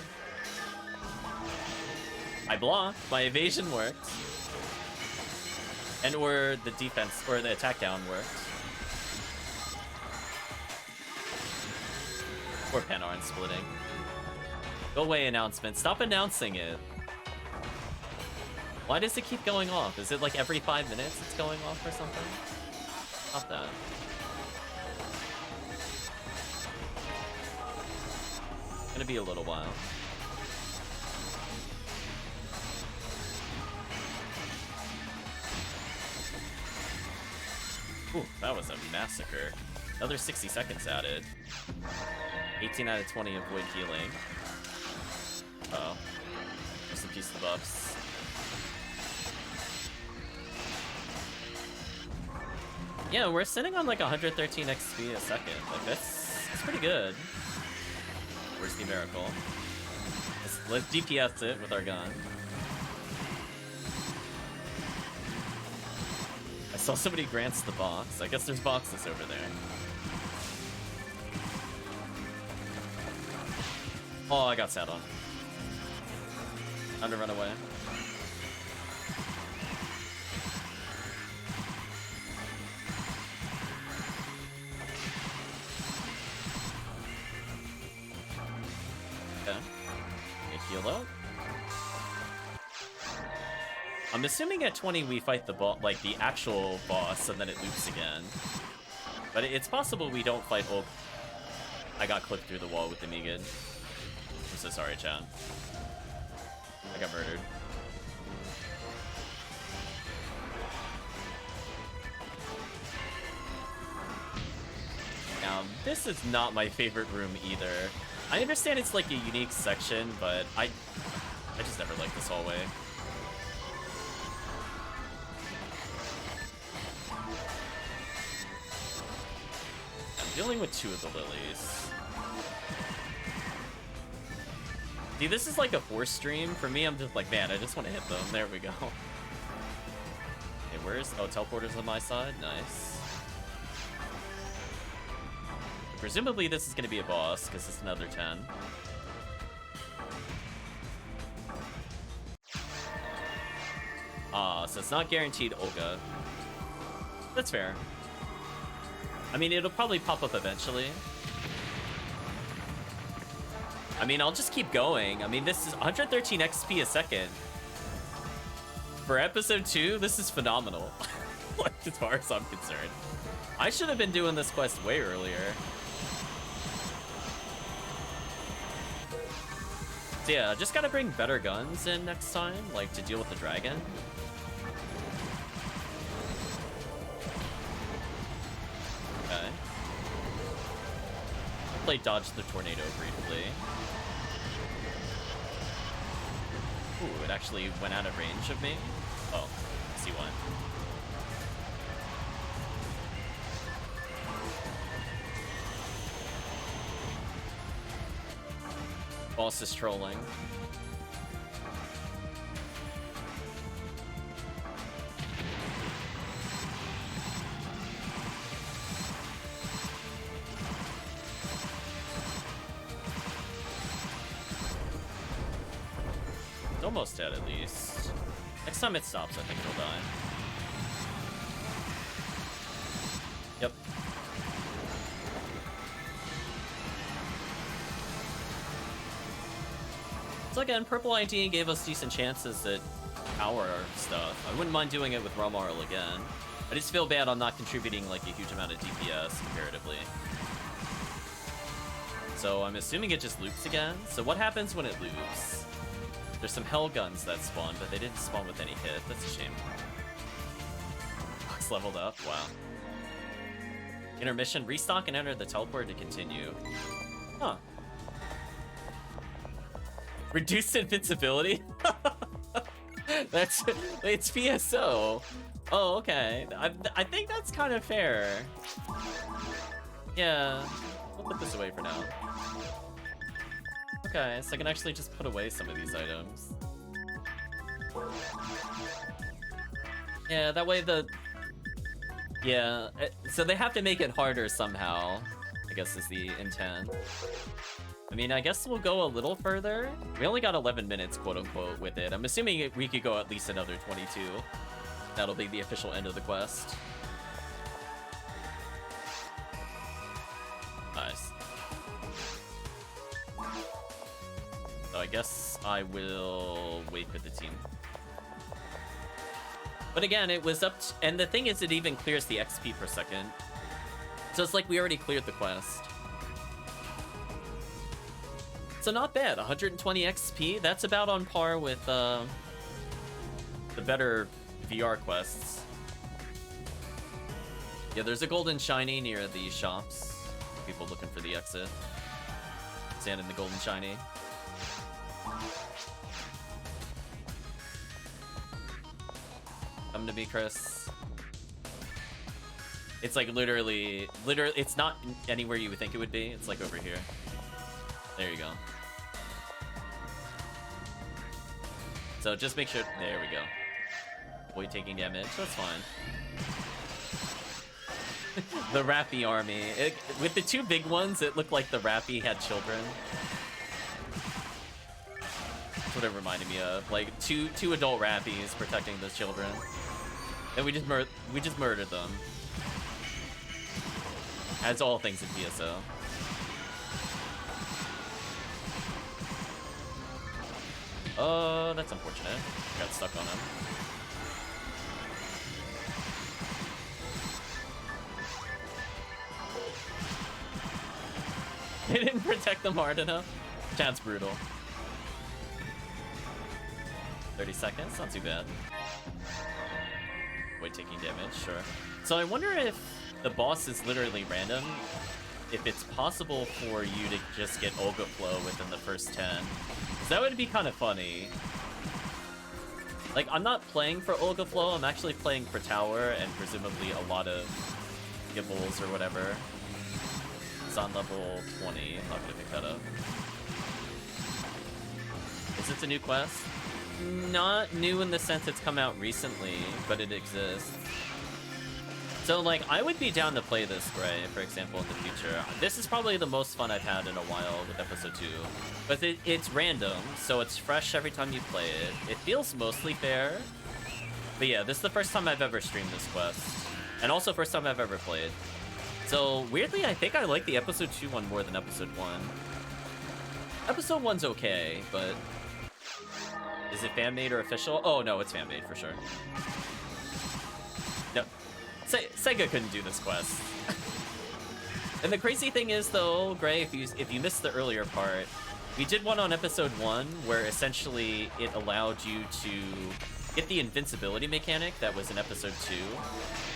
I blocked. My evasion worked. And or the defense, or the attack down worked. Or Panarin splitting. Go away, announcement. Stop announcing it. Why does it keep going off? Is it like every 5 minutes it's going off or something? Stop that. It's gonna be a little while. Ooh, that was a massacre. Another 60 seconds added. 18 out of 20 avoid healing. Uh oh. Just a piece of the buffs. Yeah, we're sitting on like 113 XP a second. Like that's pretty good. Where's the miracle? Let's DPS it with our gun. I saw somebody grants the box. I guess there's boxes over there. Oh, I got sat on. Time to run away. Okay. Heal out. I'm assuming at 20 we fight the like the actual boss, and then it loops again. But it's possible we don't fight. Oh, I got clipped through the wall with the Megan. I'm so sorry, chat. I got murdered. Now, this is not my favorite room either. I understand it's like a unique section, but I just never liked this hallway. I'm dealing with 2 of the lilies. See, this is like a force stream. For me, I'm just like, man, I just want to hit them. There we go. Okay, where's... Oh, teleporter's on my side. Nice. Presumably, this is going to be a boss, because it's another 10. So it's not guaranteed Olga. That's fair. I mean, it'll probably pop up eventually. I mean, I'll just keep going. I mean, this is 113 XP a second. For episode 2, this is phenomenal. Like, as far as I'm concerned. I should have been doing this quest way earlier. So yeah, just gotta bring better guns in next time, like, to deal with the dragon. Okay. I'll play dodge the tornado briefly. Ooh, it actually went out of range of me. Oh, I see one. Boss is trolling. It's almost dead at least. Next time it stops, I think it'll die. Yep. So again, Purple ID gave us decent chances at power stuff. I wouldn't mind doing it with Romarl again. I just feel bad on not contributing like a huge amount of DPS comparatively. So I'm assuming it just loops again. So what happens when it loops? There's some hell guns that spawn, but they didn't spawn with any hit. That's a shame. Box leveled up. Wow. Intermission. Restock and enter the teleport to continue. Huh. Reduced invincibility? It's PSO. Oh, okay. I think that's kind of fair. Yeah. We'll put this away for now. Okay, so I can actually just put away some of these items. Yeah, that way yeah, so they have to make it harder somehow, I guess is the intent. I mean, I guess we'll go a little further. We only got 11 minutes, quote-unquote, with it. I'm assuming we could go at least another 22. That'll be the official end of the quest. Nice. So I guess I will wait for the team. But again, it was up to, and the thing is, it even clears the XP per second. So it's like we already cleared the quest. So not bad, 120 XP. That's about on par with the better VR quests. Yeah, there's a golden shiny near the shops. People looking for the exit. Stand in the golden shiny. Come to me, Chris. It's like literally, it's not anywhere you would think it would be. It's like over here. There you go. So just make sure, there we go. Boy taking damage, that's fine. The Rappy army. With the two big ones, it looked like the Rappy had children. That's what it reminded me of. Like two adult Rappies protecting those children. And we just murdered them. As all things in PSO. Oh, that's unfortunate. Got stuck on him. They didn't protect them hard enough. That's brutal. 30 seconds, not too bad. Wait, taking damage, sure. So I wonder if the boss is literally random. If it's possible for you to just get Olga Flow within the first 10. That would be kind of funny. Like, I'm not playing for Olga Flow, I'm actually playing for Tower and presumably a lot of Gibbles or whatever. It's on level 20, I'm not gonna pick that up. Is this a new quest? Not new in the sense it's come out recently, but it exists. So, like, I would be down to play this Gray, for example, in the future. This is probably the most fun I've had in a while with episode 2. But it's random, so it's fresh every time you play it. It feels mostly fair. But yeah, this is the first time I've ever streamed this quest. And also first time I've ever played. So, weirdly, I think I like the Episode 2 one more than Episode 1. Episode 1's okay, but... Is it fan-made or official? Oh, no, it's fan-made for sure. No. Sega couldn't do this quest. And the crazy thing is, though, Gray, if you missed the earlier part, we did one on Episode 1 where essentially it allowed you to get the invincibility mechanic that was in Episode 2.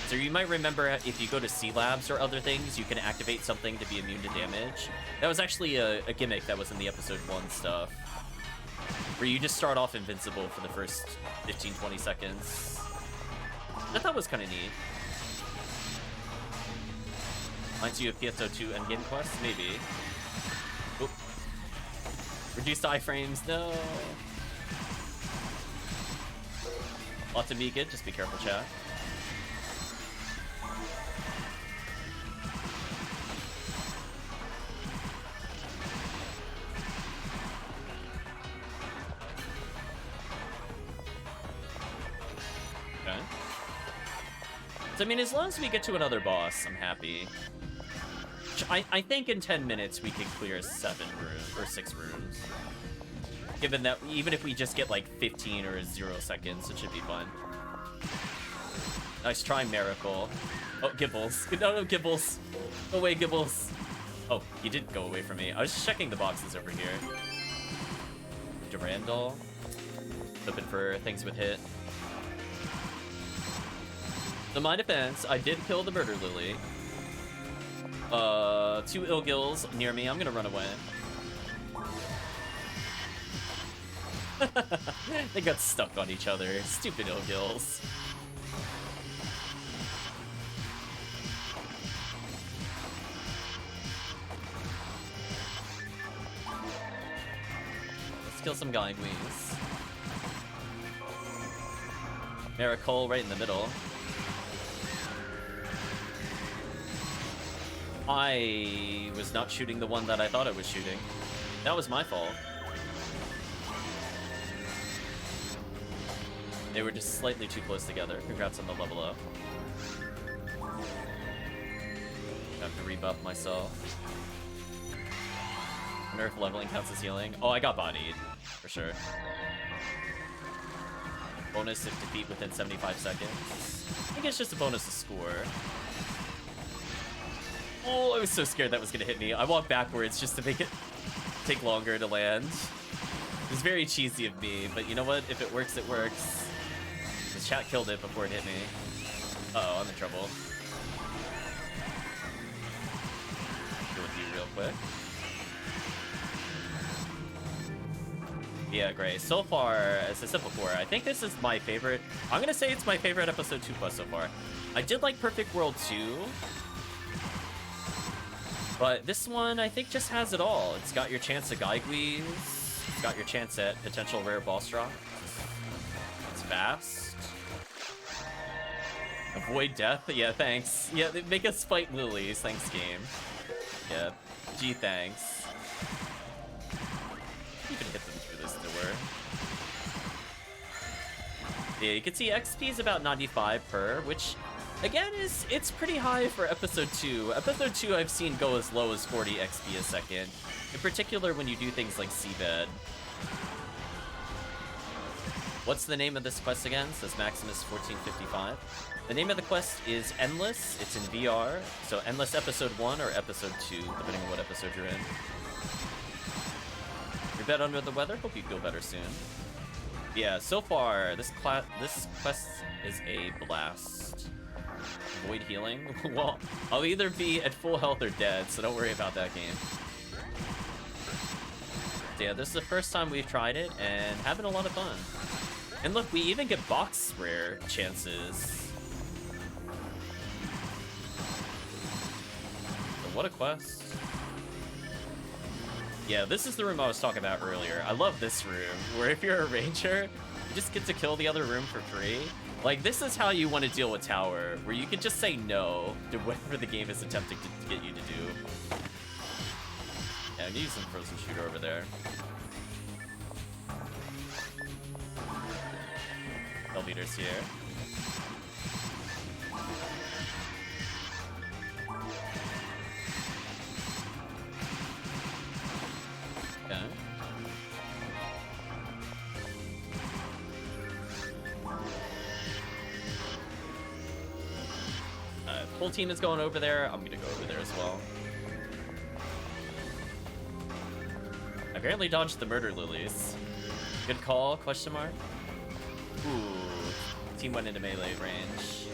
So you might remember if you go to C-Labs or other things, you can activate something to be immune to damage. That was actually a gimmick that was in the Episode 1 stuff, where you just start off invincible for the first 15-20 seconds. I thought was kind of neat. Reminds you of PSO2 endgame quests? Maybe. Oop. Reduced iframes, no. Lots of Mika, just be careful, chat. Okay. So, I mean, as long as we get to another boss, I'm happy. I think in 10 minutes we can clear 7 rooms, or 6 rooms. Given that, even if we just get like 15 or 0 seconds, it should be fun. Nice try, Miracle. Oh, Gibbles. No, Gibbles. Go away, Gibbles. Oh, he did go away from me. I was just checking the boxes over here. Durandal. Hoping for things with hit. In my defense, I did kill the Murder Lily. 2 Ilgils near me. I'm gonna run away. They got stuck on each other. Stupid Ilgils. Let's kill some Guygwees. Miracle right in the middle. I was not shooting the one that I thought I was shooting. That was my fault. They were just slightly too close together. Congrats on the level up. I have to rebuff myself. I wonder if leveling counts as healing. Oh, I got bodied. For sure. Bonus if defeat within 75 seconds. I think it's just a bonus to score. Oh, I was so scared that was gonna hit me. I walked backwards just to make it take longer to land. It was very cheesy of me, but you know what? If it works, it works. The chat killed it before it hit me. Uh-oh, I'm in trouble. Go with you real quick. Yeah, great. So far, as I said before, I think this is my favorite. I'm gonna say it's my favorite Episode 2 quest so far. I did like Perfect World 2. But this one, I think, just has it all. It's got your chance at Guygwees. It's got your chance at potential rare boss drop. It's fast. Avoid death. Yeah, thanks. Yeah, they make us fight lilies. Thanks, game. Yeah. Gee, thanks. You can hit them through this door. Yeah, you can see XP is about 95 per, which... Again, it's pretty high for Episode 2. Episode 2 I've seen go as low as 40 XP a second. In particular when you do things like Seabed. What's the name of this quest again? Says Maximus 1455. The name of the quest is Endless. It's in VR. So Endless Episode 1 or Episode 2, depending on what episode you're in. You're bed under the weather? Hope you feel better soon. Yeah, so far, this quest is a blast. Avoid healing? Well, I'll either be at full health or dead, so don't worry about that game. Yeah, this is the first time we've tried it, and having a lot of fun. And look, we even get box rare chances. So what a quest. Yeah, this is the room I was talking about earlier. I love this room, where if you're a ranger, you just get to kill the other room for free. Like, this is how you want to deal with Tower, where you can just say no to whatever the game is attempting to get you to do. Yeah, I need some frozen shooter over there. Hell beaters here. whole team is going over there, I'm gonna go over there as well. I apparently dodged the murder lilies. Good call, question mark. Ooh, team went into melee range.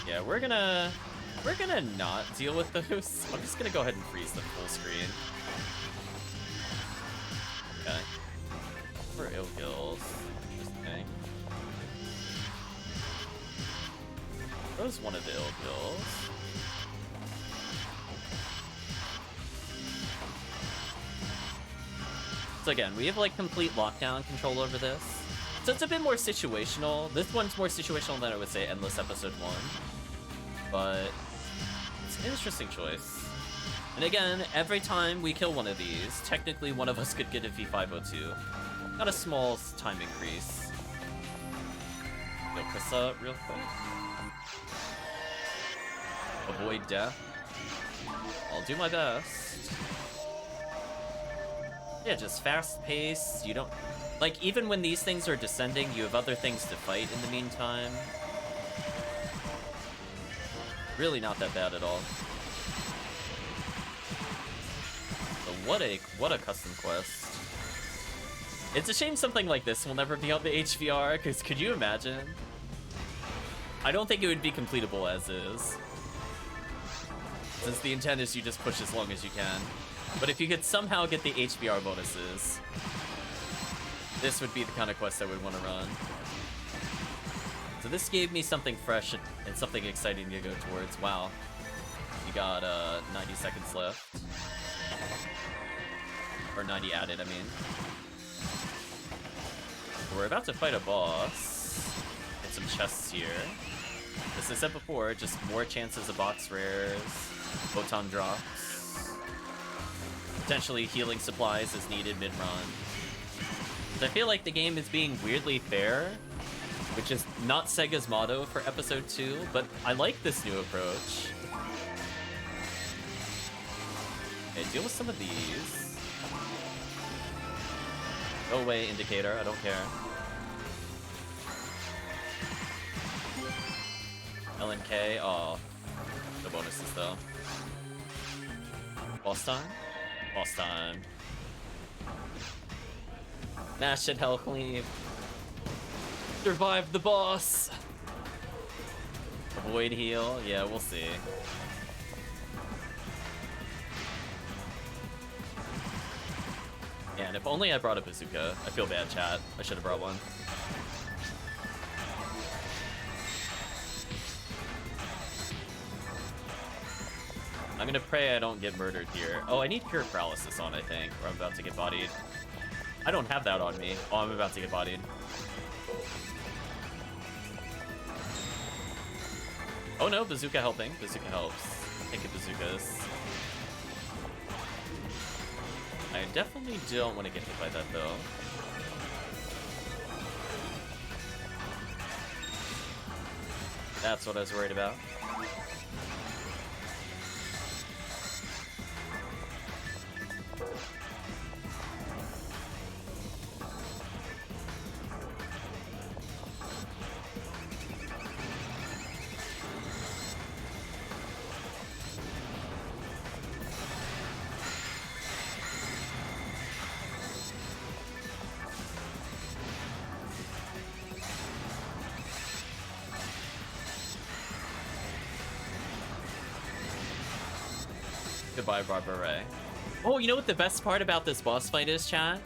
Yeah, we're gonna not deal with those. I'm just gonna go ahead and freeze them full screen. Okay. For ill kills. Interesting. Throws one of the ill kills. So again, we have like complete lockdown control over this. So it's a bit more situational. This one's more situational than I would say Endless Episode 1. But it's an interesting choice. And again, every time we kill one of these, technically one of us could get a V502. Got a small time increase. Go Chris up real quick. Avoid death. I'll do my best. Yeah, just fast pace. You don't... Like, even when these things are descending, you have other things to fight in the meantime. Really not that bad at all. So what a custom quest. It's a shame something like this will never be on the HVR, because could you imagine? I don't think it would be completable as is. Since the intent is you just push as long as you can. But if you could somehow get the HBR bonuses, this would be the kind of quest I would want to run. So this gave me something fresh and something exciting to go towards. Wow. You got 90 seconds left. Or 90 added, I mean. We're about to fight a boss. Get some chests here. As I said before, just more chances of box rares, photon drops. Potentially healing supplies as needed mid-run. I feel like the game is being weirdly fair, which is not Sega's motto for Episode 2, but I like this new approach. Okay, deal with some of these. Go away, Indicator, I don't care. LNK, oh, the bonuses though. Boss time? Boss time. Mash it, HellCleave. Survive the boss. Avoid heal. Yeah, we'll see. Yeah, and if only I brought a bazooka. I feel bad, chat. I should have brought one. I'm gonna pray I don't get murdered here. Oh, I need pure paralysis on, I think, or I'm about to get bodied. I don't have that on me. Oh, I'm about to get bodied. Oh no, bazooka helping. Bazooka helps. Take it, bazookas. I definitely don't want to get hit by that, though. That's what I was worried about. Goodbye, Barbara. Oh, you know what the best part about this boss fight is, chat?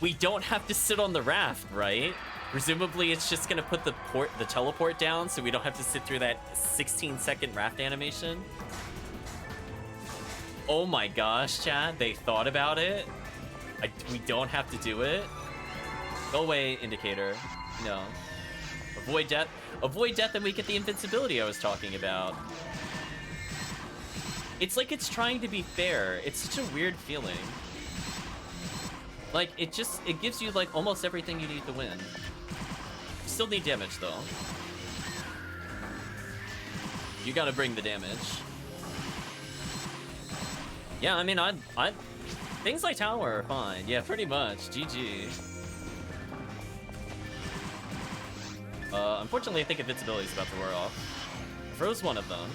We don't have to sit on the raft, right? Presumably, it's just gonna put the teleport down, so we don't have to sit through that 16-second raft animation. Oh my gosh, chat! They thought about it. We don't have to do it. Go away, Indicator. No. Avoid death. Avoid death, and we get the invincibility I was talking about. It's like it's trying to be fair. It's such a weird feeling. Like, it gives you, like, almost everything you need to win. You still need damage, though. You gotta bring the damage. Yeah, I mean, things like tower are fine. Yeah, pretty much. GG. Unfortunately, I think invincibility is about to wear off. Froze one of them.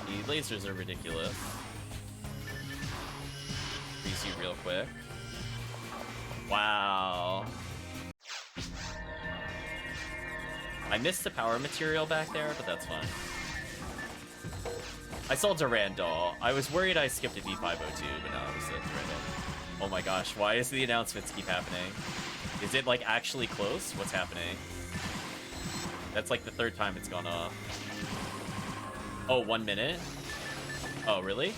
The lasers are ridiculous. Freeze you real quick. Wow. I missed the power material back there, but that's fine. I saw Durandal. I was worried I skipped a D502, but no, it was Durandal. Oh my gosh, why is the announcements keep happening? Is it like actually close? What's happening? That's like the third time it's gone off. Oh, 1 minute? Oh, really?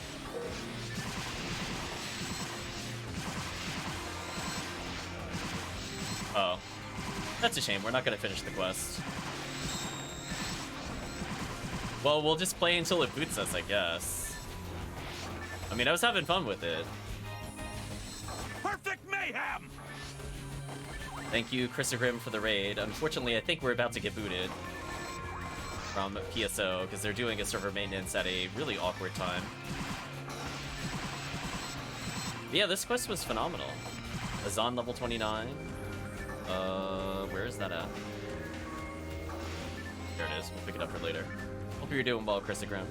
Oh. That's a shame. We're not going to finish the quest. Well, we'll just play until it boots us, I guess. I mean, I was having fun with it. Perfect mayhem! Thank you, Christopher, for the raid. Unfortunately, I think we're about to get booted from PSO because they're doing a server maintenance at a really awkward time. But yeah, this quest was phenomenal. Azan level 29. Where is that at? There it is. We'll pick it up for later. Hope you're doing well, Christogram.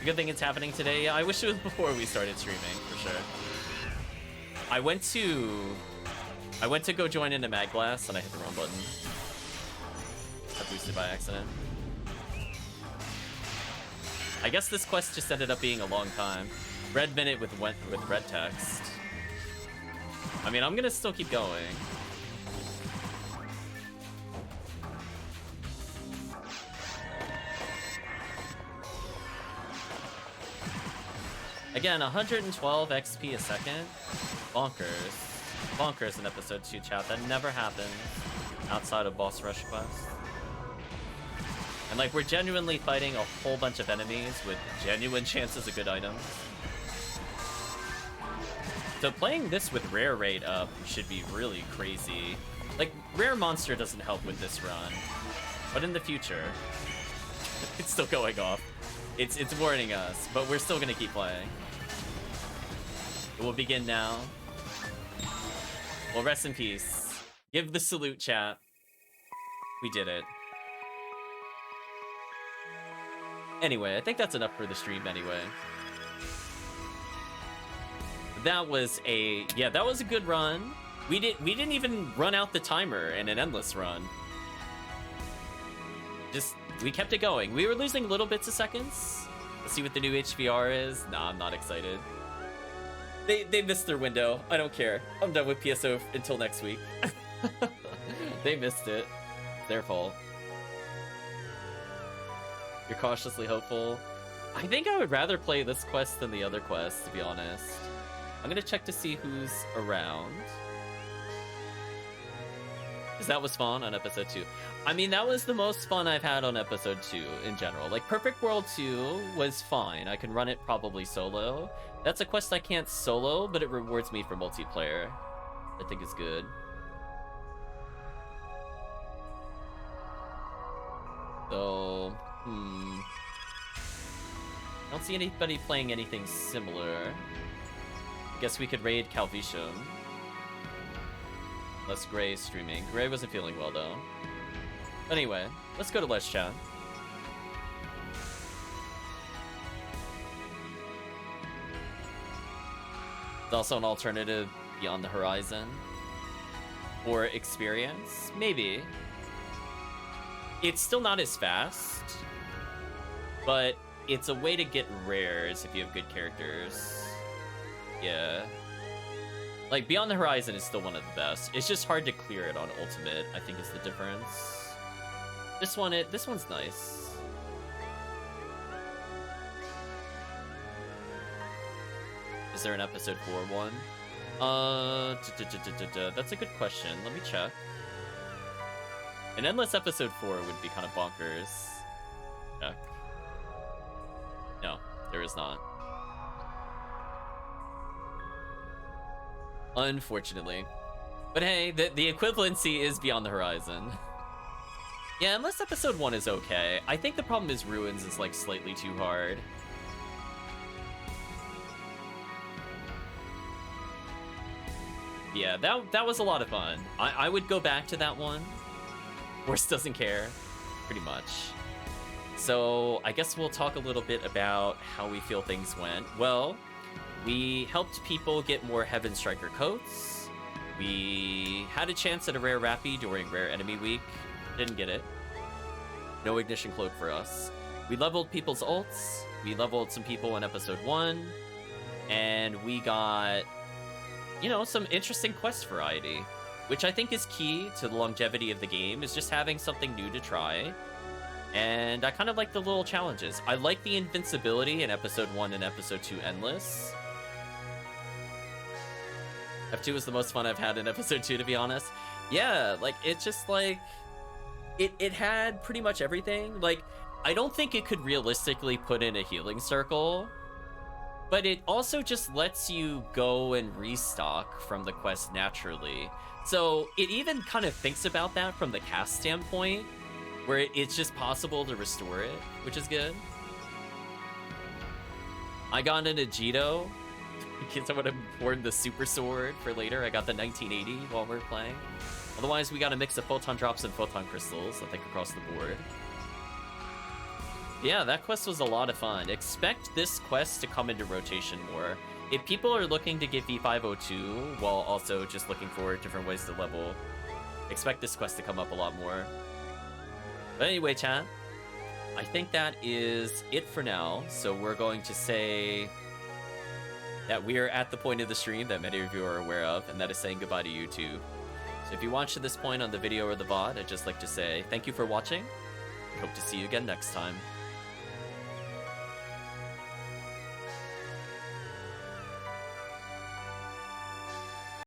Good thing it's happening today. I wish it was before we started streaming, for sure. I went to go join into Mad Glass and I hit the wrong button. Got boosted by accident. I guess this quest just ended up being a long time. Red minute with red text. I mean, I'm gonna still keep going. Again, 112 XP a second. Bonkers. Bonkers in episode 2, chat. That never happens outside of boss rush quests. And like, we're genuinely fighting a whole bunch of enemies with genuine chances of good items. So playing this with rare rate up should be really crazy. Like, rare monster doesn't help with this run, but in the future, it's still going off. It's warning us, but we're still gonna keep playing. It will begin now. Well, rest in peace. Give the salute, chat. We did it. Anyway, I think that's enough for the stream anyway. That was a good run. We didn't even run out the timer in an endless run. We kept it going. We were losing little bits of seconds. Let's see what the new HVR is. Nah, I'm not excited. They missed their window. I don't care. I'm done with PSO until next week. They missed it. Their fault. You're cautiously hopeful. I think I would rather play this quest than the other quest, to be honest. I'm gonna check to see who's around. Because that was fun on episode 2. I mean, that was the most fun I've had on episode 2 in general. Like, Perfect World 2 was fine. I can run it probably solo. That's a quest I can't solo, but it rewards me for multiplayer. I think is good. So, I don't see anybody playing anything similar. Guess we could raid Calvisham. Unless Gray is streaming. Gray wasn't feeling well, though. Anyway, let's go to Let's Chat. It's also an alternative Beyond the Horizon. Or Experience? Maybe. It's still not as fast. But it's a way to get rares if you have good characters. Yeah. Like, Beyond the Horizon is still one of the best. It's just hard to clear it on Ultimate, I think is the difference. This one's nice. Is there an episode 4 one? That's a good question. Let me check. An endless episode 4 would be kind of bonkers. Check. No, there is not. Unfortunately. But hey, the equivalency is Beyond the Horizon. Yeah, unless episode 1 is okay. I think the problem is Ruins is like slightly too hard. Yeah, that was a lot of fun. I would go back to that one. Force doesn't care, pretty much. So I guess we'll talk a little bit about how we feel things went. Well, we helped people get more Heaven Striker coats. We had a chance at a rare Rappy during Rare Enemy Week. Didn't get it. No Ignition Cloak for us. We leveled people's ults. We leveled some people in episode 1. And we got, you know, some interesting quest variety, which I think is key to the longevity of the game, is just having something new to try. And I kind of like the little challenges. I like the invincibility in episode 1 and episode 2 Endless. F2 was the most fun I've had in episode 2, to be honest. Yeah, like, it's just like, it had pretty much everything. Like, I don't think it could realistically put in a healing circle, but it also just lets you go and restock from the quest naturally. So it even kind of thinks about that from the cast standpoint, where it's just possible to restore it, which is good. I got an Agito, because I would have worn the Super Sword for later. I got the 1980 while we were playing. Otherwise, we got a mix of Photon Drops and Photon Crystals, I think, across the board. Yeah, that quest was a lot of fun. Expect this quest to come into rotation more. If people are looking to get V502 while also just looking for different ways to level, expect this quest to come up a lot more. But anyway, chat, I think that is it for now. So we're going to say that we are at the point of the stream that many of you are aware of, and that is saying goodbye to YouTube. So if you watched to this point on the video or the VOD, I'd just like to say thank you for watching. Hope to see you again next time.